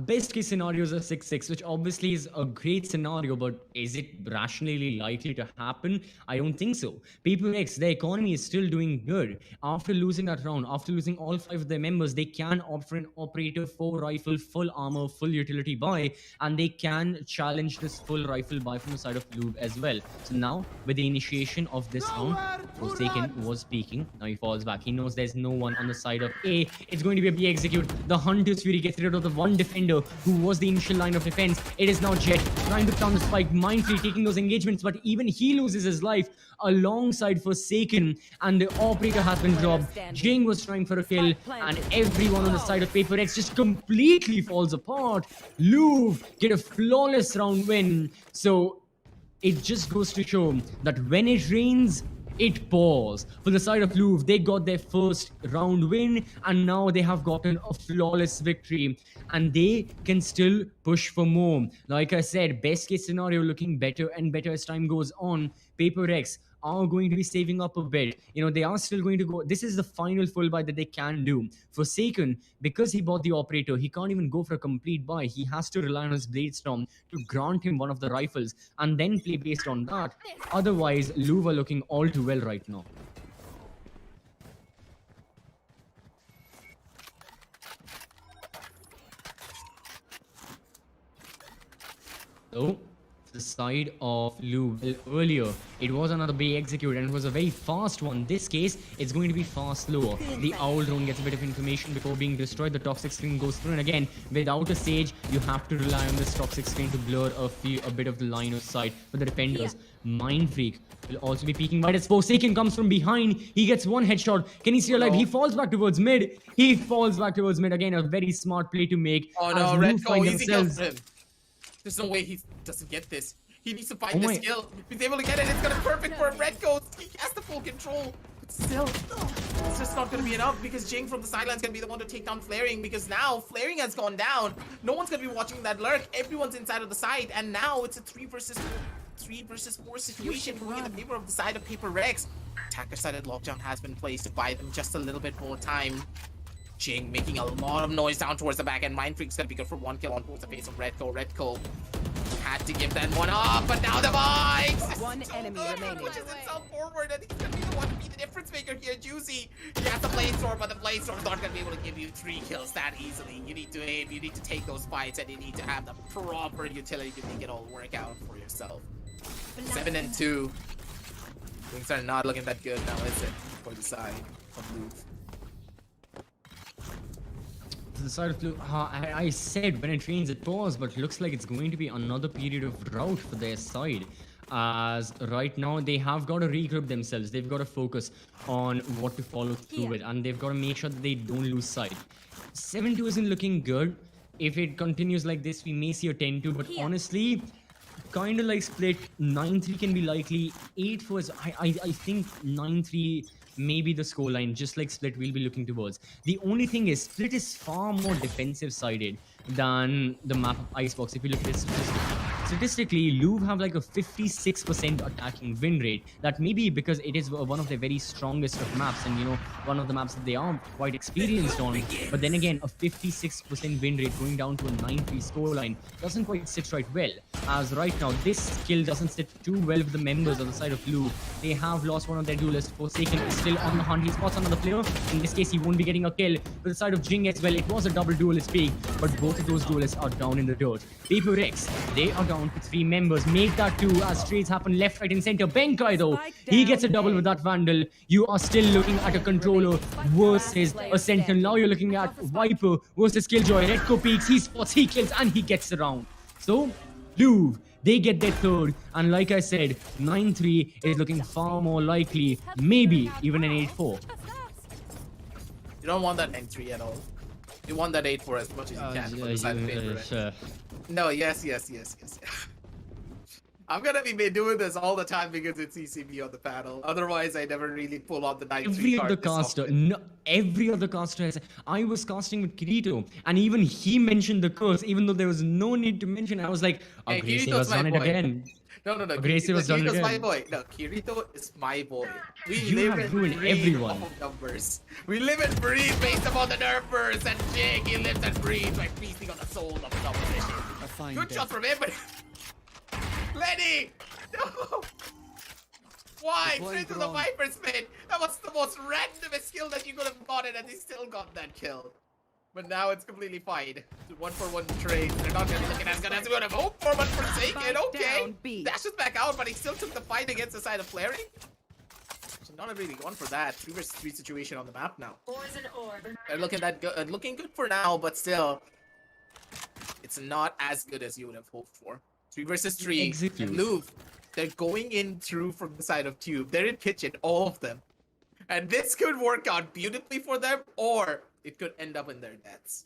Best case scenario is a 6-6, which obviously is a great scenario, but is it rationally likely to happen? I don't think so. Paper X, the economy is still doing good. After losing that round, after losing all 5 of their members, they can opt for an operator, 4 rifle, full armor, full utility buy, and they can challenge this full rifle buy from the side of Louvre as well. So now, with the initiation of this round, Forsaken was peeking. Now he falls back. He knows there's no one on the side of A. It's going to be a B execute. The Hunter's Fury gets rid of the one one defender who was the initial line of defense. It is now Jet trying to counter spike, mindfully taking those engagements, but even he loses his life alongside Forsaken, and the operator has been dropped. Jing was trying for a kill, and everyone on the side of Paper X just completely falls apart. Louvre get a flawless round win. So it just goes to show that when it rains, it pours. For the side of Louvre, they got their first round win, and now they have gotten a flawless victory, and they can still push for more. Like I said, best case scenario looking better and better as time goes on. Paper X are going to be saving up a bit. You know, they are still going to go. This is the final full buy that they can do. Forsaken, because he bought the operator, he can't even go for a complete buy. He has to rely on his Blade Storm to grant him one of the rifles and then play based on that. Otherwise, Louvre are looking all too well right now. So, the side of Louvre, earlier, it was another bay execute, and it was a very fast one. This case, it's going to be far slower. The Owl drone gets a bit of information before being destroyed. The toxic screen goes through, and again, without a Sage, you have to rely on this toxic screen to blur a bit of the line of sight for the defenders. Mind Freak will also be peeking, but it's Forsaken comes from behind. He gets one headshot. Can he stay alive? He falls back towards mid. He falls back towards mid. Again, a very smart play to make. Oh no, Red Go, easy kill for him. There's no way he doesn't get this. He needs to find this kill. If he's able to get it, it's gonna be perfect for him. Red Go, he has the full control. But still, it's just not gonna be enough because Jing from the sidelines gonna be the one to take down Flaring, because now Flaring has gone down. No one's gonna be watching that lurk. Everyone's inside of the side, and now it's a 3 versus 4 situation going in the favor of the side of Paper Rex. Attacker-sided lockdown has been placed to buy them just a little bit more time. Jing making a lot of noise down towards the back, and Mind Freak's gonna be good for 1 kill on towards the face of Red Go. Red Go had to give that one up, but now the vibes! One enemy remaining. Pushes himself forward, and he's gonna be the one to be the difference maker here. Juicy, he has the Blade Storm, but the Blade Storm's not gonna be able to give you 3 kills that easily. You need to aim, you need to take those fights, and you need to have the proper utility to make it all work out for yourself. 7 and 2. Things are not looking that good now, is it? For the side of Louvre. To the side of Louvre, I said when it rains it pours, but looks like it's going to be another period of drought for their side. As right now they have got to regroup themselves. They've got to focus on what to follow through with, and they've got to make sure that they don't lose sight. 7-2 isn't looking good. If it continues like this, we may see a 10-2, but honestly, kind of like split. 9-3 can be likely. 8-4 is, I think 9-3 maybe the scoreline, just like Split we'll be looking towards. The only thing is, Split is far more defensive sided than the map of Icebox. If you look at it statistically, Louvre have like a 56% attacking win rate. That may be because it is one of their very strongest of maps, and you know, one of the maps that they are quite experienced on. But then again, a 56% win rate going down to a 9-3 scoreline doesn't quite sit right well. As right now, this skill doesn't sit too well with the members on the side of Louvre. They have lost one of their duelists. Forsaken is still on the hunt. He spots another player. In this case, he won't be getting a kill. With the side of Jing as well, it was a double duelist pick, but both of those duelists are down in the dirt. Paper X, they are down to 3 members. Make that 2 as trades happen left, right, and center. Benkai though, he gets a double with that Vandal. You are still looking at a controller versus a Sentinel. Now you're looking at Viper versus Killjoy. Redco peeks, he spots, he kills, and he gets the round. So, Louvre, they get their 3rd, and like I said, 9-3 is looking far more likely, maybe even an 8-4. You don't want that 9-3 at all. You want that 8-4 as much as you can for the side of Paper. Sure. No, yes. I'm gonna be doing this all the time because it's ECB on the panel. Otherwise, I never really pull out the 9-3 Every card. other caster, every other caster has. I was casting with Kirito, and even he mentioned the curse, even though there was no need to mention. I was like, oh, Hey, Gracie Kirito's was done it my boy. again. No. Gracie was done Kirito's again. my boy. No, Kirito is my boy. We You live have and ruined breathe everyone. off of numbers. We live and breathe based upon the nerfers, and Jig, he lives and breathes by feasting on the soul of his opposition. Good shot from him, but Lenny! No! Why? Straight to the Viper spin! That was the most randomest skill that you could have gotten, and he still got that kill. But now it's completely fine. It's a 1-for-1 trade. They're not gonna be looking as good as we would have hoped for, but Forsaken, okay. Dashes back out, but he still took the fight against the side of Flaring. So not really going for that 3 versus 3 situation on the map now. They're looking that good, looking good for now, but still, it's not as good as you would have hoped for. 3 versus 3. Execute. And Louvre, they're going in through from the side of Tube. They're in kitchen, all of them. And this could work out beautifully for them, or it could end up in their deaths.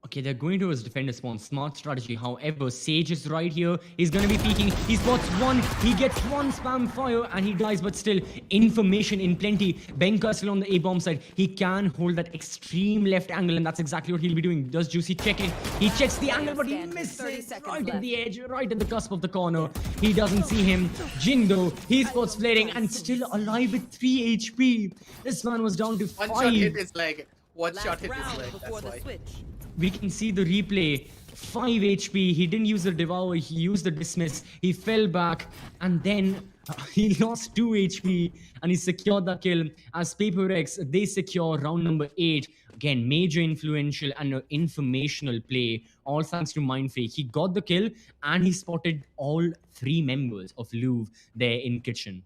Okay, they're going towards defender spawn. Smart strategy. However, Sage is right here. He's going to be peeking. He spots one. He gets one spam fire and he dies, but still, information in plenty. Benka still on the A-bomb side. He can hold that extreme left angle, and that's exactly what he'll be doing. Does Juicy check it? He checks the angle, but he misses right at the edge, right at the cusp of the corner. He doesn't see him. Jin, though, he spots flaring and still alive with 3 HP. This man was down to 5. One shot hit his leg. One Last shot hit his round leg. before That's the why. switch. We can see the replay. 5 HP. He didn't use the devour. He used the dismiss. He fell back and then he lost 2 HP and he secured the kill. As Paper X, they secure round number 8. Again, major influential and informational play. All thanks to Mindfreak. He got the kill and he spotted all 3 members of Louvre there in kitchen.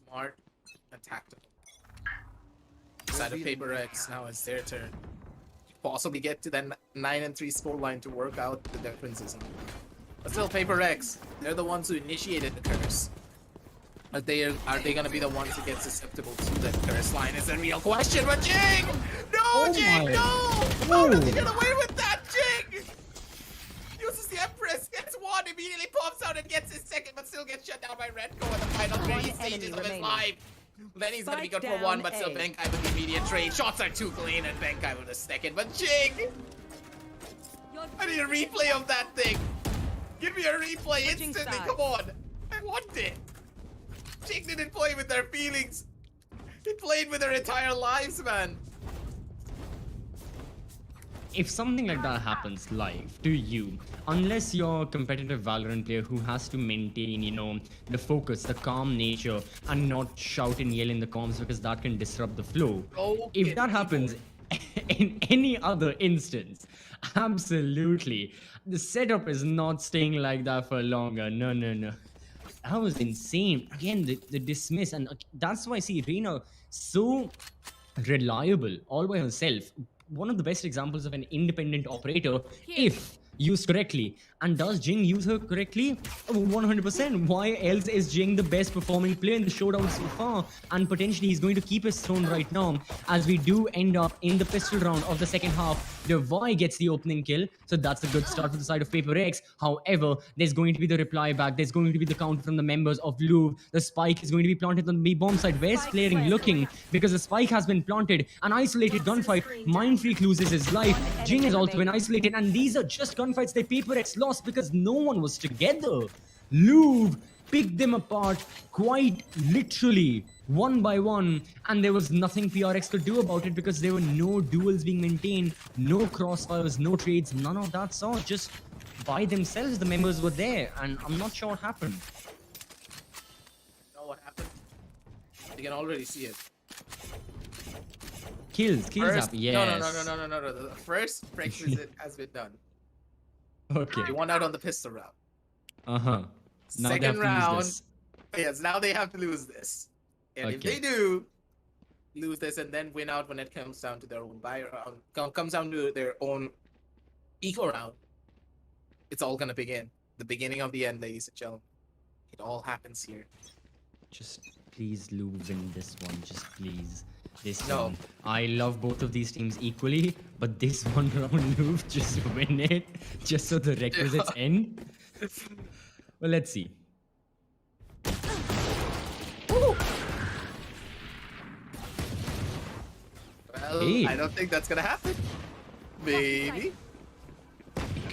Smart and tactical. Side of Paper X, now it's their turn. Possibly get to that 9-3 scoreline to work out the differences. But still, Paper X, they're the ones who initiated the curse. But are they gonna be the ones who get susceptible to that curse line is a real question. But Jing! No, Jing, no! How does he get away with that, Jing? Uses the Empress, gets one, immediately pops out and gets his second, but still gets shut down by Redco in the final 3 stages of his life. Lenny's gonna be good for 1, but still Benkai with the immediate trade. Shots are too clean and Benkai with a second. But Jing! I need a replay of that thing. Give me a replay instantly, come on. I want it. Jing didn't play with their feelings. He played with their entire lives, man. If something like that happens live to you, unless you're a competitive Valorant player who has to maintain, the focus, the calm nature, and not shout and yell in the comms because that can disrupt the flow. If that happens in any other instance, absolutely. The setup is not staying like that for longer. No. That was insane. Again, the dismiss, and that's why I see Reina so reliable all by herself. One of the best examples of an independent operator if used correctly. And does Jing use her correctly? 100%. Why else is Jing the best performing player in the showdown so far? And potentially he's going to keep his throne right now as we do end up in the pistol round of the second half. Devi gets the opening kill, so that's a good start for the side of Paper X. However, there's going to be the reply back. There's going to be the counter from the members of Louvre. The spike is going to be planted on the B-bomb side. Where's Flaring looking? Because the spike has been planted. An isolated gunfight. Mindfreak loses his life. Jing has also been isolated, and these are just gunfights that Paper X lost because no one was together. Louvre picked them apart quite literally, one by one, and there was nothing PRX could do about it because there were no duels being maintained, no crossfires, no trades, none of that sort. Just by themselves, the members were there, and I'm not sure what happened. You know what happened? You can already see it. Kills happen. Yes. No. The first prerequisite has been done. Okay. You won out on the pistol round. Now they have Second to use round. this. Yes, now they have to lose this. And if Okay. they do lose this and then win out when it comes down to their own buy round, comes down to their own eco round, it's all gonna begin. The beginning of the end, ladies and gentlemen. It all happens here. Just please Louvre win this one. Just please. This No. one. I love both of these teams equally, but this one round Louvre, just win it. Just so the requisites end. Well, let's see. Well, Hey. I don't think that's gonna happen. Maybe.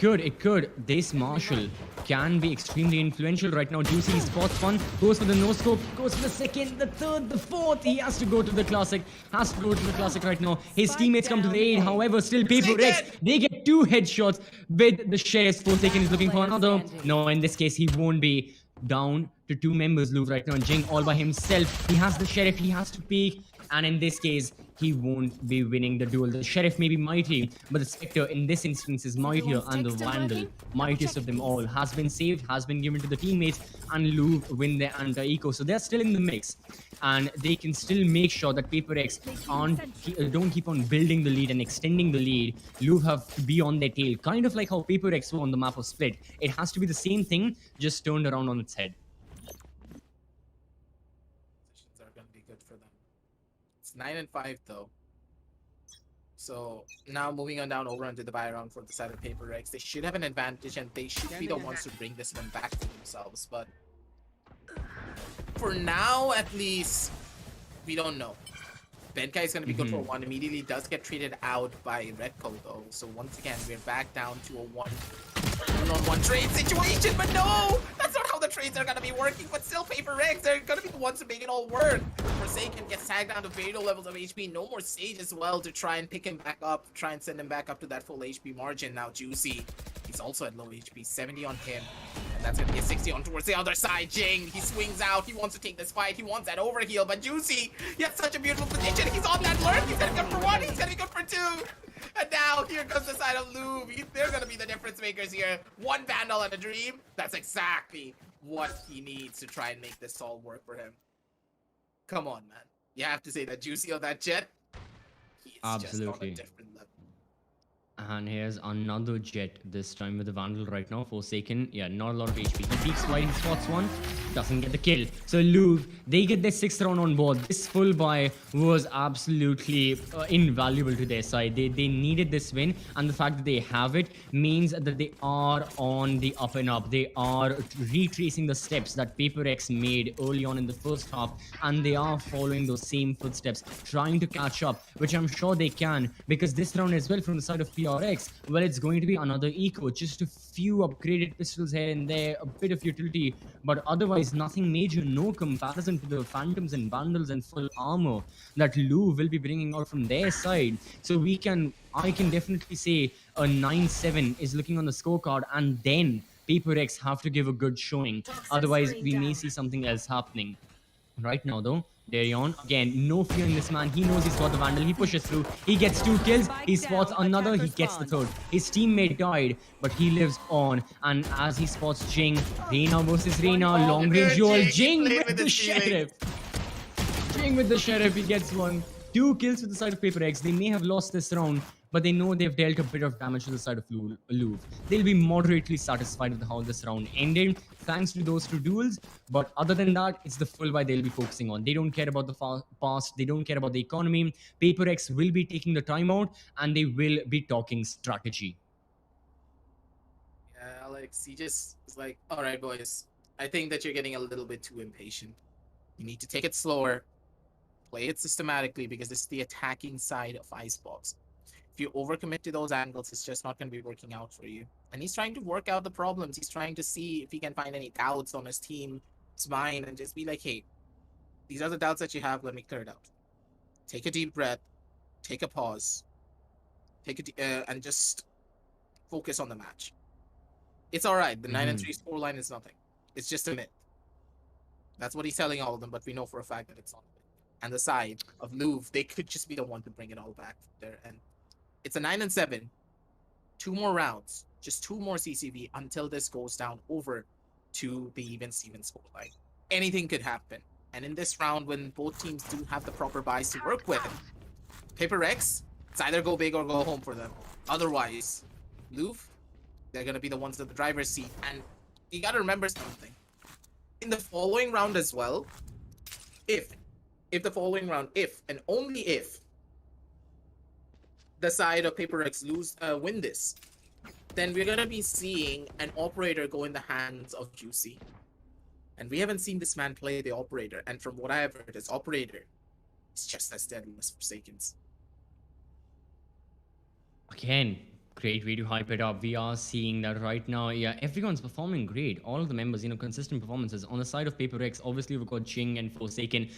It could. This Marshall can be extremely influential right now. Juicy spots one, goes for the no scope, goes for the second, the third, the fourth. He has to go to the classic. Right now. His teammates come to the aid. However, still Paper X. They get 2 headshots with the Sheriff's Forsaken is looking for another. No, in this case, he won't be down to two members, Louvre right now, and Jing all by himself. He has the Sheriff, he has to peek, and in this case, he won't be winning the duel. The Sheriff may be mighty, but the Spectre in this instance is mightier, and the Vandal, mightiest of them all, has been saved, has been given to the teammates, and Louvre win their anti-eco. So they're still in the mix, and they can still make sure that Paper X don't keep on building the lead and extending the lead. Louvre have to be on their tail, kind of like how Paper X were on the map of Split. It has to be the same thing, just turned around on its head. Positions are going to be good for them. It's 9-5 though. So now moving on down over onto the buy round for the side of Paper X. They should have an advantage and they should be the ones to bring this one back to themselves. But for now, at least, we don't know. Benkai is going to be good for one. Immediately does get traded out by Redco though. So once again, we're back down to a one-on-one trade situation. But no, that's not how the trades are going to be working. But still, Paper X, they're going to be the ones to make it all work. Forsaken gets tagged down to very low levels of HP. No more Sage as well to try and pick him back up, try and send him back up to that full HP margin. Now Juicy, he's also at low HP, 70 on him. And that's going to be a 60 on towards the other side. Jing, he swings out. He wants to take this fight. He wants that overheal. But Juicy, he has such a beautiful position. He's on that lurk. He's going to be good for one. He's going to be good for two. And now here comes the side of Louvre. They're going to be the difference makers here. One Vandal and a Dream. That's exactly what he needs to try and make this all work for him. Come on, man. You have to say that Juicy on that Jet. He's just on a different level. And here's another Jet, this time with the Vandal right now. Forsaken, yeah, not a lot of HP. He peeks wide, he spots one, doesn't get the kill. So Louvre, they get their 6th round on board. This full buy was absolutely invaluable to their side. They needed this win, and the fact that they have it means that they are on the up and up. They are retracing the steps that Paper X made early on in the first half, and they are following those same footsteps, trying to catch up, which I'm sure they can, because this round as well from the side of PRX, well, it's going to be another eco, just a few upgraded pistols here and there, a bit of utility, but otherwise nothing major, no comparison to the Phantoms and Vandals and full armor that Louvre will be bringing out from their side. So I can definitely say a 9-7 is looking on the scorecard, and then Paper X have to give a good showing. Otherwise, we may see something else happening. Right now, though, Darion, again, no fear in this man. He knows he's got the Vandal. He pushes through. He gets 2 kills. He spots another. He gets the 3rd. His teammate died, but he lives on. And as he spots Jing, Reina versus Reina, long range duel. Jing with the Sheriff. Jing with the Sheriff. He gets 1. 2 kills with the side of Paper X. They may have lost this round, but they know they've dealt a bit of damage to the side of Louvre. They'll be moderately satisfied with how this round ended, thanks to those 2 duels. But other than that, it's the full buy they'll be focusing on. They don't care about the past. They don't care about the economy. Paper X will be taking the timeout, and they will be talking strategy. Yeah, Alex, he just was like, all right, boys, I think that you're getting a little bit too impatient. You need to take it slower, play it systematically, because this is the attacking side of Icebox. If you overcommit to those angles, it's just not going to be working out for you. And he's trying to work out the problems. He's trying to see if he can find any doubts on his team's mind and just be like, hey, these are the doubts that you have. Let me clear it out. Take a deep breath. Take a pause. And just focus on the match. It's all right. The 9-3 scoreline is nothing. It's just a myth. That's what he's telling all of them, but we know for a fact that it's not a myth. And the side of Louvre, they could just be the one to bring it all back there. And it's a 9-7. 2 more rounds, just 2 more CCV until this goes down over to the even-Steven scoreline. Anything could happen. And in this round, when both teams do have the proper buys to work with, Paper X, it's either go big or go home for them. Otherwise, Louvre, they're going to be the ones at the driver's seat. And you got to remember something. In the following round as well, if the following round, if and only if the side of Paper X win this, then we're gonna be seeing an operator go in the hands of Juicy. And we haven't seen this man play the operator, and from what I have heard, his operator is just as deadly as Forsaken's. Again, great way to hype it up. We are seeing that right now. Yeah, everyone's performing great. All of the members, consistent performances. On the side of Paper X, obviously we've got Jing and Forsaken.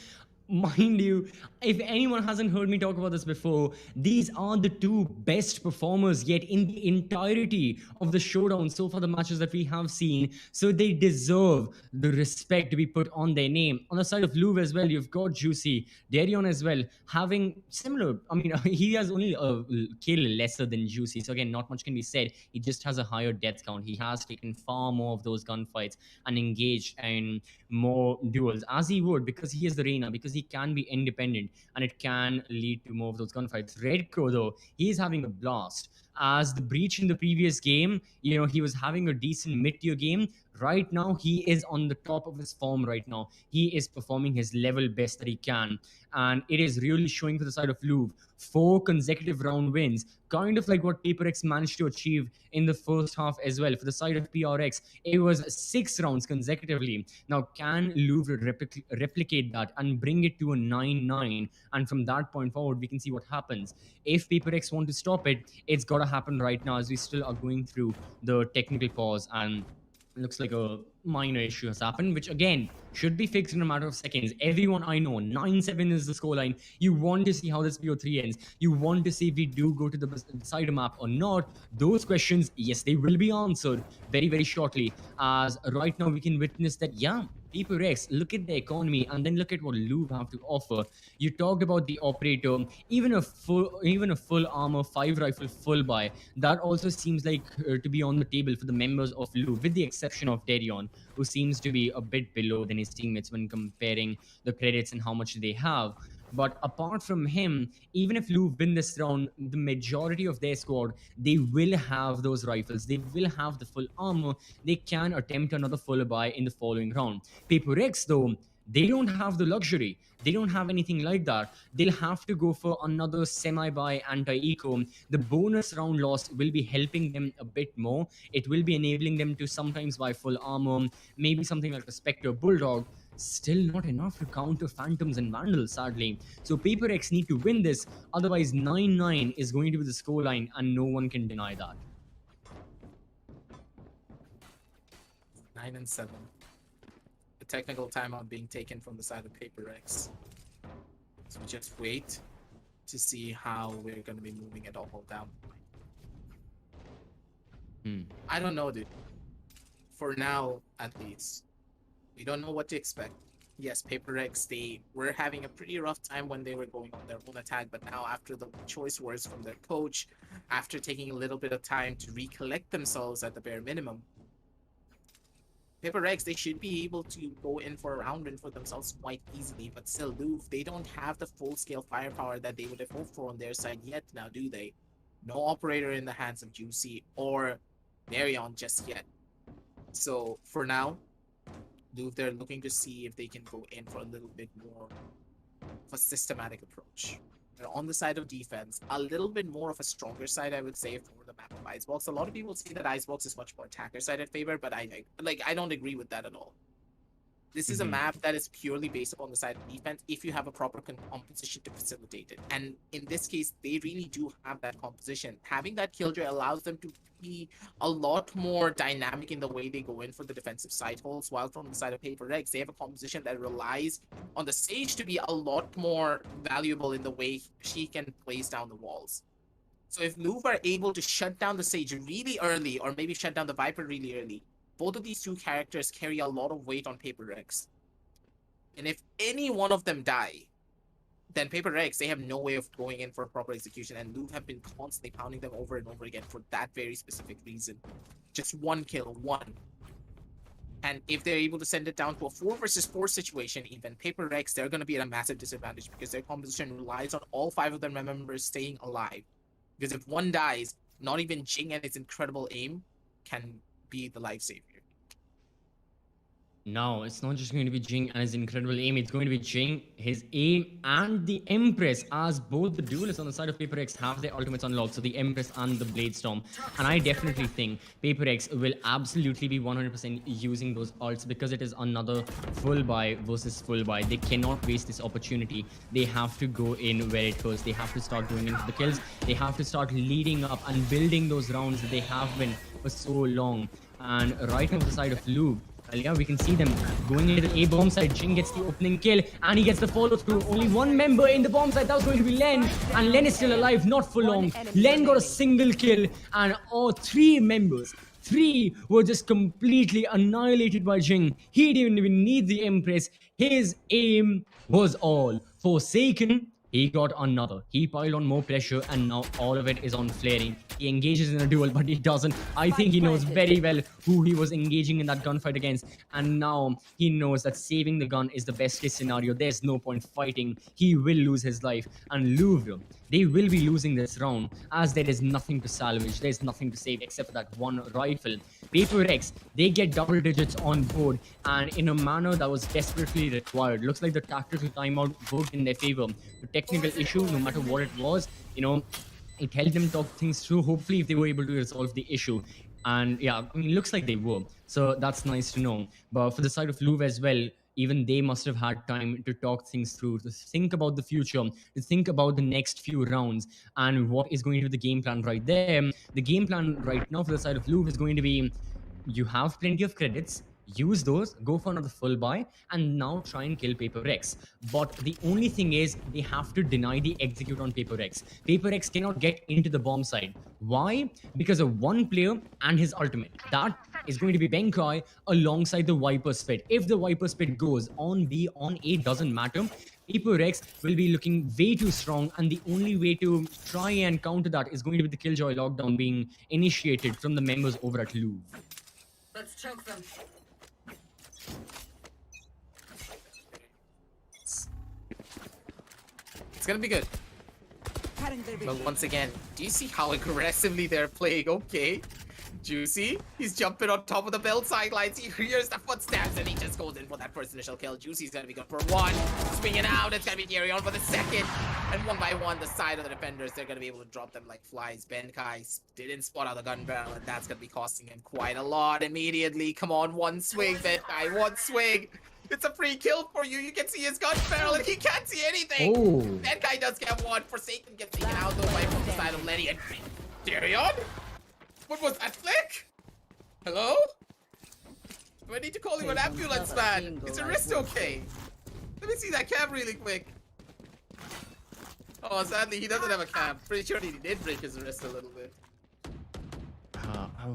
mind you, if anyone hasn't heard me talk about this before, these are the two best performers yet in the entirety of the showdown so far, the matches that we have seen. So they deserve the respect to be put on their name. On the side of Louvre as well, you've got Juicy, Darion as well, having similar. I mean, he has only a kill lesser than Juicy. So again, not much can be said. He just has a higher death count. He has taken far more of those gunfights and engaged in more duels, as he would, because he is the Reina, because he can be independent and it can lead to more of those gunfights. Red Crow, though, he is having a blast. As the Breach in the previous game, he was having a decent mid-tier game. Right now, he is on the top of his form right now. He is performing his level best that he can. And it is really showing for the side of Louvre. 4 consecutive round wins, kind of like what PaperX managed to achieve in the first half as well. For the side of PRX, it was 6 rounds consecutively. Now, can Louvre replicate that and bring it to a 9-9? And from that point forward, we can see what happens. If PaperX want to stop it, it's got to happen right now, as we still are going through the technical pause, and looks like a minor issue has happened, which again should be fixed in a matter of seconds. Everyone I know, 9-7 is the scoreline. You want to see how this BO3 ends. You want to see if we do go to the decider map or not. Those questions, yes, they will be answered very, very shortly. As right now we can witness that, yeah, PaperX, look at the economy and then look at what Louvre have to offer. You talked about the operator, even a full armor 5 rifle full buy. That also seems like to be on the table for the members of Louvre, with the exception of Darion, who seems to be a bit below than his teammates when comparing the credits and how much they have. But apart from him, even if Louvre win this round, the majority of their squad, they will have those rifles. They will have the full armor. They can attempt another full buy in the following round. PaperX, though, they don't have the luxury. They don't have anything like that. They'll have to go for another semi-buy anti-eco. The bonus round loss will be helping them a bit more. It will be enabling them to sometimes buy full armor, maybe something like a Spectre Bulldog. Still not enough to counter Phantoms and Vandals, sadly. So PaperX need to win this, otherwise 9-9 is going to be the scoreline, and no one can deny that. 9-7. The technical timeout being taken from the side of PaperX. So we just wait to see how we're going to be moving it all down. I don't know, dude. For now, at least. We don't know what to expect. Yes, PaperX, they were having a pretty rough time when they were going on their own attack, but now after the choice words from their coach, after taking a little bit of time to recollect themselves at the bare minimum, PaperX, they should be able to go in for a round win for themselves quite easily, but still, Louvre, they don't have the full-scale firepower that they would have hoped for on their side yet, now do they? No operator in the hands of Juicy or Marion just yet. So, for now, Louvre, they're looking to see if they can go in for a little bit more of a systematic approach. They're on the side of defense, a little bit more of a stronger side, I would say, for the map of Icebox. A lot of people say that Icebox is much more attacker side in favor, but I don't agree with that at all. This is a map that is purely based upon the side of defense if you have a proper composition to facilitate it. And in this case, they really do have that composition. Having that killjoy allows them to be a lot more dynamic in the way they go in for the defensive side holes, while from the side of PaperX, they have a composition that relies on the Sage to be a lot more valuable in the way she can place down the walls. So if Louvre are able to shut down the Sage really early, or maybe shut down the Viper really early, both of these two characters carry a lot of weight on PaperX. And if any one of them die, then PaperX, they have no way of going in for a proper execution, and Louvre have been constantly pounding them over and over again for that very specific reason. Just one kill, one. And if they're able to send it down to a 4 versus 4 situation, even PaperX, they're going to be at a massive disadvantage because their composition relies on all 5 of their members staying alive. Because if one dies, not even Jing and its incredible aim can be the lifesaver. No, it's not just going to be Jing and his incredible aim. It's going to be Jing, his aim, and the Empress, as both the duelists on the side of PaperX have their ultimates unlocked. So the Empress and the Bladestorm. And I definitely think PaperX will absolutely be 100% using those ults, because it is another full buy versus full buy. They cannot waste this opportunity. They have to go in where it goes. They have to start going into the kills. They have to start leading up and building those rounds that they have been for so long. And right on the side of Louvre, Well, yeah, we can see them going into the A bomb side. Jing gets the opening kill and he gets the follow through. Only one member in the bomb side. That was going to be Len. And Len is still alive, not for long. Len got a single kill and all three members. Three were just completely annihilated by Jing. He didn't even need the Empress. His aim was all. Forsaken, he got another. He piled on more pressure and now all of it is on Flaring. He engages in a duel, but he doesn't. I think he knows very well who he was engaging in that gunfight against. And now he knows that saving the gun is the best case scenario. There's no point fighting. He will lose his life. And Louvre, they will be losing this round as there is nothing to salvage. There's nothing to save except for that one rifle. Paper X, they get double digits on board and in a manner that was desperately required. Looks like the tactical timeout worked in their favor. The technical issue, no matter what it was, it helped them talk things through. Hopefully, if they were able to resolve the issue. And yeah, I mean, it looks like they were. So that's nice to know. But for the side of Louvre as well, even they must have had time to talk things through, to think about the future, to think about the next few rounds and what is going to be the game plan right there. The game plan right now for the side of Louvre is going to be, you have plenty of credits, use those, go for another full buy, and now try and kill Paper X. But the only thing is, they have to deny the execute on Paper X. Paper X cannot get into the bomb side. Why? Because of one player and his ultimate. That is going to be Benkai alongside the Viper Spit. If the Viper Spit goes on B, on A, doesn't matter. Paper X will be looking way too strong, and the only way to try and counter that is going to be the Killjoy lockdown being initiated from the members over at Louvre. Let's choke them. It's gonna be good. But once again, do you see how aggressively they're playing? Okay. Juicy, he's jumping on top of the belt sidelines. He hears the footsteps and he just goes in for that first initial kill. Juicy's gonna be good for one. Swinging out, it's gonna be Gary on for the second. And one by one, the side of the defenders, they're gonna be able to drop them like flies. Benkai didn't spot out the gun barrel, and that's gonna be costing him quite a lot immediately. Come on, one swing, Benkai, one swing. It's a free kill for you. You can see his gun barrel and he can't see anything. Oh. That guy does get one. Forsaken gets taken out though by from the side of Lenny and Darion. What was that flick? Hello? Do I need to call him an ambulance man? Is your wrist okay? Let me see that cam really quick. Oh, sadly he doesn't have a cam. Pretty sure he did break his wrist a little bit.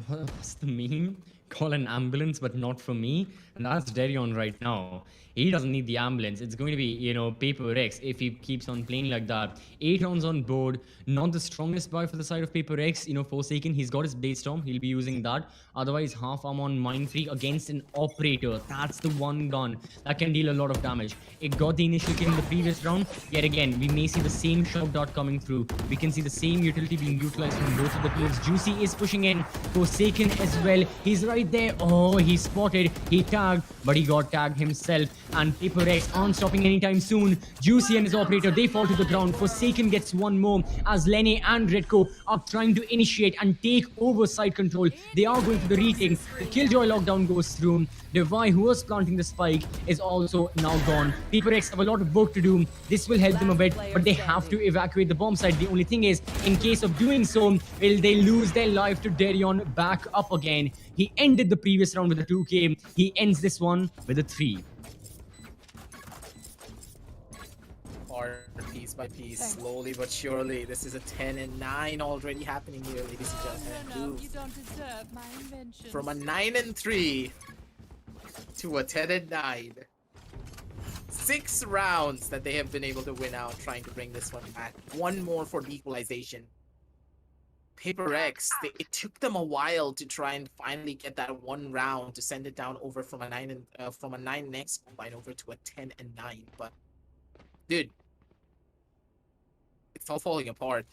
What's the meme? Call an ambulance, but not for me. And that's Darion right now. He doesn't need the ambulance. It's going to be, Paper X if he keeps on playing like that. 8 rounds on board. Not the strongest buy for the side of Paper X. Forsaken, he's got his Blade Storm. He'll be using that. Otherwise, half arm on Mind Freak against an Operator. That's the one gun that can deal a lot of damage. It got the initial kill in the previous round. Yet again, we may see the same shock dot coming through. We can see the same utility being utilized from both of the players. Juicy is pushing in. Forsaken as well. He's right there. Oh, he spotted. He tagged, but he got tagged himself. And Paper X aren't stopping anytime soon. Juicy and his Operator, they fall to the ground. Forsaken gets one more as Lenny and Redco are trying to initiate and take over side control. They are going for the retake. The Killjoy lockdown goes through. Devi, who was planting the spike, is also now gone. Paper X have a lot of work to do. This will help them a bit, but they have to evacuate the bomb site. The only thing is, in case of doing so, will they lose their life to Darion back up again? He ended the previous round with a 2K. He ends this one with a 3. Piece by piece, slowly but surely. This is a 10 and 9 already happening here, ladies and gentlemen. No, you don't deserve my invention. From a 9 and 3 to a 10 and 9. 6 rounds that they have been able to win out, trying to bring this one back. One more for the equalization. Paper X, it took them a while to try and finally get that one round to send it down over from a 9 next line over to a 10 and 9. But dude, it's all falling apart.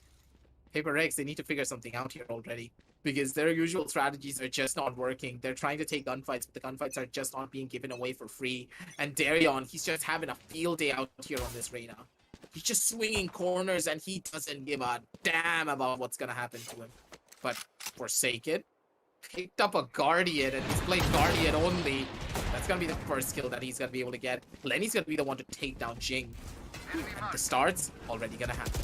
Paper X, they need to figure something out here already, because their usual strategies are just not working. They're trying to take gunfights, but the gunfights are just not being given away for free. And Darion, he's just having a field day out here on this radar. He's just swinging corners and he doesn't give a damn about what's gonna happen to him. But Forsaken picked up a Guardian and he's playing Guardian only. That's gonna be the first kill that he's gonna be able to get. Lenny's gonna be the one to take down Jing. And the starts already gonna happen.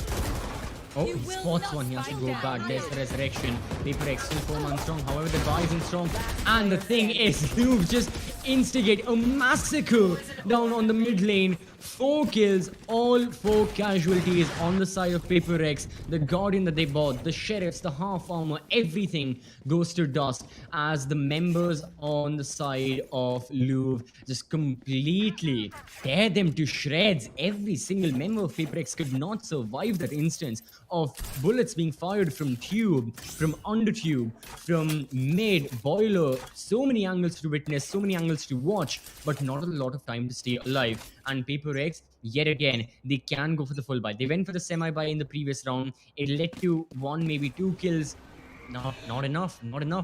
Oh, he spots one. He has to go back. There's the resurrection. Paper X still 4 man strong. However, the buy isn't strong. And the thing is, Louvre just instigate a massacre down on the mid lane. 4 kills, all 4 casualties on the side of Paper X. The Guardian that they bought, the Sheriffs, the half armor, everything goes to dust as the members on the side of Louvre just completely tear them to shreds. Every single member of Paper X could not survive that instance of bullets being fired from tube, from under tube, from mid, boiler. So many angles to witness, so many angles to watch, but not a lot of time to stay alive. And Paper X, yet again, they can go for the full buy. They went for the semi buy in the previous round. It led to 1, maybe 2 kills. Not enough.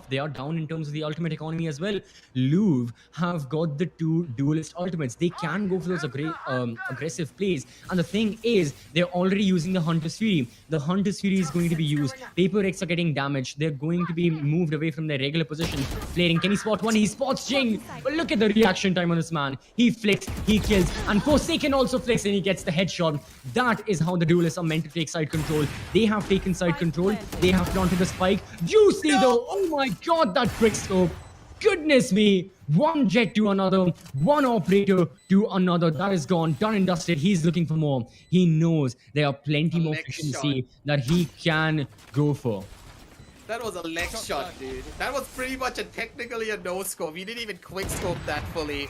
They are down in terms of the ultimate economy as well. Louvre have got the 2 duelist ultimates. They can go for those aggressive plays. And the thing is, they're already using the Hunter's Fury. The Hunter's Fury is going to be used. Paper X are getting damaged. They're going to be moved away from their regular position. Flaring, can he spot one? He spots Jing. But look at the reaction time on this man. He flicks, he kills, and Forsaken also flicks and he gets the headshot. That is how the duelists are meant to take side control. They have taken side control. They have planted the spike. Juicy though, oh my god, that quick scope. Goodness me, one jet to another, one operator to another. That is gone, done and dusted. He's looking for more. He knows there are plenty more efficiency that he can go for. That was a leg shot, dude. That was pretty much technically a no scope. He didn't even quick scope that fully.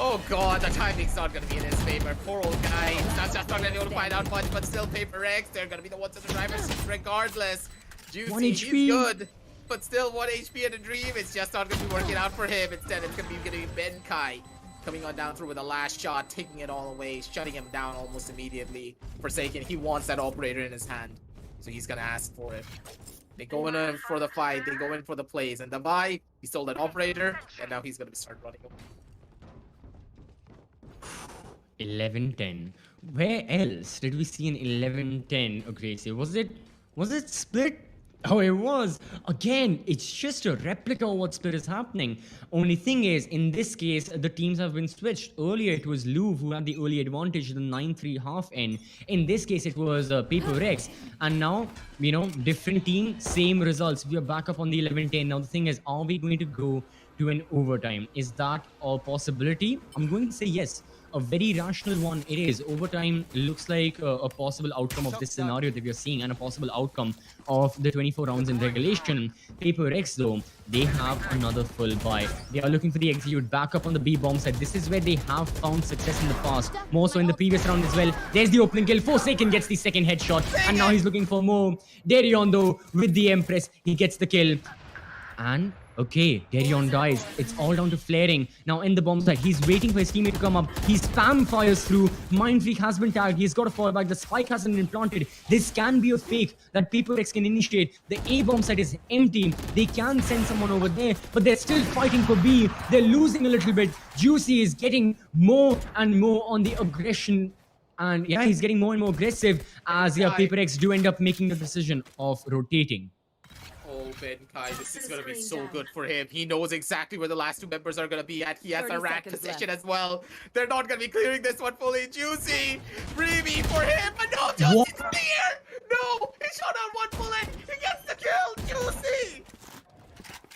Oh god, the timing's not gonna be in his favor. Poor old guy. That's just not gonna be able to find out much, but still Paper X, they're gonna be the ones in the driver's seat regardless. Juicy, 1 he's HP. good, but still 1 HP in a dream. It's just not gonna be working out for him. Instead, it's gonna be Ben Kai coming on down through with a last shot, taking it all away, shutting him down almost immediately. Forsaken, he wants that operator in his hand, so he's gonna ask for it. They go in for the fight, they go in for the plays, and the buy, he stole that operator, and now he's gonna start running away. 11-10. Where else did we see an 11-10 Gracie? Was it split? Oh, it was. Again, it's just a replica of what split is happening. Only thing is, in this case, the teams have been switched. Earlier, it was Louvre who had the early advantage, the 9-3 half end. In this case, it was Paper X. And now, you know, different team, same results. We are back up on the 11-10. Now, the thing is, are we going to go to an overtime? Is that a possibility? I'm going to say yes. A very rational one it is. Overtime looks like a possible outcome of this scenario that we are seeing, and a possible outcome of the 24 rounds in regulation. Paper X though, they have another full buy. They are looking for the execute back up on the B bomb side. This is where they have found success in the past, more so in the previous round as well. There's the opening kill. Forsaken gets the second headshot, and now he's looking for more. Darion though with the Empress, he gets the kill. And okay, Darion dies. It's all down to flaring. Now in the bomb site, he's waiting for his teammate to come up. He spam fires through. Mind Freak has been tagged. He's got a fall back. The spike hasn't been planted. This can be a fake that Paper X can initiate. The A bomb site is empty. They can send someone over there, but they're still fighting for B. They're losing a little bit. Juicy is getting more and more on the aggression. And yeah, he's getting more and more aggressive as Paper X do end up making the decision of rotating. Oh, Ben Kai, this is gonna be so good for him. He knows exactly where the last 2 members are gonna be at. He has a rat position as well. They're not gonna be clearing this one fully. Juicy, Freebie for him, but no, Juicy's clear! No, he shot out 1 bullet. He gets the kill, Juicy!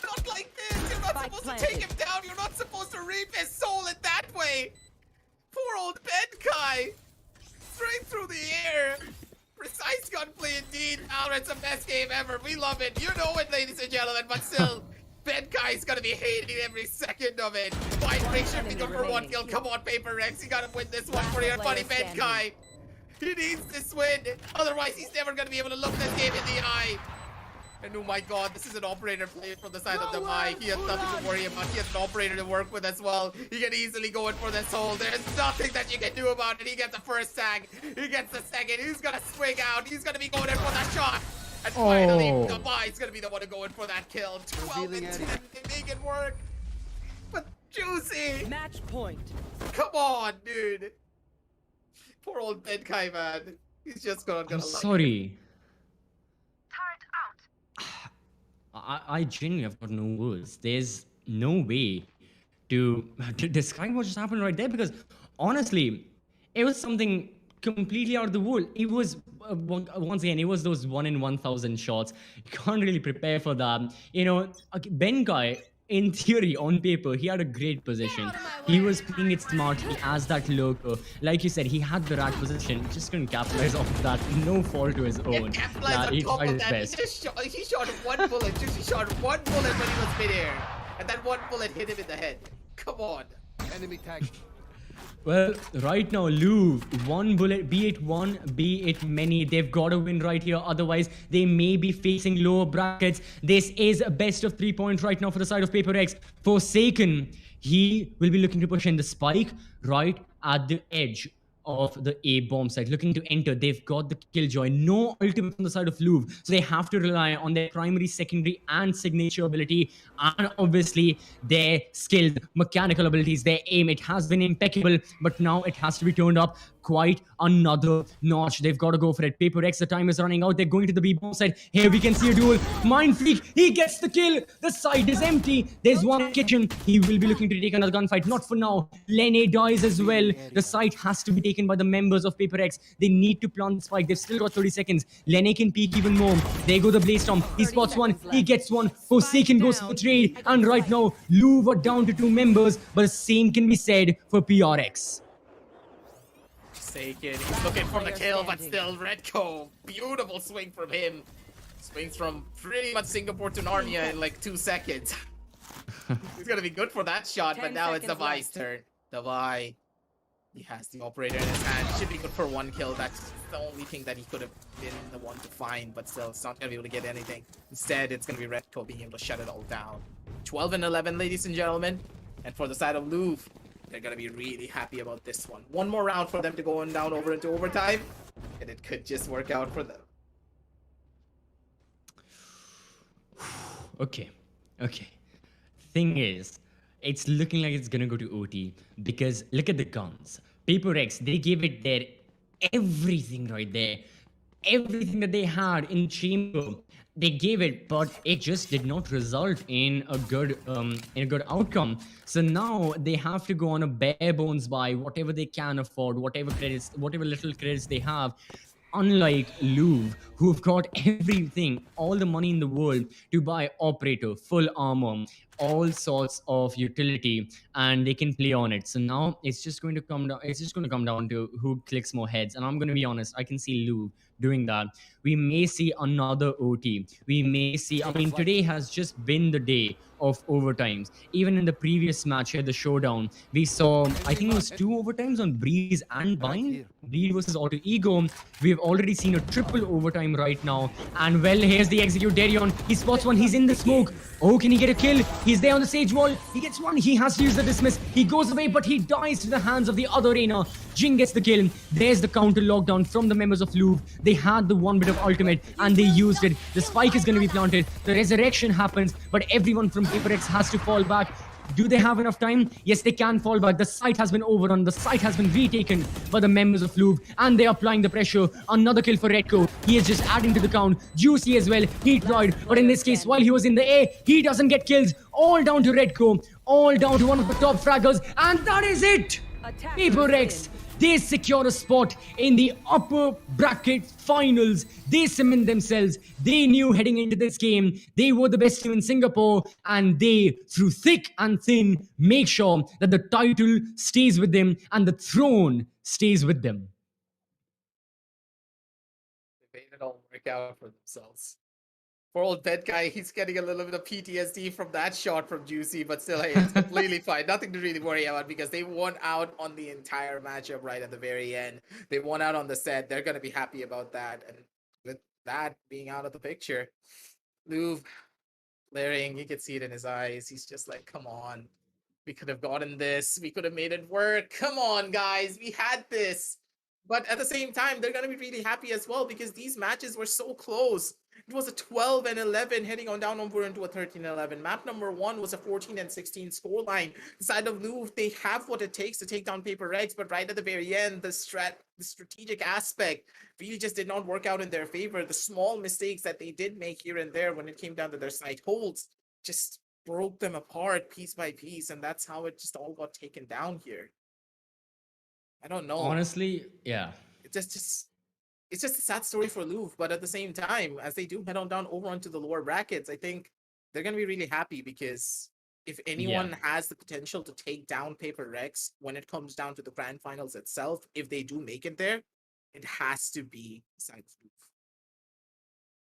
Not like this. You're not supposed to take him down. You're not supposed to reap his soul in that way. Poor old Ben Kai. Straight through the air. Precise gunplay indeed. Valorant's the best game ever. We love it. You know it, ladies and gentlemen, but still, Ben Kai's gonna be hating every second of it. Mind Freak should be good for 1 kill. Come on, Paper X. You gotta win this one for your buddy Ben Kai. He needs this win. Otherwise, he's never gonna be able to look this game in the eye. And oh my god, this is an operator play from the side of the Mai. He has nothing to worry about. He has an operator to work with as well. He can easily go in for this hole. There's nothing that you can do about it. He gets the first tag. He gets the second. He's gonna swing out. He's gonna be going in for that shot. And finally, the Mai's gonna be the one to go in for that kill. 12 and 10. They make it work. But Juicy. Match point. Come on, dude. Poor old Ben Kai, man. He's just gonna I'm sorry. I genuinely have got no words. There's no way to describe what just happened right there, because honestly, it was something completely out of the world. It was once again, it was those 1 in 1,000 shots. You can't really prepare for that. You know, Ben Kai, in theory, on paper, he had a great position. He was playing it smartly as that lurker. Like you said, he had the right position. Just couldn't capitalize off of that. No fault to his Yeah, own. capitalize That on he top tried of his that. best. He shot one bullet. He shot one bullet when he was midair. And that one bullet hit him in the head. Come on. Enemy tag. Well, right now, Louvre, one bullet, be it one, be it many, they've got to win right here. Otherwise, they may be facing lower brackets. This is a best of 3 points right now for the side of Paper X. Forsaken, he will be looking to push in the spike right at the edge of the A bomb site, looking to enter. They've got the killjoy, no ultimate on the side of Louvre, so they have to rely on their primary, secondary, and signature ability, and obviously their skills, mechanical abilities, their aim. It has been impeccable, but now it has to be turned up quite another notch. They've got to go for it. Paper X, the time is running out. They're going to the B bomb site. Here we can see a duel. Mind Freak, he gets the kill. The site is empty. There's one in kitchen. He will be looking to take another gunfight. Not for now. Lene dies as well. The site has to be taken by the members of Paper X. They need to plant the spike. They've still got 30 seconds. Lene can peek even more. There go the Blaze Storm. He spots one. He gets one. Forsaken goes for the trade. And right now, Louvre are down to 2 members. But the same can be said for PRX. Forsaken. He's looking for the kill, but still Redco. Beautiful swing from him. Swings from pretty much Singapore to Narnia in like 2 seconds. He's gonna be good for that shot, but 10 now it's seconds Devi's left. turn. Devi. He has the operator in his hand. Should be good for 1 kill. That's the only thing that he could have been the one to find, but still, it's not gonna be able to get anything. Instead, it's gonna be Redco being able to shut it all down. 12 and 11, ladies and gentlemen. And for the side of Louvre, they're gonna be really happy about this one. One more round for them to go on down over into overtime, and it could just work out for them. Okay. Thing is, it's looking like it's gonna go to OT because look at the guns. Paper X, they gave it their everything right there. Everything that they had in chamber, they gave it, but it just did not result in a good outcome. So now they have to go on a bare bones buy whatever they can afford, whatever little credits they have. Unlike Louvre, who've got everything, all the money in the world to buy operator, full armor, all sorts of utility, and they can play on it. So now it's just going to come down. It's just going to come down to who clicks more heads. And I'm going to be honest, I can see Louvre doing that. We may see another OT. We may see. I mean, today has just been the day of overtimes. Even in the previous match here, the showdown, we saw, I think it was 2 overtimes on Breeze and Bind. Breeze versus Auto Ego. We've already seen a triple overtime right now. And well, here's the execute Darion. He spots one. He's in the smoke. Oh, can he get a kill? He's there on the sage wall. He gets one. He has to use the dismiss. He goes away, but he dies to the hands of the other arena. Jing gets the kill. There's the counter lockdown from the members of Louvre. They had the one bit of ultimate and they used it. The spike is going to be planted. The resurrection happens, but everyone from Paper X has to fall back. Do they have enough time? Yes, they can fall back. The site has been overrun. The site has been retaken by the members of Louvre, and they're applying the pressure. Another kill for Redco. He is just adding to the count. Juicy as well. He tried, but in this case, while he was in the air, he doesn't get kills. All down to Redco. All down to one of the top fraggers, and that is it. Paper X, they secure a spot in the upper bracket finals. They cement themselves. They knew heading into this game, they were the best team in Singapore, and they, through thick and thin, make sure that the title stays with them and the throne stays with them. They made it all work out for themselves. Poor old dead guy, he's getting a little bit of PTSD from that shot from Juicy, but still, hey, it's completely fine. Nothing to really worry about because they won out on the entire matchup right at the very end. They won out on the set. They're going to be happy about that. And with that being out of the picture, Louvre, glaring, you could see it in his eyes. He's just like, come on. We could have gotten this. We could have made it work. Come on, guys. We had this. But at the same time, they're going to be really happy as well because these matches were so close. It was a 12 and 11 heading on down over into a 13 and 11. Map number 1 was a 14 and 16 scoreline. The side of Louvre, they have what it takes to take down Paper X, but right at the very end, the strategic aspect really just did not work out in their favor. The small mistakes that they did make here and there when it came down to their side holds just broke them apart piece by piece, and that's how it just all got taken down here. I don't know. Honestly, yeah. It's just a sad story for Louvre, but at the same time, as they do head on down over onto the lower brackets, I think they're gonna be really happy because if Yeah. anyone has the potential to take down Paper Rex when it comes down to the grand finals itself, if they do make it there, it has to be side of Louvre.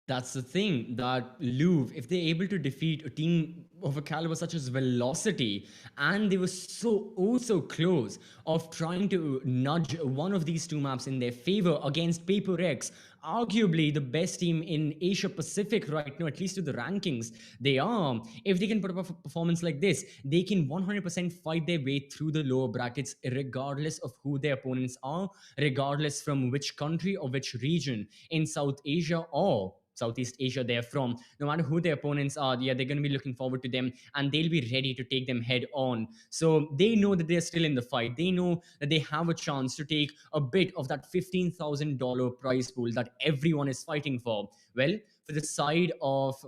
That's the thing that Louvre, if they're able to defeat a team of a caliber such as Velocity, and they were so close of trying to nudge one of these two maps in their favor against Paper X, arguably the best team in Asia Pacific right now, at least to the rankings, they are. If they can put up a performance like this, they can 100% fight their way through the lower brackets, regardless of who their opponents are, regardless from which country or which region in South Asia or Southeast Asia they're from. No matter who their opponents are, yeah, they're going to be looking forward to them and they'll be ready to take them head on. So they know that they're still in the fight. They know that they have a chance to take a bit of that $15,000 prize pool that everyone is fighting for. Well, for the side of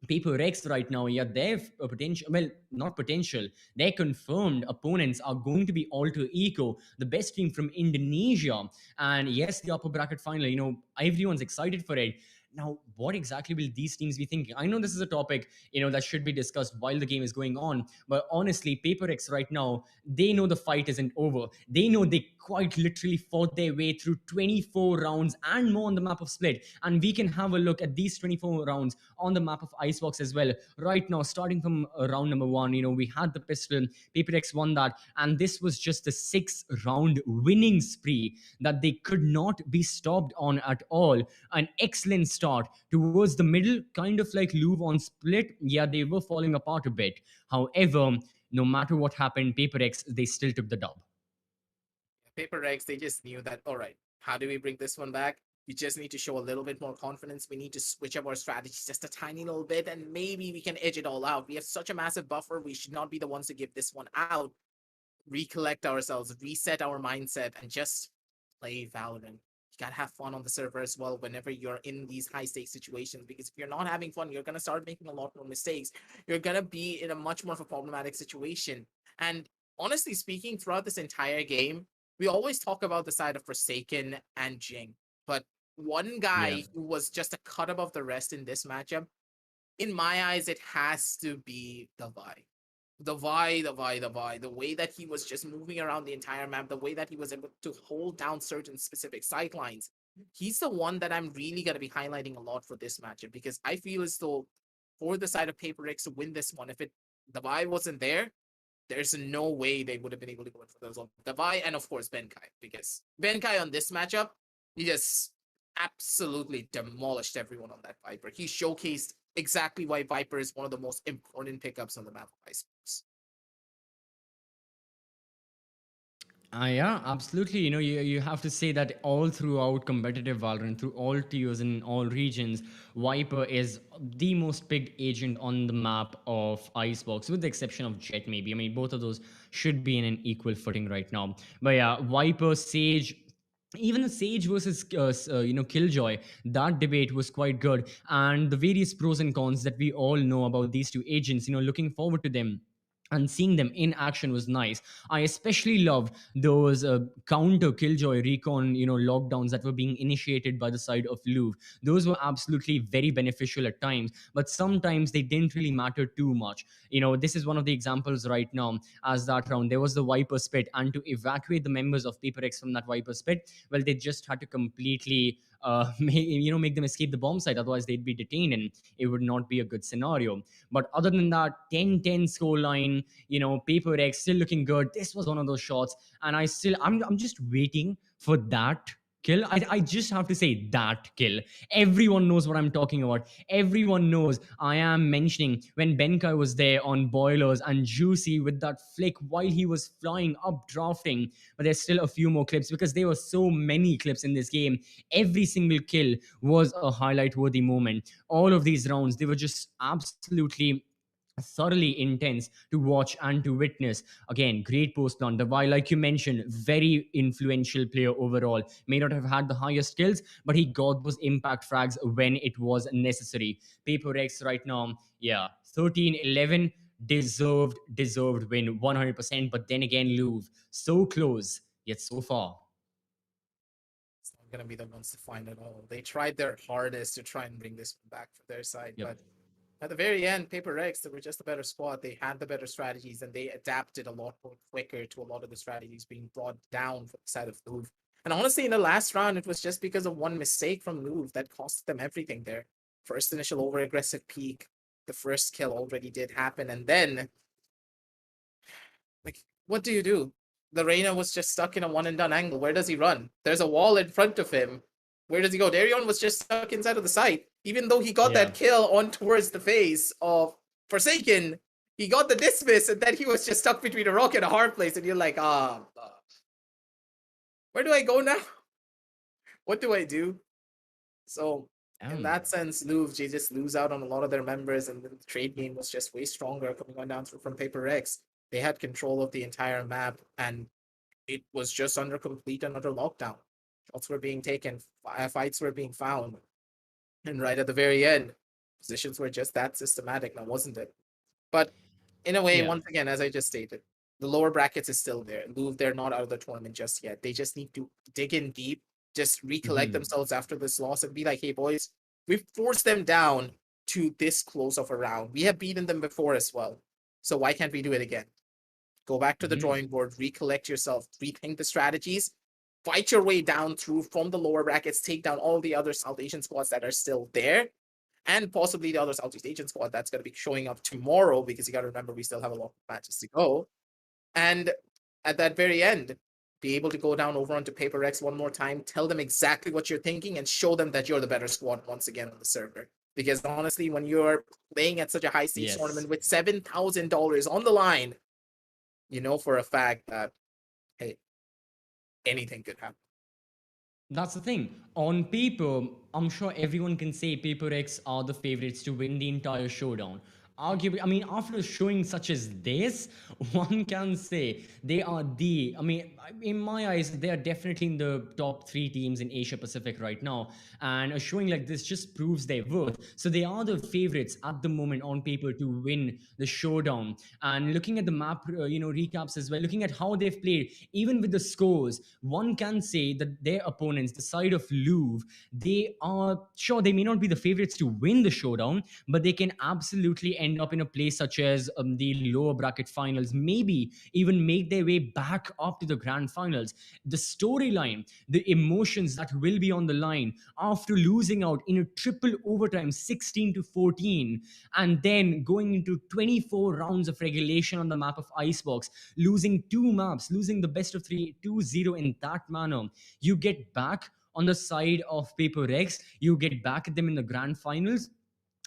Paper X right now, yeah, they've a potential. Well, not potential. Their confirmed opponents are going to be Alter Eco, the best team from Indonesia, and yes, the upper bracket final. Everyone's excited for it. Now, what exactly will these teams be thinking? I know this is a topic that should be discussed while the game is going on, but honestly, Paper X right now, they know the fight isn't over. They know they quite literally fought their way through 24 rounds and more on the map of Split, and we can have a look at these 24 rounds on the map of Icebox as well. Right now, starting from round number one, we had the pistol. Paper X won that, and this was just a 6-round winning spree that they could not be stopped on at all. An excellent start towards the middle, kind of like Louvre on Split. Yeah, they were falling apart a bit. However, no matter what happened, Paper X, they still took the dub. Paper Rex, they just knew that, all right, how do we bring this one back? We just need to show a little bit more confidence. We need to switch up our strategies just a tiny little bit, and maybe we can edge it all out. We have such a massive buffer. We should not be the ones to give this one out. Recollect ourselves, reset our mindset, and just play Valorant. You gotta have fun on the server as well whenever you're in these high stakes situations. Because if you're not having fun, you're gonna start making a lot more mistakes. You're gonna be in a much more of a problematic situation. And honestly speaking, throughout this entire game, we always talk about the side of Forsaken and Jing. But one Yeah. guy who was just a cut above the rest in this matchup, in my eyes, it has to be the Vi. The way that he was just moving around the entire map, the way that he was able to hold down certain specific sightlines. He's the one that I'm really going to be highlighting a lot for this matchup because I feel as though for the side of Paper X to win this one, if the Vi wasn't there, there's no way they would have been able to go for those. The Vi and of course Benkai, because Benkai on this matchup, he just absolutely demolished everyone on that Viper. He showcased exactly why Viper is one of the most important pickups on the map of Icebox. Yeah, absolutely. You have to say that all throughout competitive Valorant, through all tiers in all regions, Viper is the most picked agent on the map of Icebox, with the exception of Jet, maybe. I mean, both of those should be in an equal footing right now. But yeah, Viper, Sage, even the Sage versus Killjoy, that debate was quite good, and the various pros and cons that we all know about these two agents, looking forward to them and seeing them in action was nice. I especially love those counter Killjoy recon, lockdowns that were being initiated by the side of Louvre. Those were absolutely very beneficial at times, but sometimes they didn't really matter too much. This is one of the examples right now. As that round, there was the Viper Spit, and to evacuate the members of Paper X from that Viper Spit, well, they just had to completely make them escape the bomb site. Otherwise, they'd be detained, and it would not be a good scenario. But other than that, 10-10 scoreline, Paper X still looking good. This was one of those shots, and I'm just waiting for that kill. I just have to say that kill. Everyone knows what I'm talking about. Everyone knows I am mentioning when Benkai was there on Boilers and Juicy with that flick while he was flying up drafting. But there's still a few more clips because there were so many clips in this game. Every single kill was a highlight worthy moment. All of these rounds, they were just absolutely thoroughly intense to watch and to witness. Again, great post plan. The Vi, like you mentioned, very influential player overall. May not have had the highest skills, but he got those impact frags when it was necessary. Paper X right now, yeah, 13-11, deserved win 100%. But then again, Louvre, so close, yet so far. It's not going to be the ones to find it all. They tried their hardest to try and bring this back for their side, Yep. but At the very end, Paper Rex, they were just a better squad. They had the better strategies and they adapted a lot more quicker to a lot of the strategies being brought down from the side of Louvre. And honestly, in the last round, it was just because of one mistake from Louvre that cost them everything there. First initial over aggressive peak, the first kill already did happen, and then like, what do you do? The Reyna was just stuck in a one and done angle. Where does he run? There's a wall in front of him. Where does he go? Darion was just stuck inside of the site. Even though he got Yeah. that kill on towards the face of Forsaken, he got the dismiss, and then he was just stuck between a rock and a hard place. And you're like, where do I go now? What do I do? So in that sense, Louvre, they just lose out on a lot of their members, and the trade game was just way stronger coming on down from Paper X. They had control of the entire map, and it was just under complete and utter lockdown. Shots were being taken, fights were being found, and right at the very end, positions were just that systematic, now wasn't it? But in a way, Yeah. once again, as I just stated, the lower brackets is still there. Louvre, they're not out of the tournament just yet. They just need to dig in deep, just recollect themselves after this loss and be like, hey, boys, we've forced them down to this close of a round. We have beaten them before as well. So why can't we do it again? Go back to the drawing board, recollect yourself, rethink the strategies, fight your way down through from the lower brackets, take down all the other South Asian squads that are still there, and possibly the other Southeast Asian squad that's going to be showing up tomorrow, because you got to remember we still have a lot of matches to go. And at that very end, be able to go down over onto Paper X one more time, tell them exactly what you're thinking, and show them that you're the better squad once again on the server. Because honestly, when you're playing at such a high stakes tournament with $7,000 on the line, you know for a fact that, hey, anything could happen. That's the thing. On paper, I'm sure everyone can say Paper X are the favorites to win the entire showdown. Arguably, I mean, after showing such as this, one can say they are I mean, in my eyes, they are definitely in the top 3 teams in Asia Pacific right now. And a showing like this just proves their worth. So they are the favorites at the moment on paper to win the showdown. And looking at the map, recaps as well, looking at how they've played, even with the scores, one can say that their opponents, the side of Louvre, they are sure they may not be the favorites to win the showdown, but they can absolutely end up in a place such as the lower bracket finals, maybe even make their way back up to the grand finals. The storyline, the emotions that will be on the line after losing out in a triple overtime 16-14, and then going into 24 rounds of regulation on the map of Icebox, losing 2 maps, losing the best of 3 2-0 in that manner. You get back on the side of Paper X, you get back at them in the grand finals.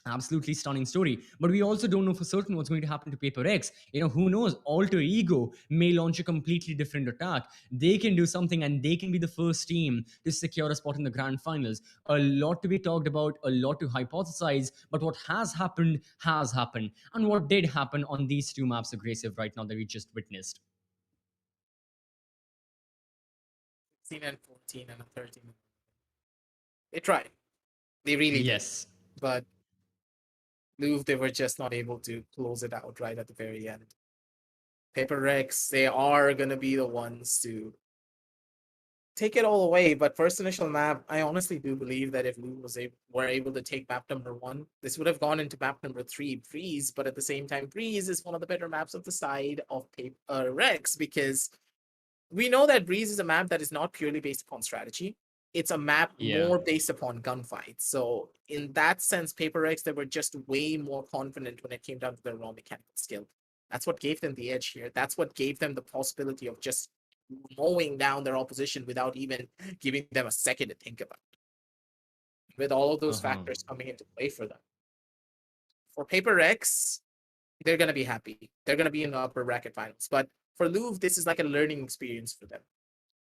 Absolutely stunning story. But we also don't know for certain what's going to happen to Paper X. Who knows? Alter Ego may launch a completely different attack. They can do something and they can be the first team to secure a spot in the grand finals. A lot to be talked about, a lot to hypothesize, but what has happened has happened. And what did happen on these 2 maps aggressive right now that we just witnessed? 16 and 14 and a 13. They tried. They really Yes. did. But Louvre, they were just not able to close it out right at the very end. Paper Rex, they are going to be the ones to take it all away. But first initial map, I honestly do believe that if Louvre were able to take map number 1, this would have gone into map number 3, Breeze. But at the same time, Breeze is one of the better maps of the side of Paper Rex, because we know that Breeze is a map that is not purely based upon strategy. It's a map more based upon gunfights. So in that sense, Paper X, they were just way more confident when it came down to their raw mechanical skill. That's what gave them the edge here. That's what gave them the possibility of just mowing down their opposition without even giving them a second to think about it. With all of those factors coming into play for them. For Paper X, they're going to be happy. They're going to be in the upper bracket finals. But for Louvre, this is like a learning experience for them.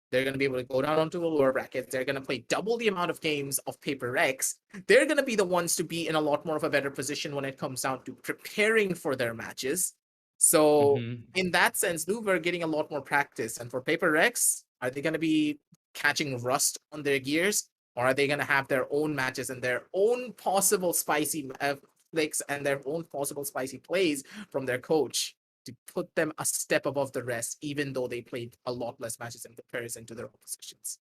They're going to be able to go down onto the lower brackets. They're going to play double the amount of games of Paper X. They're going to be the ones to be in a lot more of a better position when it comes down to preparing for their matches. So in that sense, Louvre are getting a lot more practice. And for Paper X, are they going to be catching rust on their gears? Or are they going to have their own matches and their own possible spicy flicks and their own possible spicy plays from their coach to put them a step above the rest, even though they played a lot less matches in comparison to their oppositions?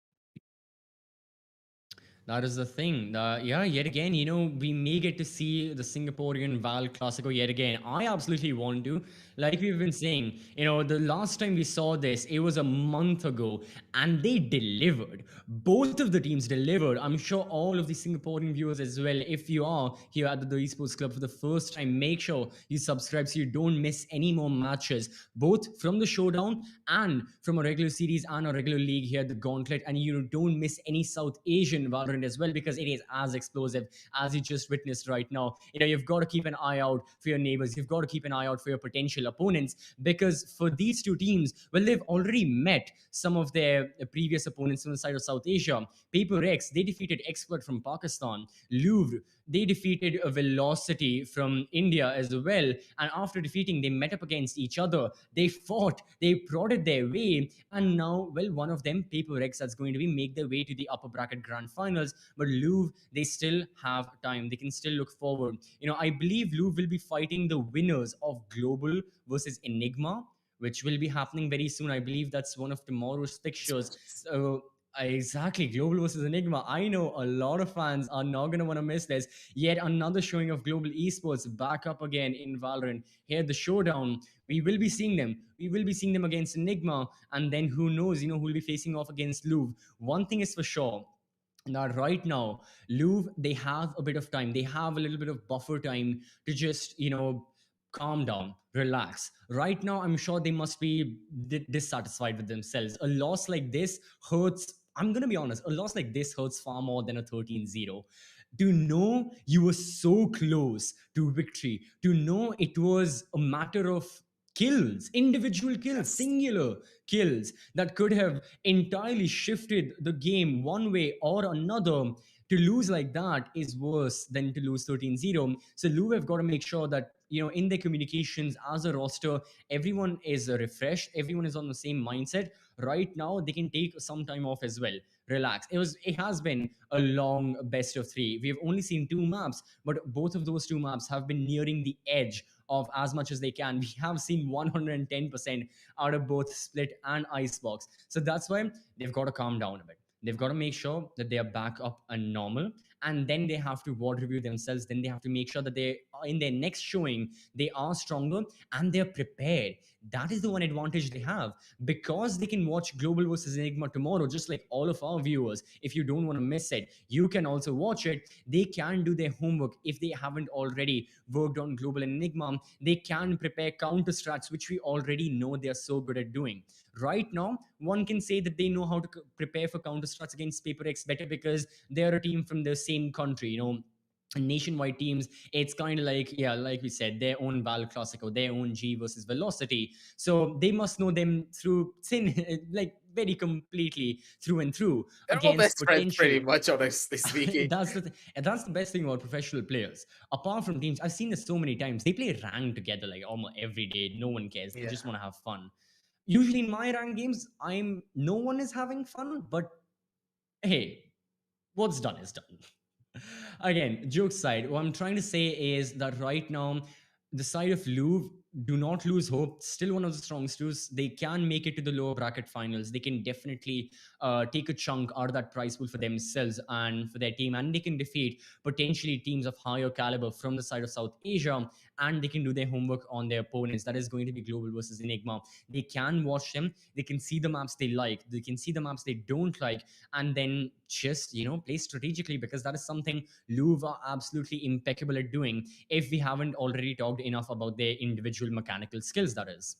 That is the thing. Yeah, yet again, we may get to see the Singaporean Val Classico yet again. I absolutely want to. Like we've been saying, the last time we saw this, it was a month ago, and they delivered. Both of the teams delivered. I'm sure all of the Singaporean viewers as well, if you are here at the Esports Club for the first time, make sure you subscribe so you don't miss any more matches, both from the showdown and from a regular series and a regular league here, the Gauntlet, and you don't miss any South Asian Valorant as well because it is as explosive as you just witnessed right now. You've got to keep an eye out for your neighbors. You've got to keep an eye out for your potential opponents because for these two teams, well, they've already met some of their previous opponents on the side of South Asia. Paper X, they defeated Expert from Pakistan. Louvre, they defeated a Velocity from India as well. And after defeating, they met up against each other. They fought, they prodded their way. And now, well, one of them, Paper X, that's going to be make their way to the upper bracket grand finals. But Louvre, they still have time. They can still look forward. I believe Louvre will be fighting the winners of Global versus Enigma, which will be happening very soon. I believe that's one of tomorrow's fixtures. So exactly, Global versus Enigma. I know a lot of fans are not going to want to miss this. Yet another showing of Global Esports back up again in Valorant. Here, the showdown. We will be seeing them. We will be seeing them against Enigma. And then who knows, who will be facing off against Louvre. One thing is for sure. Now, right now, Louvre, they have a bit of time. They have a little bit of buffer time to just, calm down, relax. Right now, I'm sure they must be dissatisfied with themselves. A loss like this hurts. I'm going to be honest, a loss like this hurts far more than a 13-0. To know you were so close to victory, to know it was a matter of kills, individual kills, Yes. singular kills that could have entirely shifted the game one way or another. To lose like that is worse than to lose 13-0. So Louvre have got to make sure that, in their communications as a roster, everyone is refreshed, everyone is on the same mindset. Right now, they can take some time off as well. Relax. It has been a long best of three. We have only seen two maps, but both of those two maps have been nearing the edge of as much as they can. We have seen 110% out of both Split and Icebox. So that's why they've got to calm down a bit. They've got to make sure that they are back up and normal. And then they have to WOD review themselves. Then they have to make sure that they are in their next showing, they are stronger and they're prepared. That is the one advantage they have because they can watch Global versus Enigma tomorrow, just like all of our viewers. If you don't want to miss it, you can also watch it. They can do their homework if they haven't already worked on Global and Enigma. They can prepare counter strats, which we already know they're so good at doing. Right now, one can say that they know how to prepare for counter strats against Paper X better because they're a team from the same country, nationwide teams. It's kind of like, yeah, like we said, their own Val Classico, their own G versus Velocity. So they must know them through thin, like very completely through and through They're all against best friends, pretty potential. much, honestly speaking. That's the best thing about professional players. Apart from teams, I've seen this so many times. They play ranked together like almost every day. No one cares. They just want to have fun. Usually in my ranked games, no one is having fun, but hey, what's done is done. Again, jokes aside, what I'm trying to say is that right now, the side of Louvre, do not lose hope. Still one of the strong stews. They can make it to the lower bracket finals. They can definitely take a chunk out of that prize pool for themselves and for their team. And they can defeat potentially teams of higher caliber from the side of South Asia. And they can do their homework on their opponents. That is going to be Global versus Enigma. They can watch them. They can see the maps they like. They can see the maps they don't like. And then just, play strategically because that is something Louvre are absolutely impeccable at doing if we haven't already talked enough about their individual mechanical skills, that is.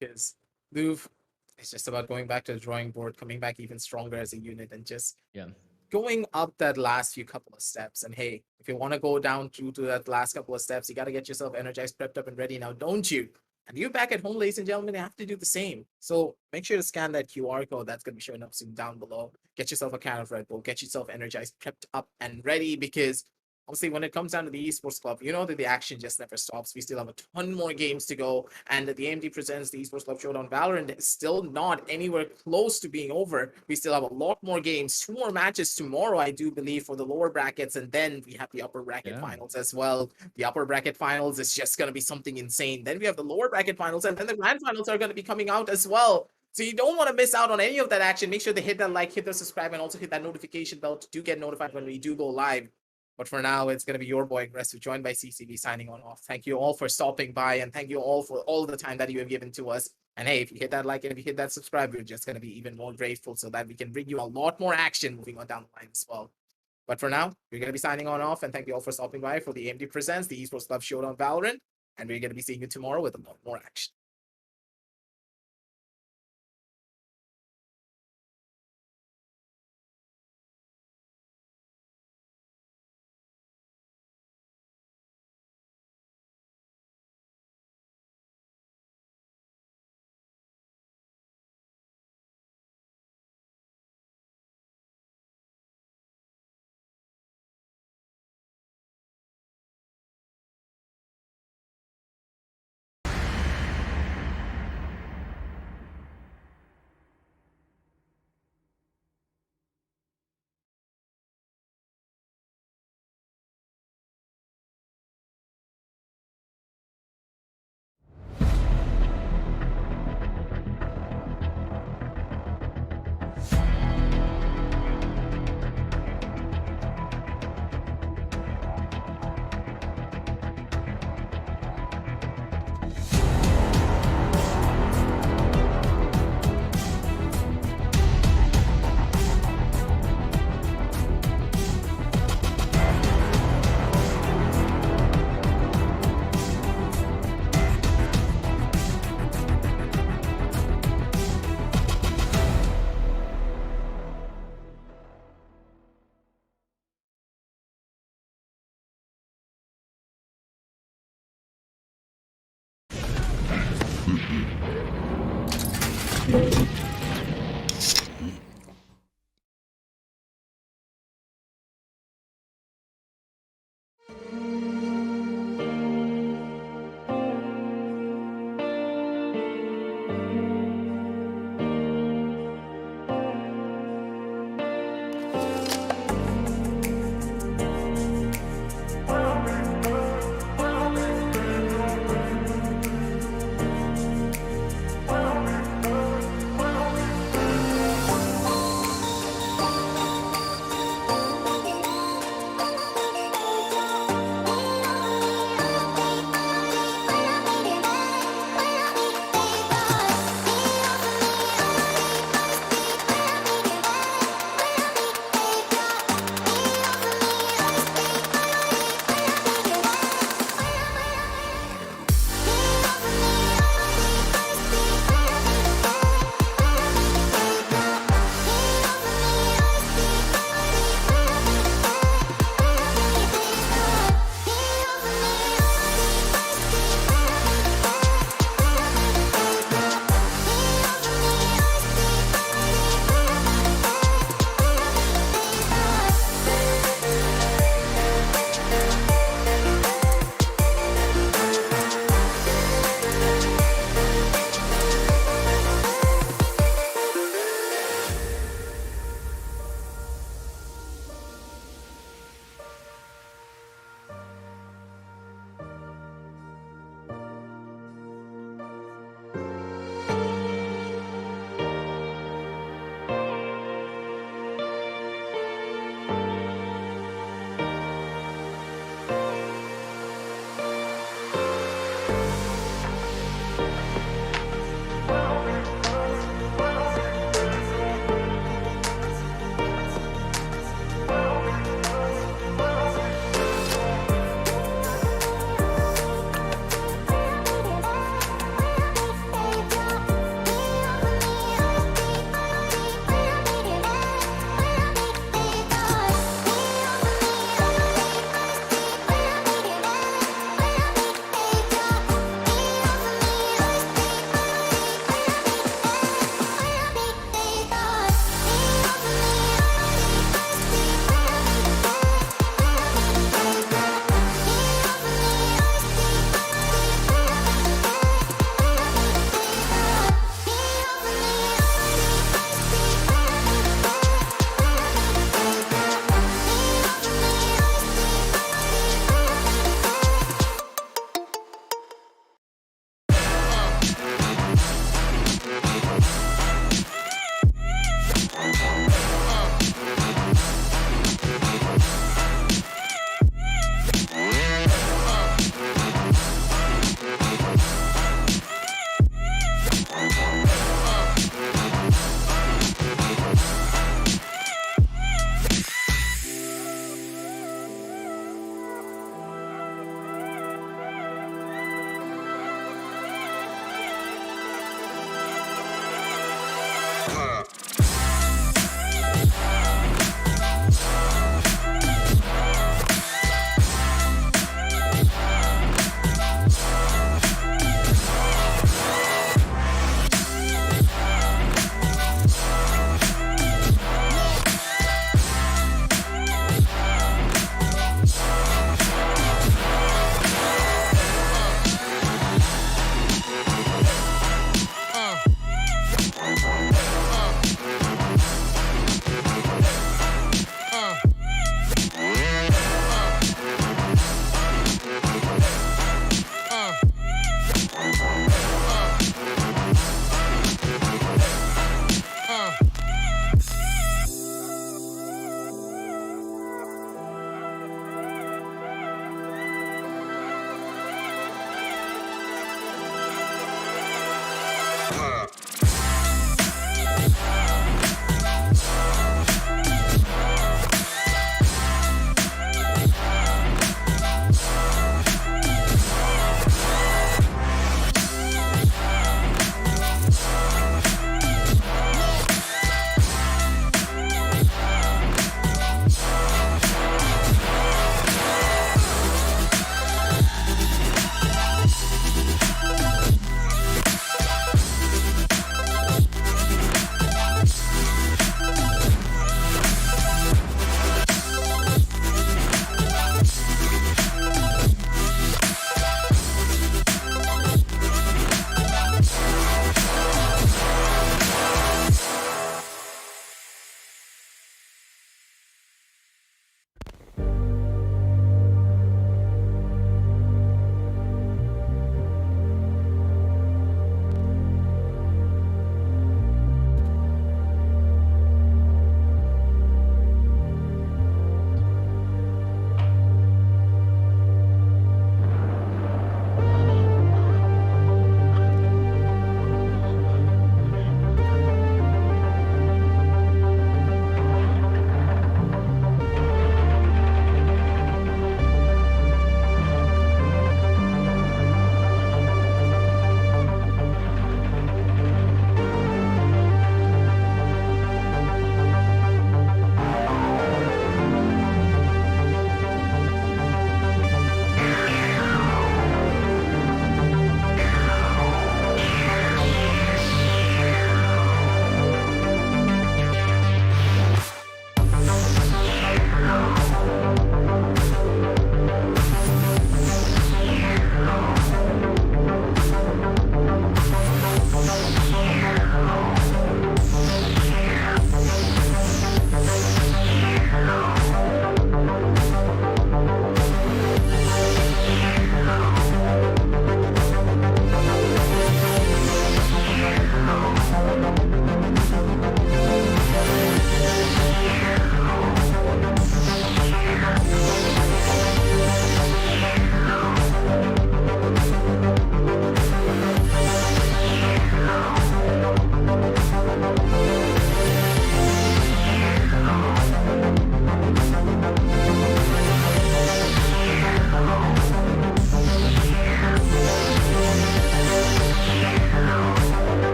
Because Louvre, it's just about going back to the drawing board, coming back even stronger as a unit, and just going up that last few couple of steps. And hey, if you want to go down through to that last couple of steps, you got to get yourself energized, prepped up, and ready now, don't you? And you back at home, ladies and gentlemen, you have to do the same. So make sure to scan that QR code that's going to be showing up soon down below. Get yourself a can of Red Bull, get yourself energized, prepped up, and ready because honestly, when it comes down to the Esports Club, you know that the action just never stops. We still have a ton more games to go, and the AMD presents the Esports Club Showdown Valorant is still not anywhere close to being over. We still have a lot more games, 2 more matches tomorrow, I do believe, for the lower brackets, and then we have the upper bracket finals as well. The upper bracket finals is just going to be something insane. Then we have the lower bracket finals, and then the grand finals are going to be coming out as well. So you don't want to miss out on any of that action. Make sure to hit that like, hit the subscribe, and also hit that notification bell to get notified when we do go live. But for now, it's going to be your boy Aggressive, joined by CCB, signing on off. Thank you all for stopping by, and thank you all for all the time that you have given to us. And hey, if you hit that like and if you hit that subscribe, we're just going to be even more grateful so that we can bring you a lot more action moving on down the line as well. But for now, we're going to be signing on off, and thank you all for stopping by for the AMD Presents, the Esports Club Showdown Valorant, and we're going to be seeing you tomorrow with a lot more action.